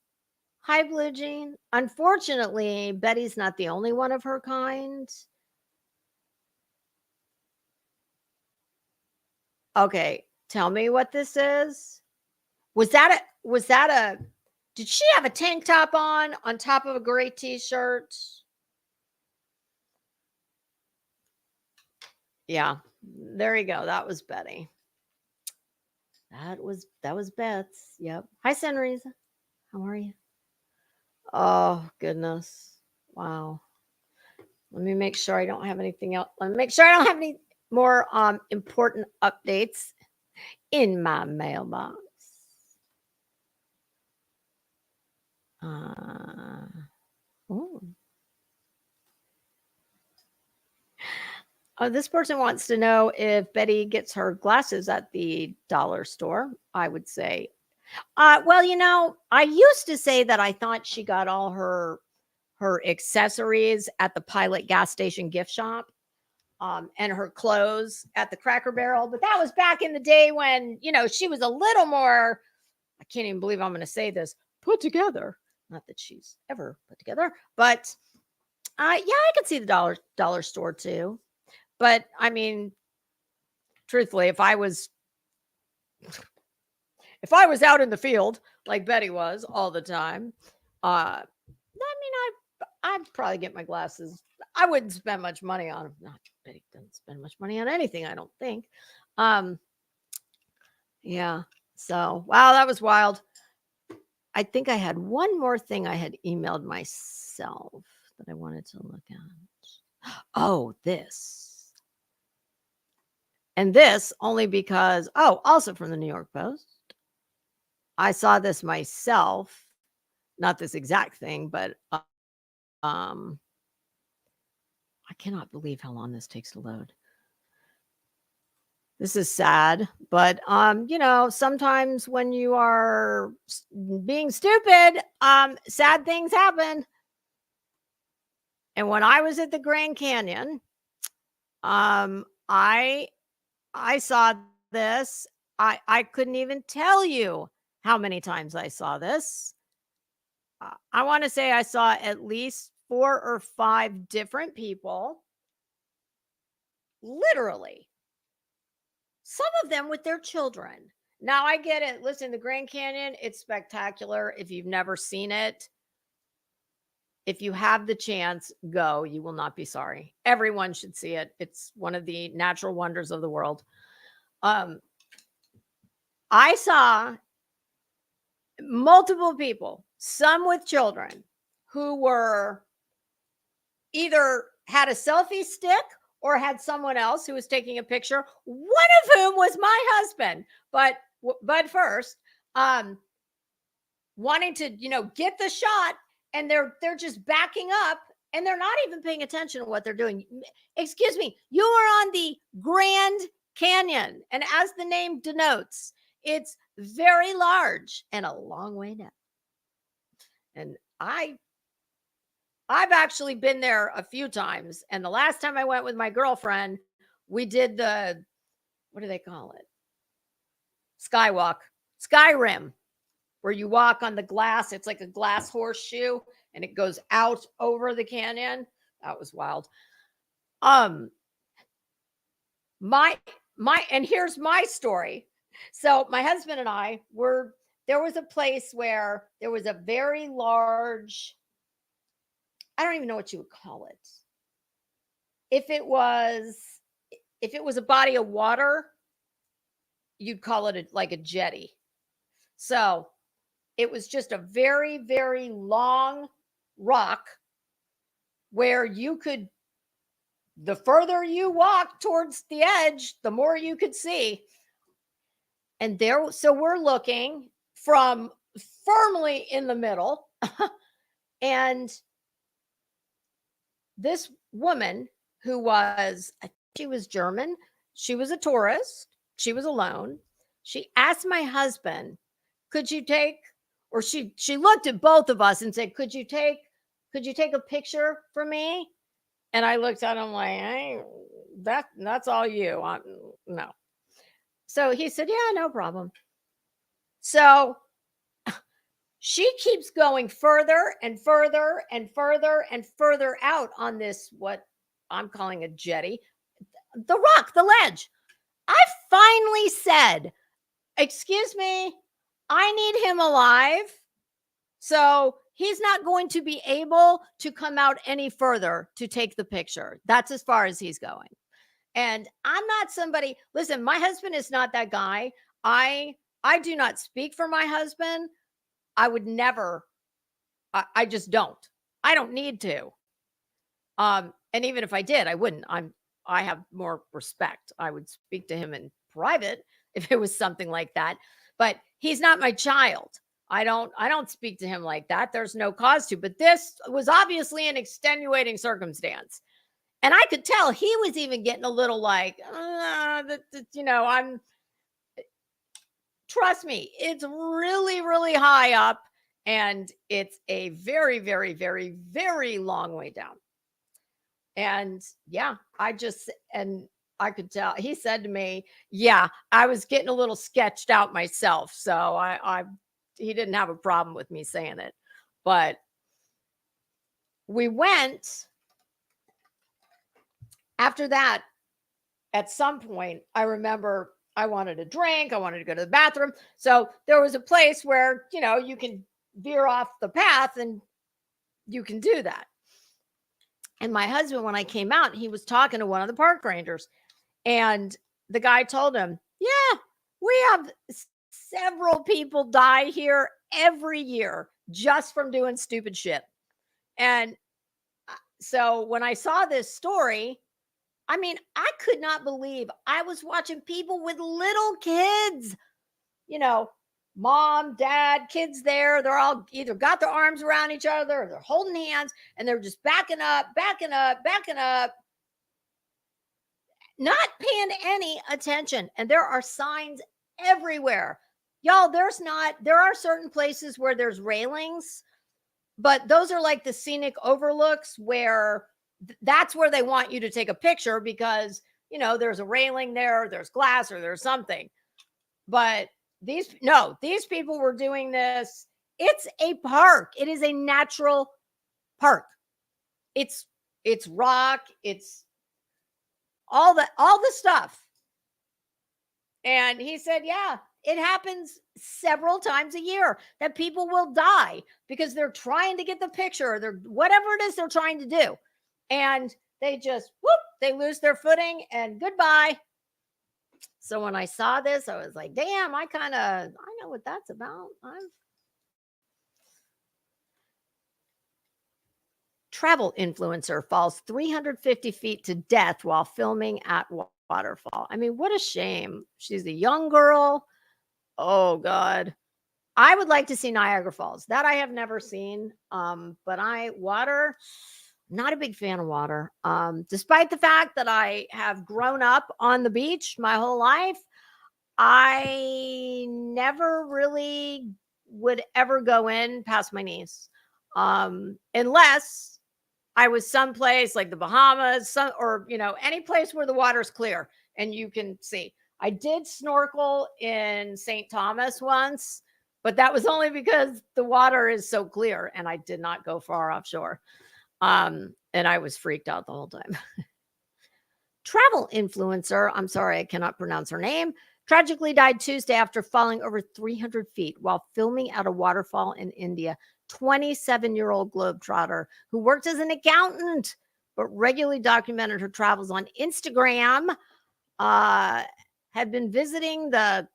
hi, Blue Jean. Unfortunately, Betty's not the only one of her kind. Okay, tell me what this is. Was that a did she have a tank top on top of a gray t-shirt? Yeah, there you go. That was Betty. That was Beth's. Yep. Hi, Senrisa. How are you? Oh, goodness. Wow. Let me make sure I don't have anything else. Let me make sure I don't have any more important updates in my mailbox. This person wants to know if Betty gets her glasses at the dollar store. I would say, well, I used to say that I thought she got all her accessories at the Pilot gas station gift shop, and her clothes at the Cracker Barrel. But that was back in the day when, she was a little more, I can't even believe I'm going to say this, put together. Not that she's ever put together, but yeah, I could see the dollar store too. But I mean, truthfully, if I was out in the field like Betty was all the time, I mean, I'd probably get my glasses. I wouldn't spend much money on them. Not Betty doesn't spend much money on anything, I don't think. Yeah. So, wow, that was wild. I think I had one more thing I had emailed myself that I wanted to look at. Oh, this. And this only because, also from the New York Post. I saw this myself, not this exact thing, but I cannot believe how long this takes to load. This is sad, but sometimes when you are being stupid, sad things happen. And when I was at the Grand Canyon, I saw this. I couldn't even tell you how many times I saw this. I want to say I saw at least 4 or 5 different people, literally, some of them with their children. Now, I get it. Listen, the Grand Canyon, it's spectacular. If you've never seen it, if you have the chance, go. You will not be sorry. Everyone should see it. It's one of the natural wonders of the world. I saw multiple people, some with children, who were either had a selfie stick or had someone else who was taking a picture, one of whom was my husband. But first, wanting to, get the shot, and they're just backing up, and they're not even paying attention to what they're doing. Excuse me, you are on the Grand Canyon, and as the name denotes, it's very large and a long way down. And I've actually been there a few times, and the last time I went with my girlfriend, we did the, what do they call it? Skywalk, Skyrim, where you walk on the glass. It's like a glass horseshoe, and it goes out over the canyon. That was wild. And here's my story. So my husband and I there was a place where there was a very large, I don't even know what you would call it. If it was a body of water, you'd call it like a jetty. So it was just a very, very long rock where you could, the further you walk towards the edge, the more you could see. And so we're looking from firmly in the middle. And this woman who she was German, she was a tourist, she was alone. She asked my husband, could you take, or she looked at both of us and said, could you take a picture for me? And I looked at him like, that's all you. No. So he said, yeah, no problem. So she keeps going further and further and further and further out on this, what I'm calling a jetty, the rock, the ledge. I finally said, excuse me, I need him alive. So he's not going to be able to come out any further to take the picture. That's as far as he's going. And I'm not somebody, listen, my husband is not that guy. I do not speak for my husband. I would never, I just don't. I don't need to. And even if I did, I wouldn't. I have more respect. I would speak to him in private if it was something like that. But he's not my child. I don't speak to him like that. There's no cause to. But this was obviously an extenuating circumstance. And I could tell he was even getting a little like, trust me, it's really, really high up. And it's a very, very, very, very long way down. And yeah, I could tell. He said to me, yeah, I was getting a little sketched out myself. So he didn't have a problem with me saying it. But we went after that. At some point, I remember I wanted a drink. I wanted to go to the bathroom. So there was a place where, you can veer off the path and you can do that. And my husband, when I came out, he was talking to one of the park rangers. And the guy told him, yeah, we have several people die here every year just from doing stupid shit. And so when I saw this story, I mean, I could not believe I was watching people with little kids, mom, dad, kids there. They're all either got their arms around each other or they're holding hands and they're just backing up, not paying any attention. And there are signs everywhere. Y'all, there are certain places where there's railings, but those are like the scenic overlooks where that's where they want you to take a picture because, there's a railing there, there's glass or there's something. But these people were doing this. It's a park. It is a natural park. It's rock. It's all the stuff. And he said, yeah, it happens several times a year that people will die because they're trying to get the picture or they're whatever it is they're trying to do. And they just, they lose their footing and goodbye. So when I saw this, I was like, damn, I know what that's about. Travel influencer falls 350 feet to death while filming at waterfall. I mean, what a shame. She's a young girl. Oh, God. I would like to see Niagara Falls. That I have never seen. But not a big fan of water. Despite the fact that I have grown up on the beach my whole life, I never really would ever go in past my knees. Unless I was someplace like the Bahamas, or any place where the water's clear and you can see. I did snorkel in St. Thomas once, but that was only because the water is so clear and I did not go far offshore. And I was freaked out the whole time. Travel influencer, I'm sorry, I cannot pronounce her name, tragically died Tuesday after falling over 300 feet while filming at a waterfall in India. 27-year-old globetrotter who worked as an accountant but regularly documented her travels on Instagram, had been visiting the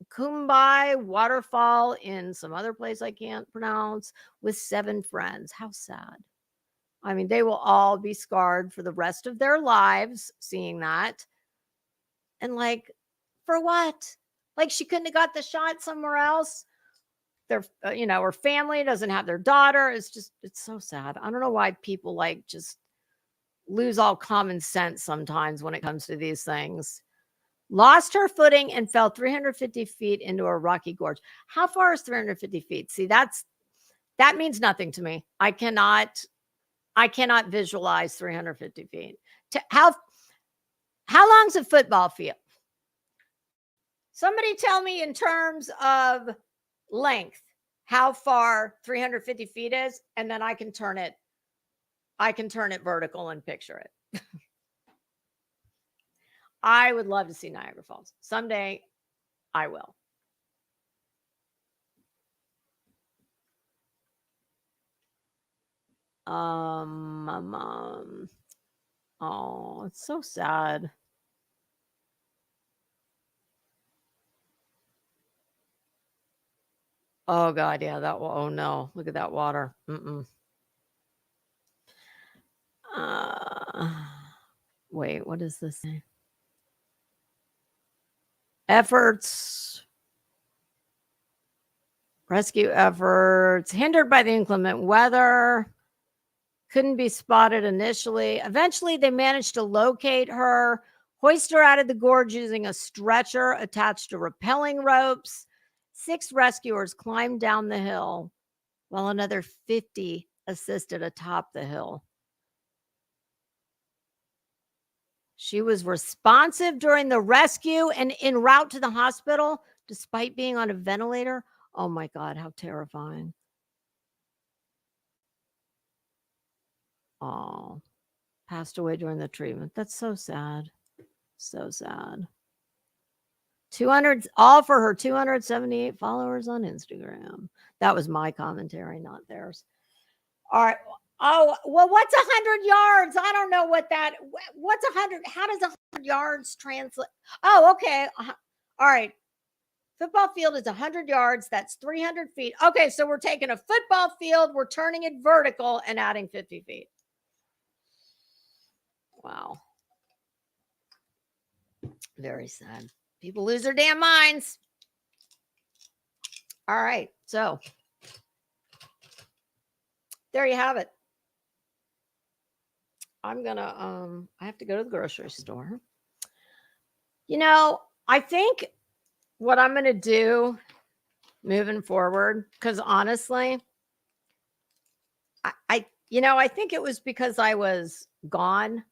Kumbai waterfall in some other place I can't pronounce with 7 friends. How sad. I mean, they will all be scarred for the rest of their lives seeing that. And for what? She couldn't have got the shot somewhere else. Her family doesn't have their daughter. It's so sad. I don't know why people just lose all common sense sometimes when it comes to these things. Lost her footing and fell 350 feet into a rocky gorge. How far is 350 feet? See, that means nothing to me. I cannot visualize 350 feet. How long's a football field? Somebody tell me in terms of length how far 350 feet is, and then I can turn it vertical and picture it. I would love to see Niagara Falls. Someday I will. Oh, it's so sad. Oh God, yeah, that. Oh no, look at that water. Wait, what is this? Rescue efforts hindered by the inclement weather. Couldn't be spotted initially. Eventually, they managed to locate her, hoist her out of the gorge using a stretcher attached to rappelling ropes. 6 rescuers climbed down the hill, while another 50 assisted atop the hill. She was responsive during the rescue and en route to the hospital, despite being on a ventilator. Oh my God, how terrifying. Oh, passed away during the treatment. That's so sad. So sad. 200, all for her 278 followers on Instagram. That was my commentary, not theirs. All right. Oh, well, what's 100 yards? I don't know what that, what's 100? How does 100 yards translate? Oh, okay. All right. Football field is 100 yards. That's 300 feet. Okay. So we're taking a football field, we're turning it vertical and adding 50 feet. Wow. Very sad. People lose their damn minds. All right. So there you have it. I'm going to, I have to go to the grocery store. You know, I think what I'm going to do moving forward, because honestly, I think it was because I was gone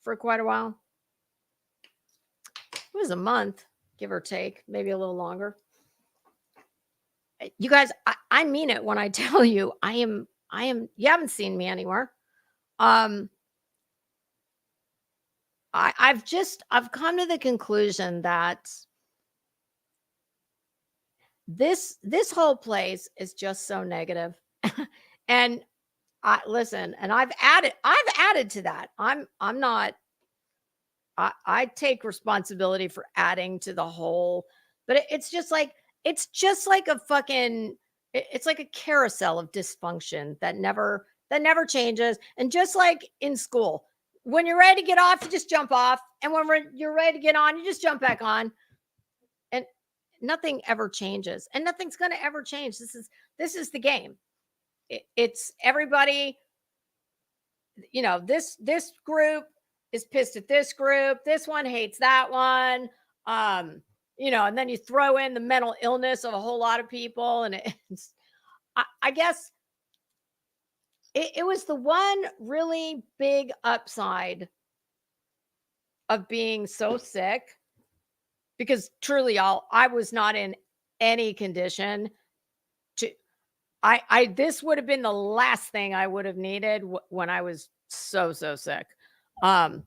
for quite a while. It was a month, give or take, maybe a little longer. You guys, I mean it when I tell you I am, you haven't seen me anywhere. I've come to the conclusion that this whole place is just so negative. And listen, and I've added to that. I'm not, I take responsibility for adding to the whole, but it's just like a fucking, it's like a carousel of dysfunction that never changes. And just like in school, when you're ready to get off, you just jump off. And when you're ready to get on, you just jump back on. And nothing ever changes. And nothing's going to ever change. This is the game. It's everybody, this group is pissed at this group. This one hates that one. And then you throw in the mental illness of a whole lot of people. And it's, I guess it was the one really big upside of being so sick, because truly, y'all, I was not in any condition to, this would have been the last thing I would have needed when I was so sick. And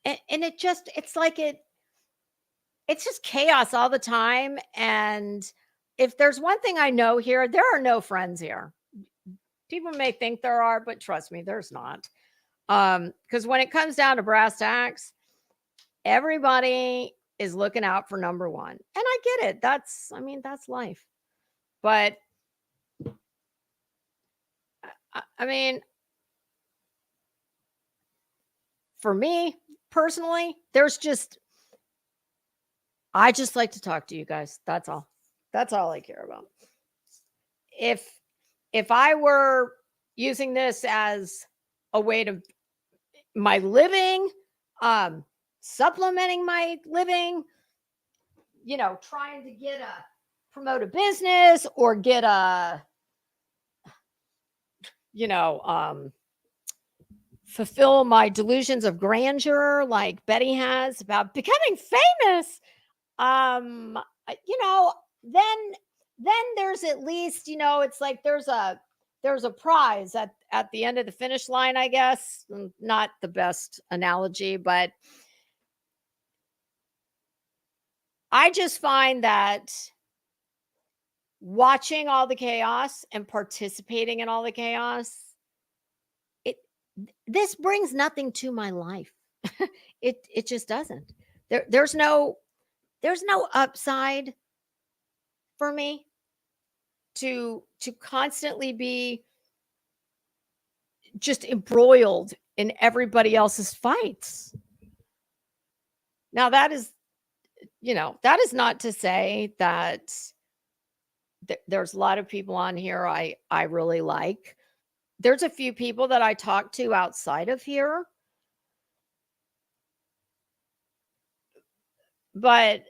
it's like it's just chaos all the time. And if there's one thing I know here, there are no friends here. People may think there are, but trust me, there's not. Because when it comes down to brass tacks, everybody is looking out for number one. And I get it. That's life. But I mean, for me personally, I just like to talk to you guys. That's all. That's all I care about. If I were using this as a way to my living, supplementing my living, trying to promote a business or get fulfill my delusions of grandeur like Betty has about becoming famous, then there's at least, it's like there's a prize at the end of the finish line, I guess. Not the best analogy, but I just find that watching all the chaos and participating in all the chaos, this brings nothing to my life. It just doesn't. There's no upside for me to constantly be just embroiled in everybody else's fights. Now that is not to say that there's a lot of people on here I really like. There's a few people that I talk to outside of here, but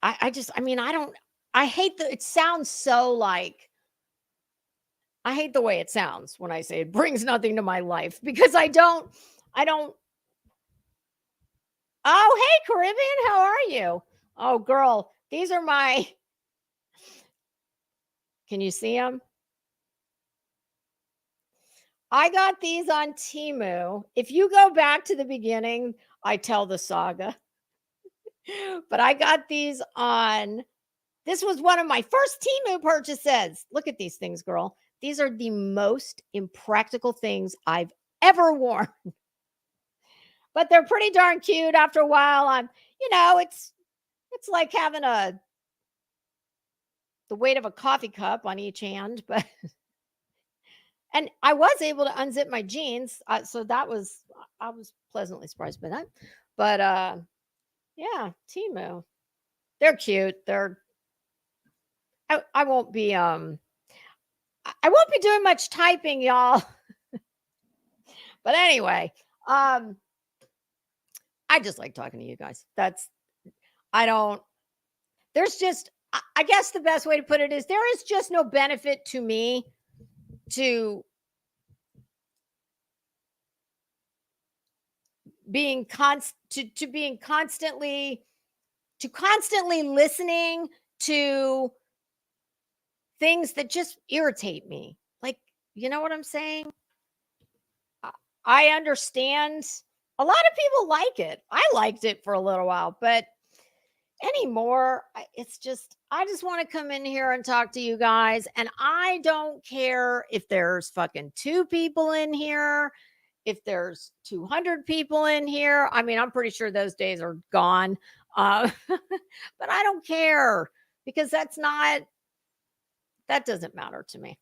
I hate it sounds so like, I hate the way it sounds when I say it brings nothing to my life, because I don't. Oh, hey, Caribbean, how are you? Oh, girl, these are my, can you see them? I got these on Temu. If you go back to the beginning, I tell the saga. But I got these on, this was one of my first Temu purchases. Look at these things, girl. These are the most impractical things I've ever worn. But they're pretty darn cute. After a while, it's like having the weight of a coffee cup on each hand, but and I was able to unzip my jeans, so I was pleasantly surprised by that. But yeah, Temu, they're cute. I won't be doing much typing, y'all. But anyway, I just like talking to you guys. There's just, I guess the best way to put it is there is just no benefit to me to being constantly listening to things that just irritate me. Like, you know what I'm saying? I understand. A lot of people like it. I liked it for a little while, but anymore, I just want to come in here and talk to you guys. And I don't care if there's fucking 2 people in here, if there's 200 people in here. I mean, I'm pretty sure those days are gone. But I don't care, because that doesn't matter to me.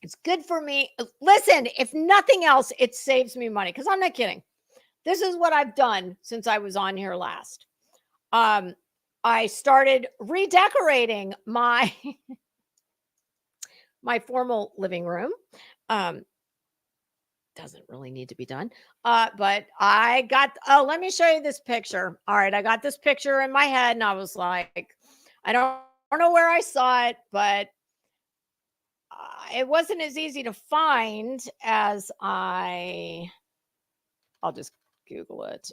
It's good for me. Listen, if nothing else, it saves me money, because I'm not kidding. This is what I've done since I was on here last. I started redecorating my my formal living room. Doesn't really need to be done. But I got, let me show you this picture. All right, I got this picture in my head, and I was like, I don't know where I saw it, but it wasn't as easy to find as I'll just Google it.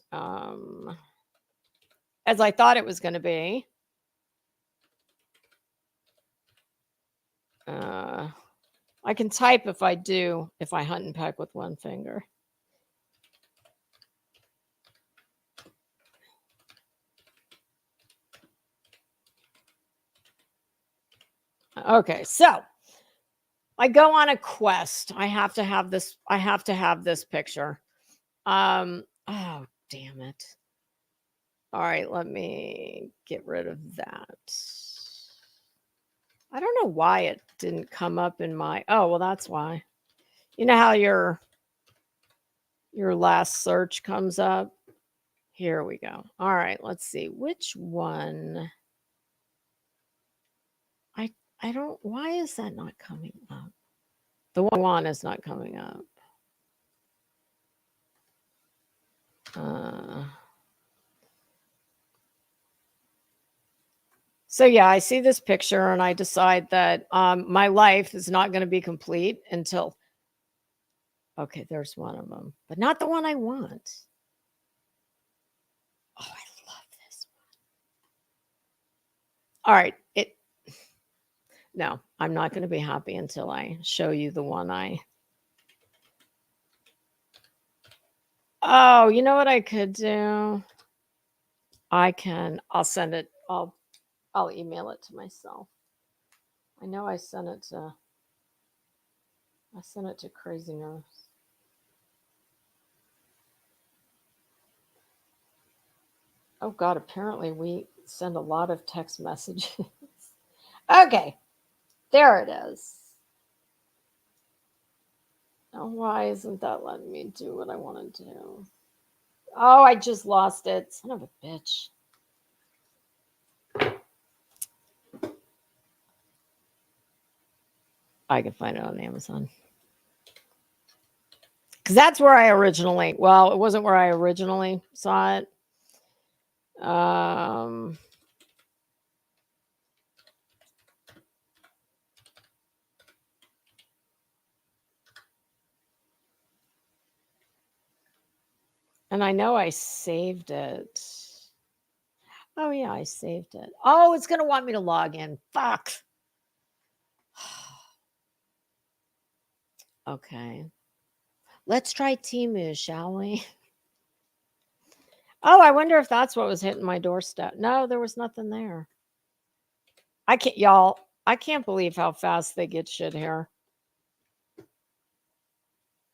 As I thought it was going to be. I can type if I hunt and peck with one finger. Okay, so I go on a quest. I have to have this picture. Oh, damn it. All right, let me get rid of that. I don't know why it didn't come up in my, oh, well, that's why. You know how your last search comes up? Here we go. All right, let's see. Which one? I don't, why is that not coming up? The one is not coming up. So yeah, I see this picture and I decide that my life is not going to be complete until, okay, there's one of them, but not the one I want. Oh, I love this one. All right. No, I'm not going to be happy until I show you the one oh, you know what I could do? I'll send it. I'll email it to myself. I know I sent it to Crazy Nurse. Oh God, apparently we send a lot of text messages. Okay, there it is. Oh, why isn't that letting me do what I want to do? Oh, I just lost it. Son of a bitch. I can find it on Amazon. Because that's where I originally, well, it wasn't where I originally saw it. And I know I saved it. Oh, yeah, I saved it. Oh, it's going to want me to log in. Fuck. Okay. Let's try Temu, shall we? Oh, I wonder if that's what was hitting my doorstep. No, there was nothing there. I can't, y'all, I can't believe how fast they get shit here.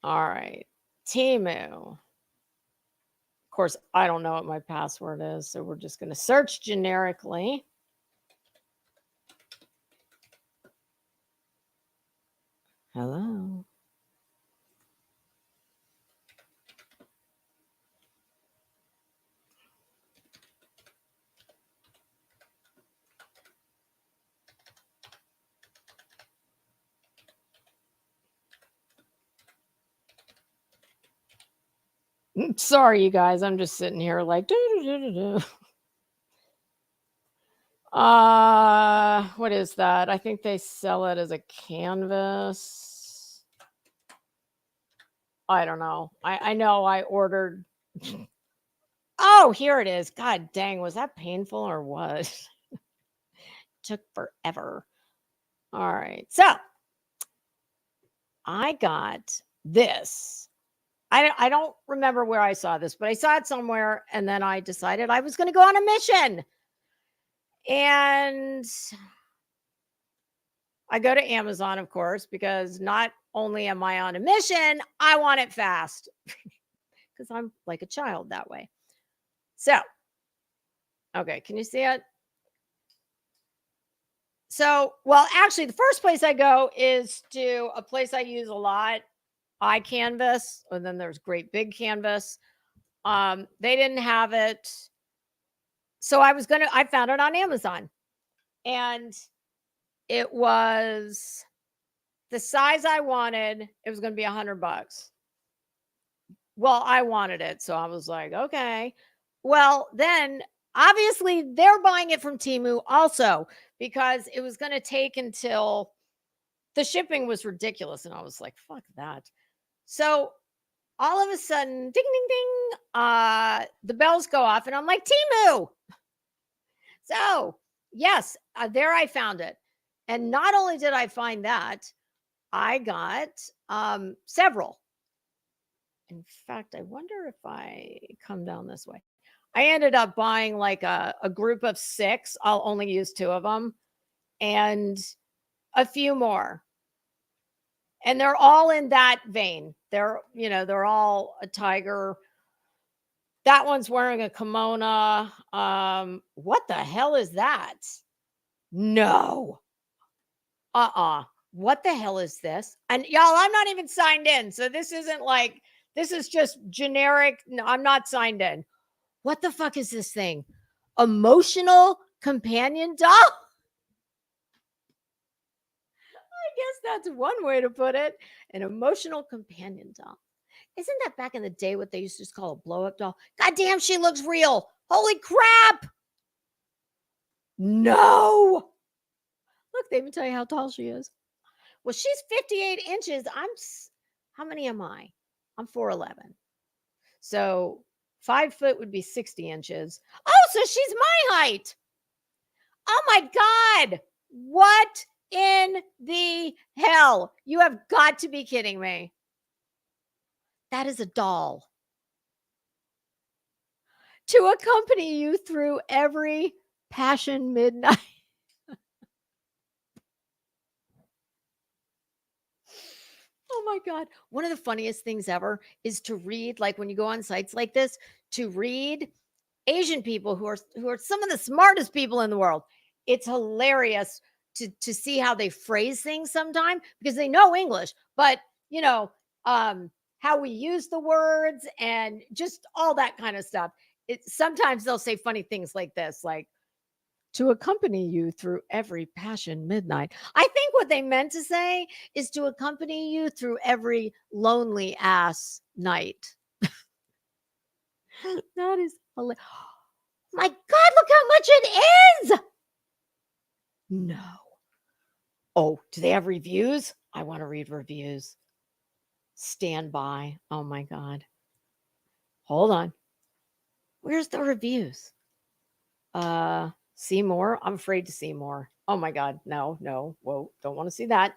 All right. Temu. Of course, I don't know what my password is, so we're just going to search generically. Hello. Sorry, you guys. I'm just sitting here like, what is that? I think they sell it as a canvas. I don't know. I know I ordered. Oh, here it is. God dang, was that painful or what? Took forever. All right. So I got this. I don't remember where I saw this, but I saw it somewhere, and then I decided I was going to go on a mission. And I go to Amazon, of course, because not only am I on a mission, I want it fast because I'm like a child that way. So, okay, can you see it? So, well, actually, the first place I go is to a place I use a lot, iCanvas, and then there's Great Big Canvas. They didn't have it. So I found it on Amazon, and it was the size I wanted. It was going to be $100. Well, I wanted it. So I was like, okay. Well, then obviously they're buying it from Temu also because it was going to take until the shipping was ridiculous. And I was like, fuck that. So all of a sudden, ding, ding, ding, the bells go off and I'm like, Temu. So yes, there I found it. And not only did I find that, I got several. In fact, I wonder if I come down this way. I ended up buying like a group of 6. I'll only use 2 of them and a few more. And they're all in that vein. They're all a tiger. That one's wearing a kimono. What the hell is that? No. What the hell is this? And y'all, I'm not even signed in. So this isn't like, this is just generic. No, I'm not signed in. What the fuck is this thing? Emotional companion doll? I guess that's one way to put it. An emotional companion doll. Isn't that back in the day what they used to just call a blow-up doll? God damn, she looks real. Holy crap. No. Look, they even tell you how tall she is. Well, she's 58 inches. How many am I? I'm 4'11". So 5 foot would be 60 inches. Oh, so she's my height. Oh my God. What in the hell? You have got to be kidding me. That is a doll. To accompany you through every passion midnight. my God. One of the funniest things ever is to read, like when you go on sites like this, to read Asian people who are some of the smartest people in the world. It's hilarious to see how they phrase things sometimes because they know English, but how we use the words and just all that kind of stuff. Sometimes they'll say funny things like this, like, to accompany you through every passion midnight. I think what they meant to say is to accompany you through every lonely ass night. That is hilarious. My God, look how much it is. No. Oh, do they have reviews? I want to read reviews. Stand by. Oh my God. Hold on. Where's the reviews? See more? I'm afraid to see more. Oh my God. No. Whoa, don't want to see that.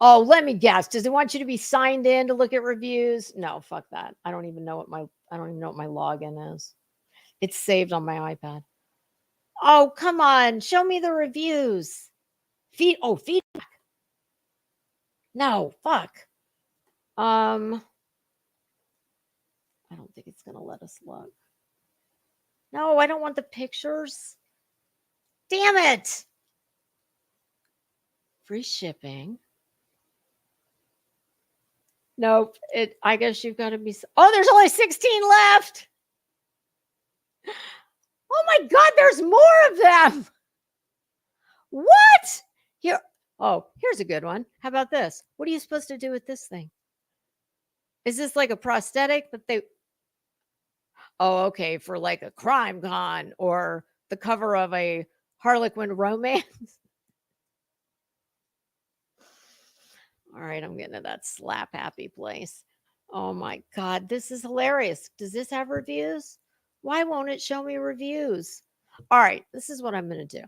Oh, let me guess. Does it want you to be signed in to look at reviews? No, fuck that. I don't even know what my login is. It's saved on my iPad. Oh, come on. Show me the reviews. Feedback. No, fuck. I don't think it's going to let us look. No, I don't want the pictures. Damn it. Free shipping. Nope. I guess you've got to be. Oh, there's only 16 left. Oh my God, there's more of them. What? Here. Oh, here's a good one. How about this? What are you supposed to do with this thing? Is this like a prosthetic that they... Oh, okay. For like a crime con or the cover of a Harlequin romance. All right. I'm getting to that slap happy place. Oh my God. This is hilarious. Does this have reviews? Why won't it show me reviews? All right. This is what I'm going to do.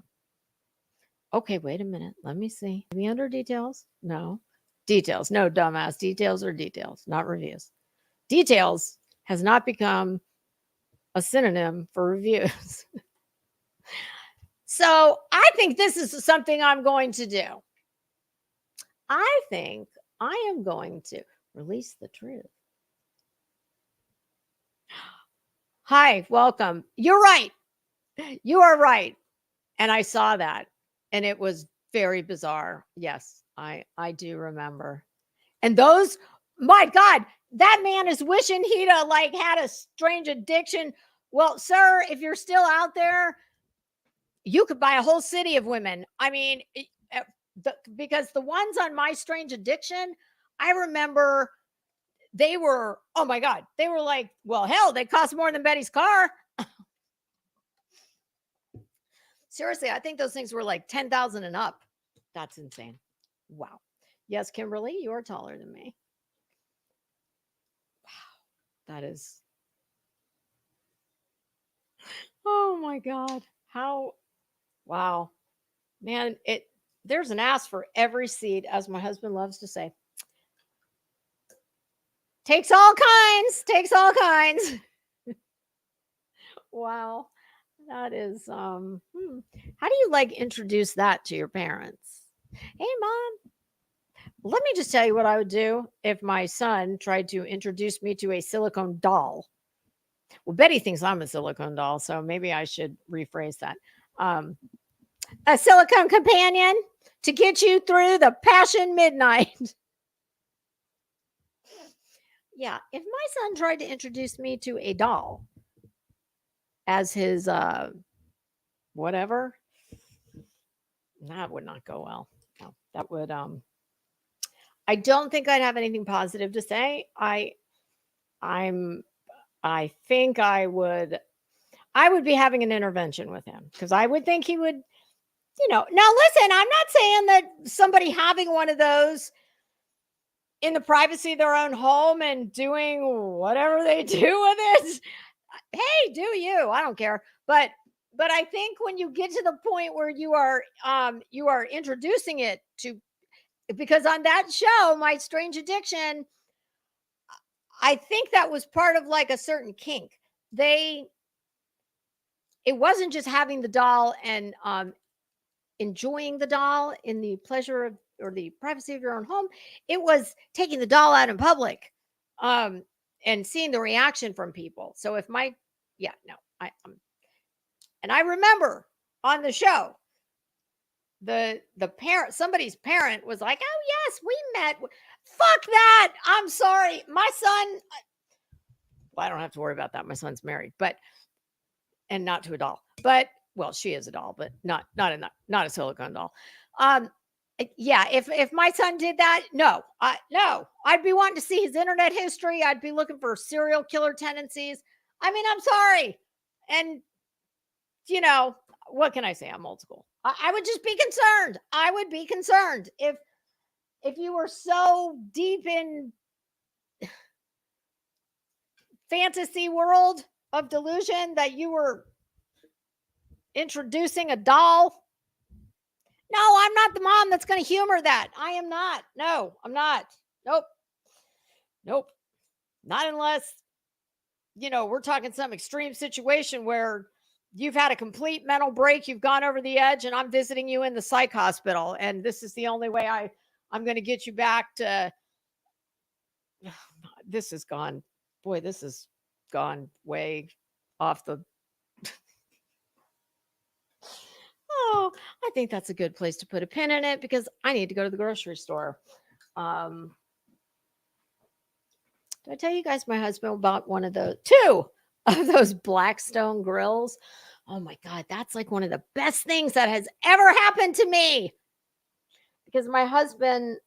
Okay. Wait a minute. Let me see. Maybe under details. No. Details. No, dumbass. Details are details, not reviews. Details has not become a synonym for reviews. So I think this is something I'm going to do. I think I am going to release the truth. Hi, welcome. You're right. You are right. And I saw that. And it was very bizarre. Yes, I do remember. And those, my God, that man is wishing he'd like had a strange addiction. Well, sir, if you're still out there, you could buy a whole city of women. I mean, because the ones on My Strange Addiction, I remember they were, oh my God, they were like, well, hell, they cost more than Betty's car. Seriously, I think those things were like 10,000 and up. That's insane. Wow. Yes, Kimberly, you are taller than me. Wow. That is. Oh my God. How. Wow. Man, there's an ass for every seed, as my husband loves to say. Takes all kinds. Takes all kinds. Wow. That is, how do you like introduce that to your parents? Hey, Mom. Let me just tell you what I would do if my son tried to introduce me to a silicone doll. Well, Betty thinks I'm a silicone doll, so maybe I should rephrase that. A silicone companion to get you through the passion midnight. Yeah, if my son tried to introduce me to a doll as his whatever, that would not go well. No, that would I don't think I'd have anything positive to say. I think I would be having an intervention with him because I would think he would, now listen, I'm not saying that somebody having one of those in the privacy of their own home and doing whatever they do with it. Hey, do you? I don't care. But I think when you get to the point where you are introducing it to, because on that show, My Strange Addiction, I think that was part of like a certain kink. It wasn't just having the doll and enjoying the doll in the pleasure of or the privacy of your own home. It was taking the doll out in public, and seeing the reaction from people. So if my, yeah, no, and I remember on the show, the parent, somebody's parent was like, "Oh yes, we met." Fuck that! I'm sorry, my son. Well, I don't have to worry about that. My son's married, but and not to a doll, but well, she is a doll, but not a silicone doll. Yeah, if my son did that, no, I'd be wanting to see his internet history. I'd be looking for serial killer tendencies. I mean, I'm sorry, and you know what can I say? I'm old school. I would just be concerned. I would be concerned if you were so deep in fantasy world of delusion that you were introducing a doll. No, I'm not the mom that's going to humor that. I am not. No, I'm not. Nope. Not unless, we're talking some extreme situation where you've had a complete mental break, you've gone over the edge, and I'm visiting you in the psych hospital. And this is the only way I'm going to get you back to, this has gone way off the, oh, I think that's a good place to put a pin in it because I need to go to the grocery store. Did I tell you guys my husband bought two of those Blackstone grills? Oh my God, that's like one of the best things that has ever happened to me. Because my husband,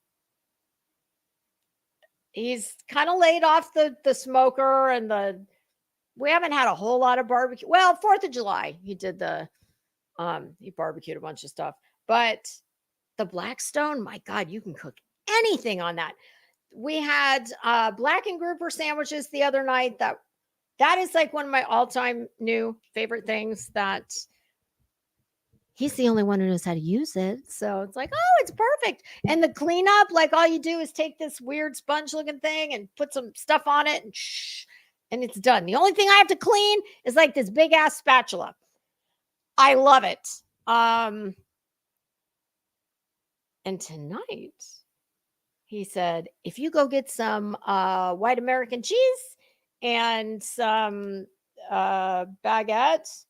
he's kind of laid off the smoker and we haven't had a whole lot of barbecue. Well, 4th of July, he did he barbecued a bunch of stuff. But the Blackstone, my God, you can cook anything on that. We had black and grouper sandwiches the other night. That is like one of my all-time new favorite things that he's the only one who knows how to use it. So it's like, oh, it's perfect. And the cleanup, like all you do is take this weird sponge looking thing and put some stuff on it and it's done. The only thing I have to clean is like this big ass spatula. I love it. And tonight he said, if you go get some white American cheese and some baguettes,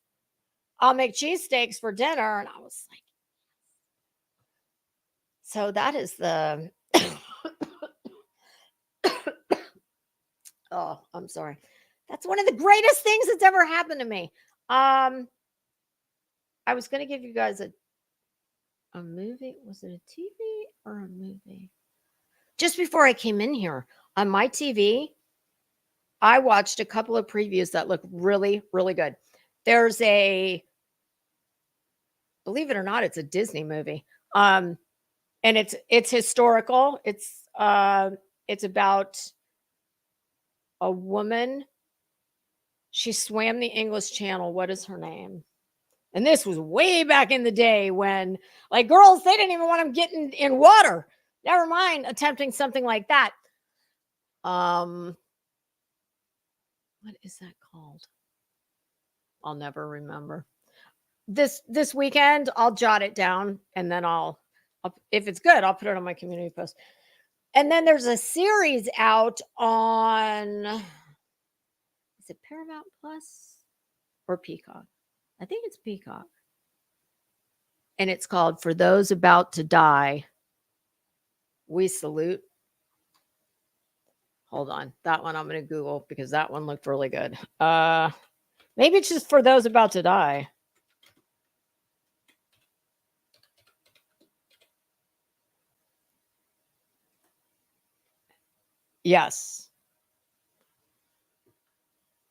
I'll make cheesesteaks for dinner. And I was like, so that is the, oh, I'm sorry. That's one of the greatest things that's ever happened to me. I was going to give you guys a movie. Was it a TV or a movie? Just before I came in here on my TV, I watched a couple of previews that look really, really good. There's believe it or not, it's a Disney movie. And it's historical. It's about a woman. She swam the English Channel. What is her name? And this was way back in the day when, like, girls, they didn't even want them getting in water. Never mind attempting something like that. What is that called? I'll never remember. This weekend, I'll jot it down, and then I'll if it's good, I'll put it on my community post. And then there's a series out on, is it Paramount Plus or Peacock? I think it's Peacock. And it's called For Those About to Die, We Salute. Hold on. That one I'm going to Google because that one looked really good. Maybe it's just For Those About to Die. Yes.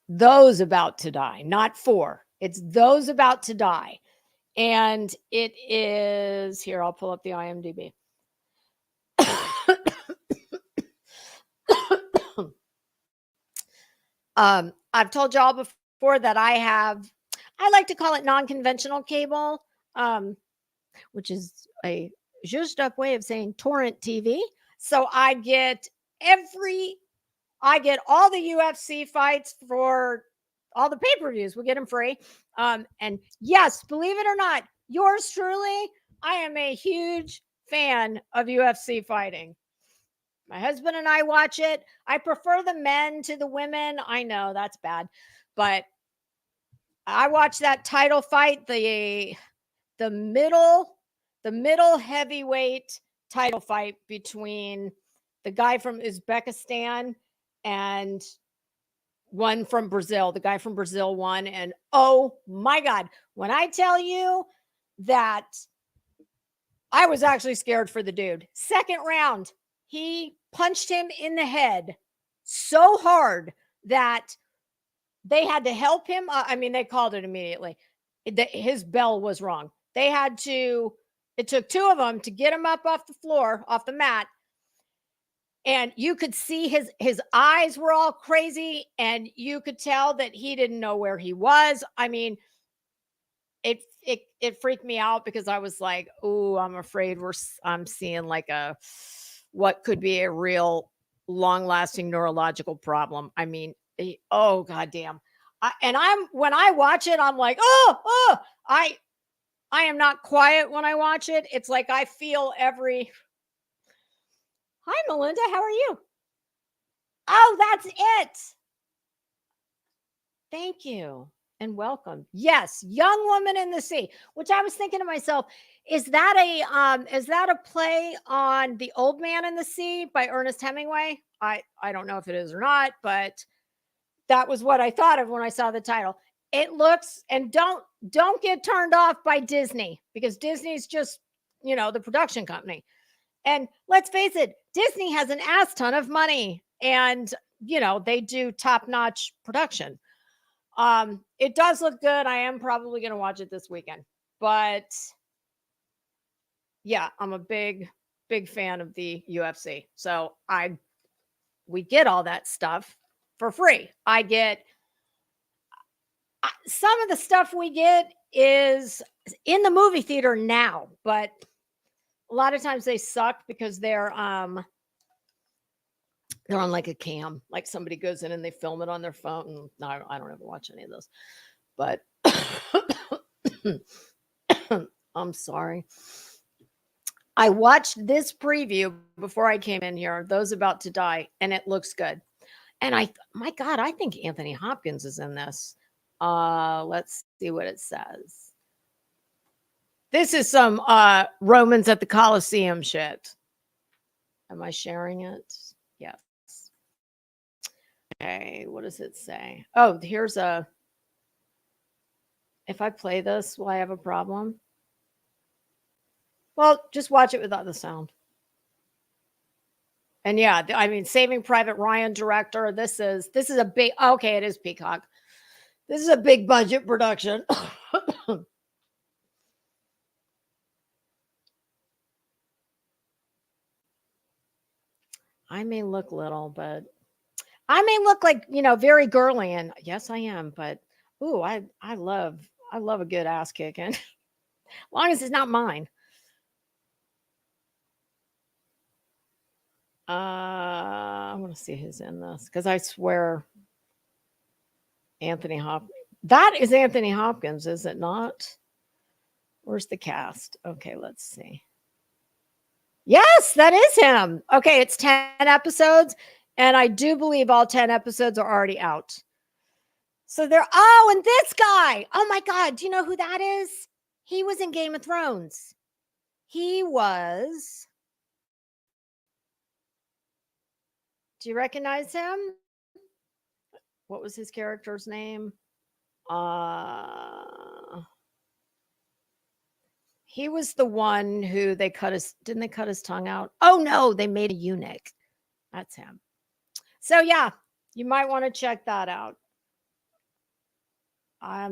Those about to die, not for. It's those about to die. And it is, here, I'll pull up the IMDb. I've told y'all before that I like to call it non-conventional cable, which is a zhuzhed up way of saying torrent TV. So I get all the UFC fights for all the pay-per-views. We get them free. And yes, believe it or not, yours truly, I am a huge fan of UFC fighting. My husband and I watch it. I prefer the men to the women. I know that's bad, but I watch that title fight, the middle heavyweight title fight between the guy from Uzbekistan and one from Brazil. The guy from Brazil won. And oh my God, when I tell you that I was actually scared for the dude. Second round, he punched him in the head so hard that they had to help him. I mean, they called it immediately. His bell was wrong. They had to, it took two of them to get him up off the floor, off the mat. And you could see his eyes were all crazy, and you could tell that he didn't know where he was. I mean, it freaked me out because I was like, oh, I'm afraid I'm seeing like what could be a real long-lasting neurological problem. I mean, oh goddamn. When I watch it, I'm like, I am not quiet when I watch it. It's like I feel every. Hi, Melinda. How are you? Oh, that's it. Thank you and welcome. Yes, Young Woman in the Sea, which I was thinking to myself, is that a play on The Old Man in the Sea by Ernest Hemingway? I don't know if it is or not, but that was what I thought of when I saw the title. It looks, and don't get turned off by Disney, because Disney's just, the production company. And let's face it, Disney has an ass ton of money, and they do top-notch production. It does look good. I am probably going to watch it this weekend, but yeah, I'm a big fan of the UFC. So we get all that stuff for free. I get some of the stuff we get is in the movie theater now, but a lot of times they suck because they're on like a cam, like somebody goes in and they film it on their phone. No, I don't ever watch any of those, but I'm sorry. I watched this preview before I came in here, Those About to Die, and it looks good. And my God, I think Anthony Hopkins is in this. Let's see what it says. This is some Romans at the Colosseum shit. Am I sharing it? Yes. Okay, what does it say? Oh, here's if I play this, will I have a problem? Well, just watch it without the sound. And yeah, I mean, Saving Private Ryan director. This is a big, okay, it is Peacock. This is a big budget production. I may look little, but I may look like, very girly, and yes, I am, but ooh, I love a good ass kicking. As long as it's not mine. I want to see who's in this, because I swear Anthony Hopkins. That is Anthony Hopkins, is it not? Where's the cast? Okay, let's see. Yes, that is him. Okay, it's 10 episodes, and I do believe all 10 episodes are already out. So and this guy. Oh my God, do you know who that is? He was in Game of Thrones. He was. Do you recognize him? What was his character's name? He was the one who didn't they cut his tongue out? Oh no, they made a eunuch. That's him. So yeah, you might want to check that out. I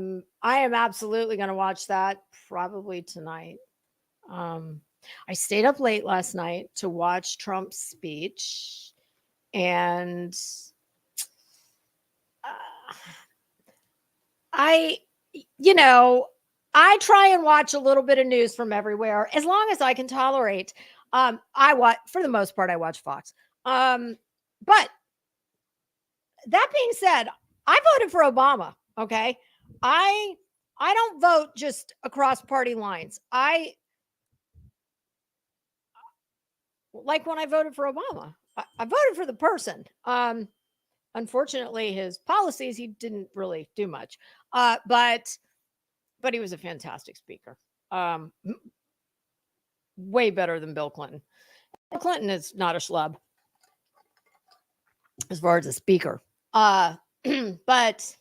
am absolutely going to watch that probably tonight. I stayed up late last night to watch Trump's speech, and I try and watch a little bit of news from everywhere as long as I can tolerate. For the most part, I watch Fox. But that being said, I voted for Obama. Okay. I don't vote just across party lines. I like when I voted for Obama. I voted for the person. Unfortunately, his policies, he didn't really do much. But he was a fantastic speaker. Way better than Bill Clinton. Bill Clinton is not a schlub as far as a speaker. But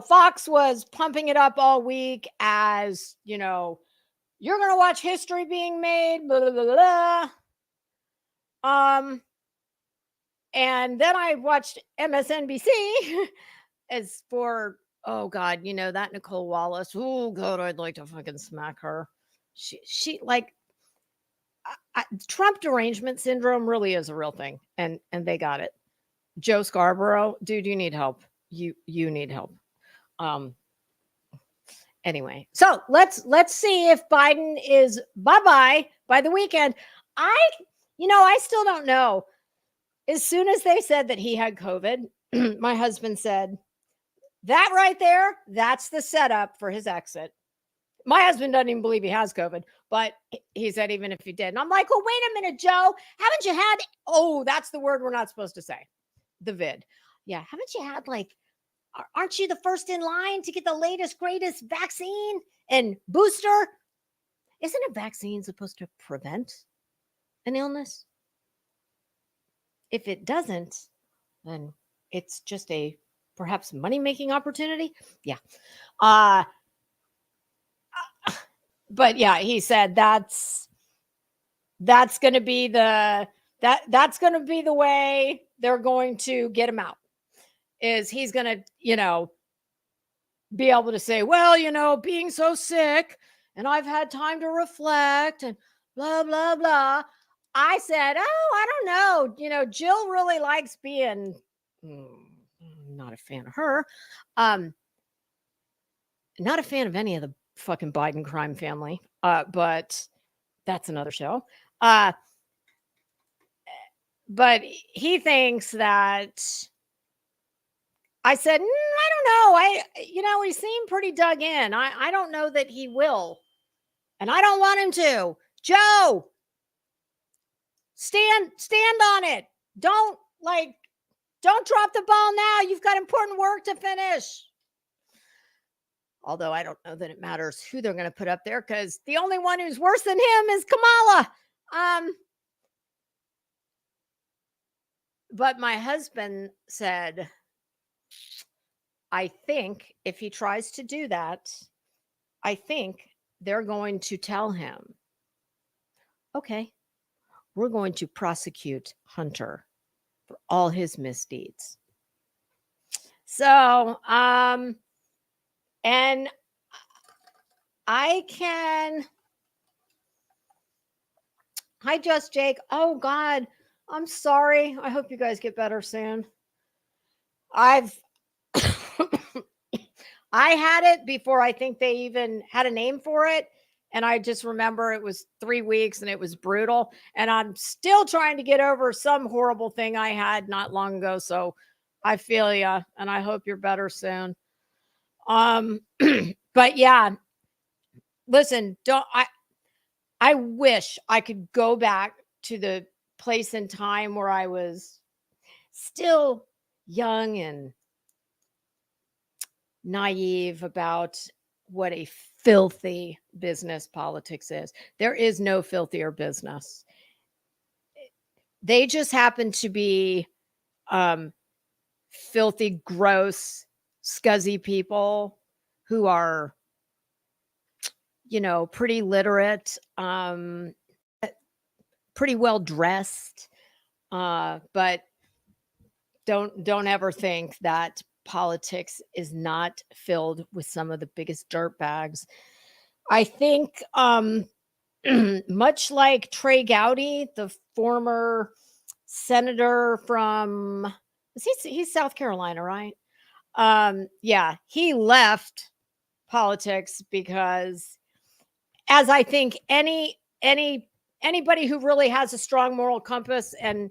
Fox was pumping it up all week as, you're going to watch history being made, blah, blah, blah, blah. And then I watched MSNBC as for, oh God, that Nicole Wallace. Oh God, I'd like to fucking smack her. She like Trump derangement syndrome really is a real thing. And they got it. Joe Scarborough, dude, you need help. You need help. Anyway, so let's see if Biden is bye-bye by the weekend. I still don't know. As soon as they said that he had COVID, my husband said, that right there, that's the setup for his exit. My husband doesn't even believe he has COVID, but he said even if he did. And I'm like, well, wait a minute, Joe. Haven't you had, that's the word we're not supposed to say. The vid. Yeah. Haven't you had aren't you the first in line to get the latest, greatest vaccine and booster? Isn't a vaccine supposed to prevent an illness? If it doesn't, then it's just a perhaps money-making opportunity. Yeah. But yeah, he said that's going to be that's going to be the way they're going to get him out. Is he's going to, be able to say, well, being so sick and I've had time to reflect and blah, blah, blah. I said, I don't know. Jill really likes being, not a fan of her. Not a fan of any of the fucking Biden crime family. But that's another show. But he thinks that I said, I don't know. He seemed pretty dug in. I don't know that he will. And I don't want him to. Joe, stand on it. Don't drop the ball now. You've got important work to finish. Although I don't know that it matters who they're going to put up there because the only one who's worse than him is Kamala. But my husband said, I think if he tries to do that, I think they're going to tell him, okay, we're going to prosecute Hunter for all his misdeeds. So, and I can, hi, Just Jake. Oh God, I'm sorry. I hope you guys get better soon. I had it before I think they even had a name for it. And I just remember it was 3 weeks and it was brutal. And I'm still trying to get over some horrible thing I had not long ago. So I feel ya, and I hope you're better soon. But yeah, listen, I wish I could go back to the place in time where I was still young and naive about what a filthy business politics is. There is no filthier business. They just happen to be filthy, gross, scuzzy people who are, pretty literate, pretty well dressed, but don't ever think that politics is not filled with some of the biggest dirt bags. I think much like Trey Gowdy, the former senator from he's South Carolina, right? Yeah, he left politics because, as I think anybody who really has a strong moral compass, and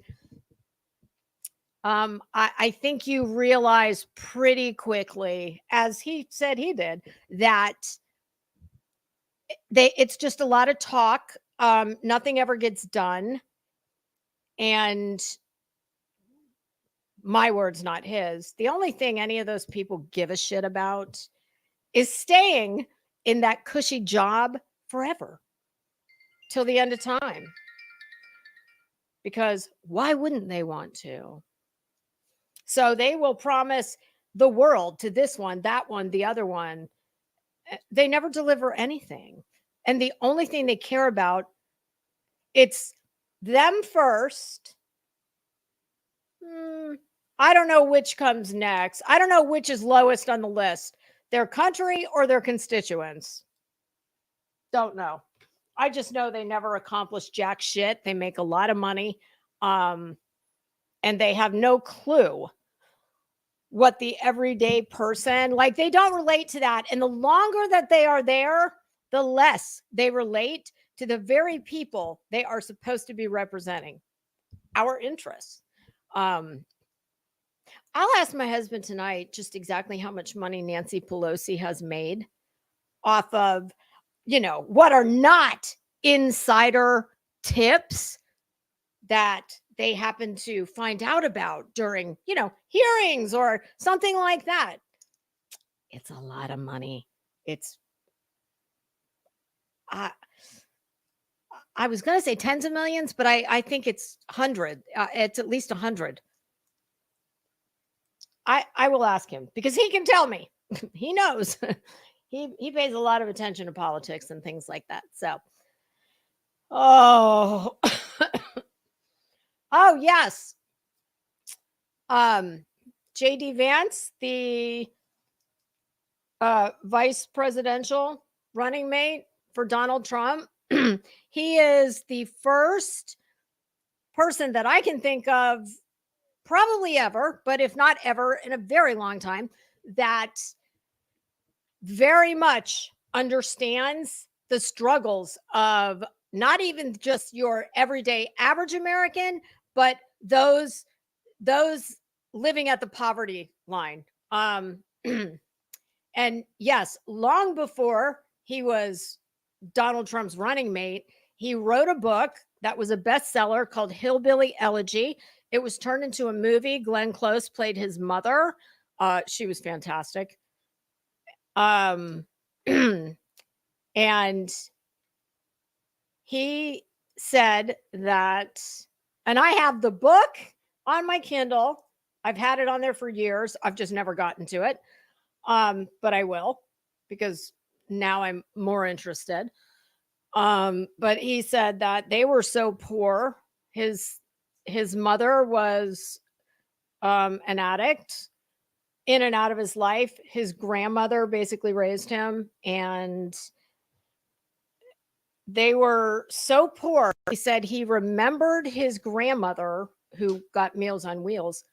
I think you realize pretty quickly, as he said he did, that it's just a lot of talk. nothing ever gets done. And my words, not his. The only thing any of those people give a shit about is staying in that cushy job forever till the end of time. Because why wouldn't they want to? So they will promise the world to this one, that one, the other one. They never deliver anything. And the only thing they care about, it's them first. I don't know which comes next. I don't know which is lowest on the list, their country or their constituents. Don't know. I just know they never accomplish jack shit. They make a lot of money. And they have no clue what the everyday person, like they don't relate to that. And the longer that they are there, the less they relate to the very people they are supposed to be representing, our interests. I'll ask my husband tonight just exactly how much money Nancy Pelosi has made off of, what are not insider tips that they happen to find out about during, hearings or something like that. It's a lot of money. It's, I was going to say tens of millions, but I think it's 100. It's at least 100. I will ask him because he can tell me. He knows. He pays a lot of attention to politics and things like that. So, oh yes. JD Vance, the vice presidential running mate for Donald Trump. He is the first person that I can think of, probably ever, but if not ever, in a very long time, that very much understands the struggles of not even just your everyday average American, but those living at the poverty line. And yes, long before he was Donald Trump's running mate, he wrote a book that was a bestseller called Hillbilly Elegy. It was turned into a movie. Glenn Close played his mother. She was fantastic. And he said that, and I have the book on my Kindle. I've had it on there for years. I've just never gotten to it. But I will, because now I'm more interested. But he said that they were so poor. His mother was an addict, in and out of his life. His grandmother basically raised him, and they were so poor. He said he remembered his grandmother, who got Meals on Wheels,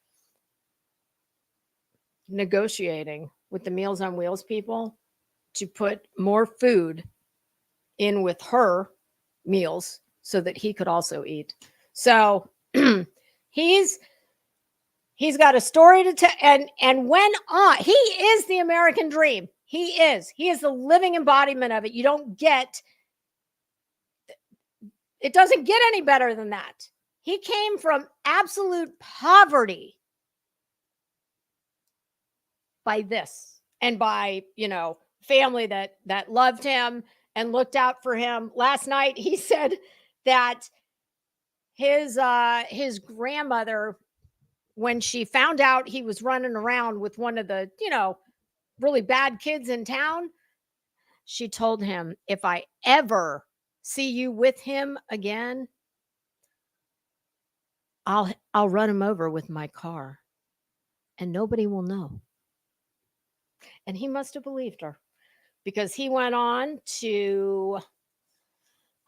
negotiating with the Meals on Wheels people to put more food in with her meals so that he could also eat. So he's got a story to tell, and when he is the American dream. He is the living embodiment of it. It doesn't get any better than that. He came from absolute poverty by this, and by, family that loved him and looked out for him. Last night, he said that his grandmother, when she found out he was running around with one of the, really bad kids in town, she told him, if I ever see you with him again, I'll run him over with my car and nobody will know. And he must have believed her, because he went on to,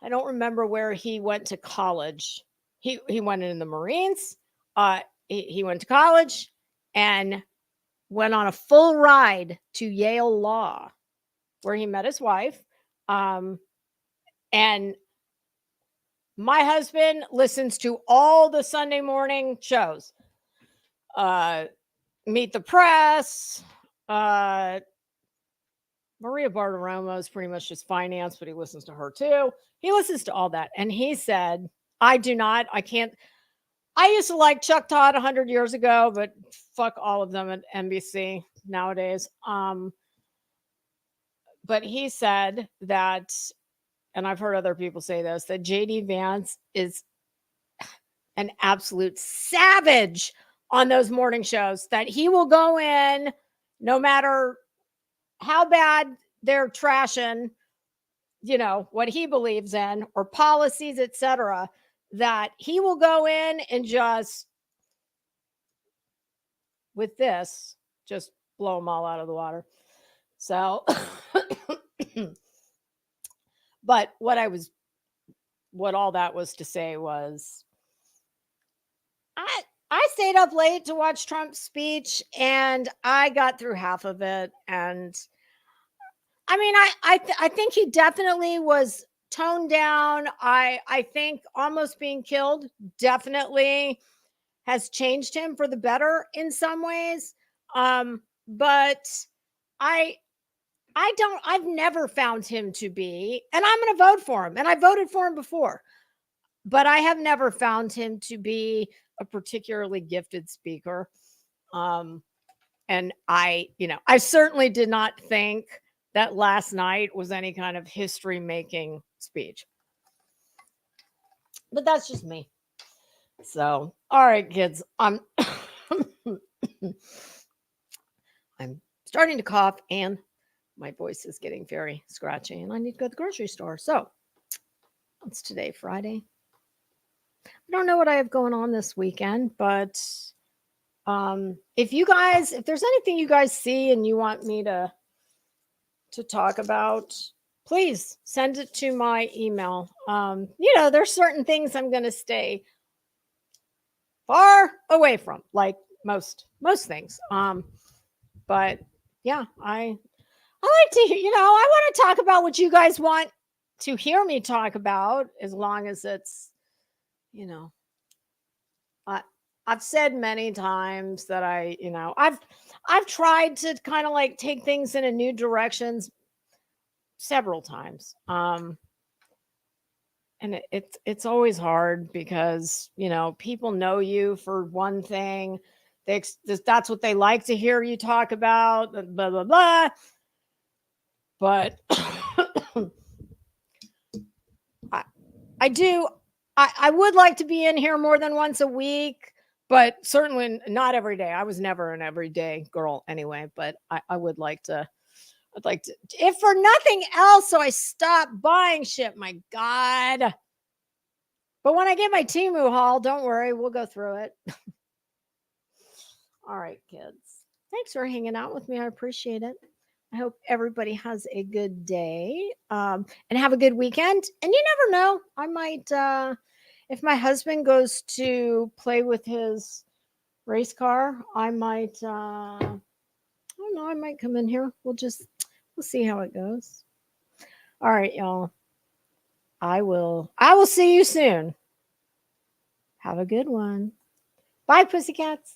I don't remember where he went to college. He went in the Marines. He went to college and went on a full ride to Yale Law, where he met his wife. And my husband listens to all the Sunday morning shows. Meet the Press, Maria Bartiromo is pretty much just finance, but he listens to her too. He listens to all that. And he said, I can't. I used to like Chuck Todd 100 years ago, but fuck all of them at NBC nowadays. But he said that, and I've heard other people say this, that JD Vance is an absolute savage on those morning shows, that he will go in no matter how bad they're trashing, what he believes in or policies, etc., that he will go in and just blow them all out of the water. So, but what all that was to say was, I stayed up late to watch Trump's speech, and I got through half of it. And I mean, I think he definitely was toned down. I think almost being killed definitely has changed him for the better in some ways. But I've never found him to be, and I'm going to vote for him. And I voted for him before, but I have never found him to be a particularly gifted speaker. And I certainly did not think that last night was any kind of history making speech, but that's just me. So, all right, kids, I'm starting to cough and my voice is getting very scratchy and I need to go to the grocery store. So it's today, Friday. I don't know what I have going on this weekend, but if there's anything you guys see and you want me to talk about, please send it to my email. There's certain things I'm going to stay far away from, like most things. But yeah, I like to, I want to talk about what you guys want to hear me talk about, as long as it's, I've said many times that I've tried to kind of like take things in a new directions several times. And it's always hard because, people know you for one thing. That's what they like to hear you talk about, blah, blah, blah. But I would like to be in here more than once a week, but certainly not every day. I was never an everyday girl anyway, but I would like to, if for nothing else, so I stop buying shit, my God. But when I get my Temu haul, don't worry, we'll go through it. All right, kids. Thanks for hanging out with me. I appreciate it. I hope everybody has a good day and have a good weekend. And you never know, I might, if my husband goes to play with his race car, I might, I don't know, I might come in here. We'll see how it goes. All right, y'all. I will see you soon. Have a good one. Bye, pussycats.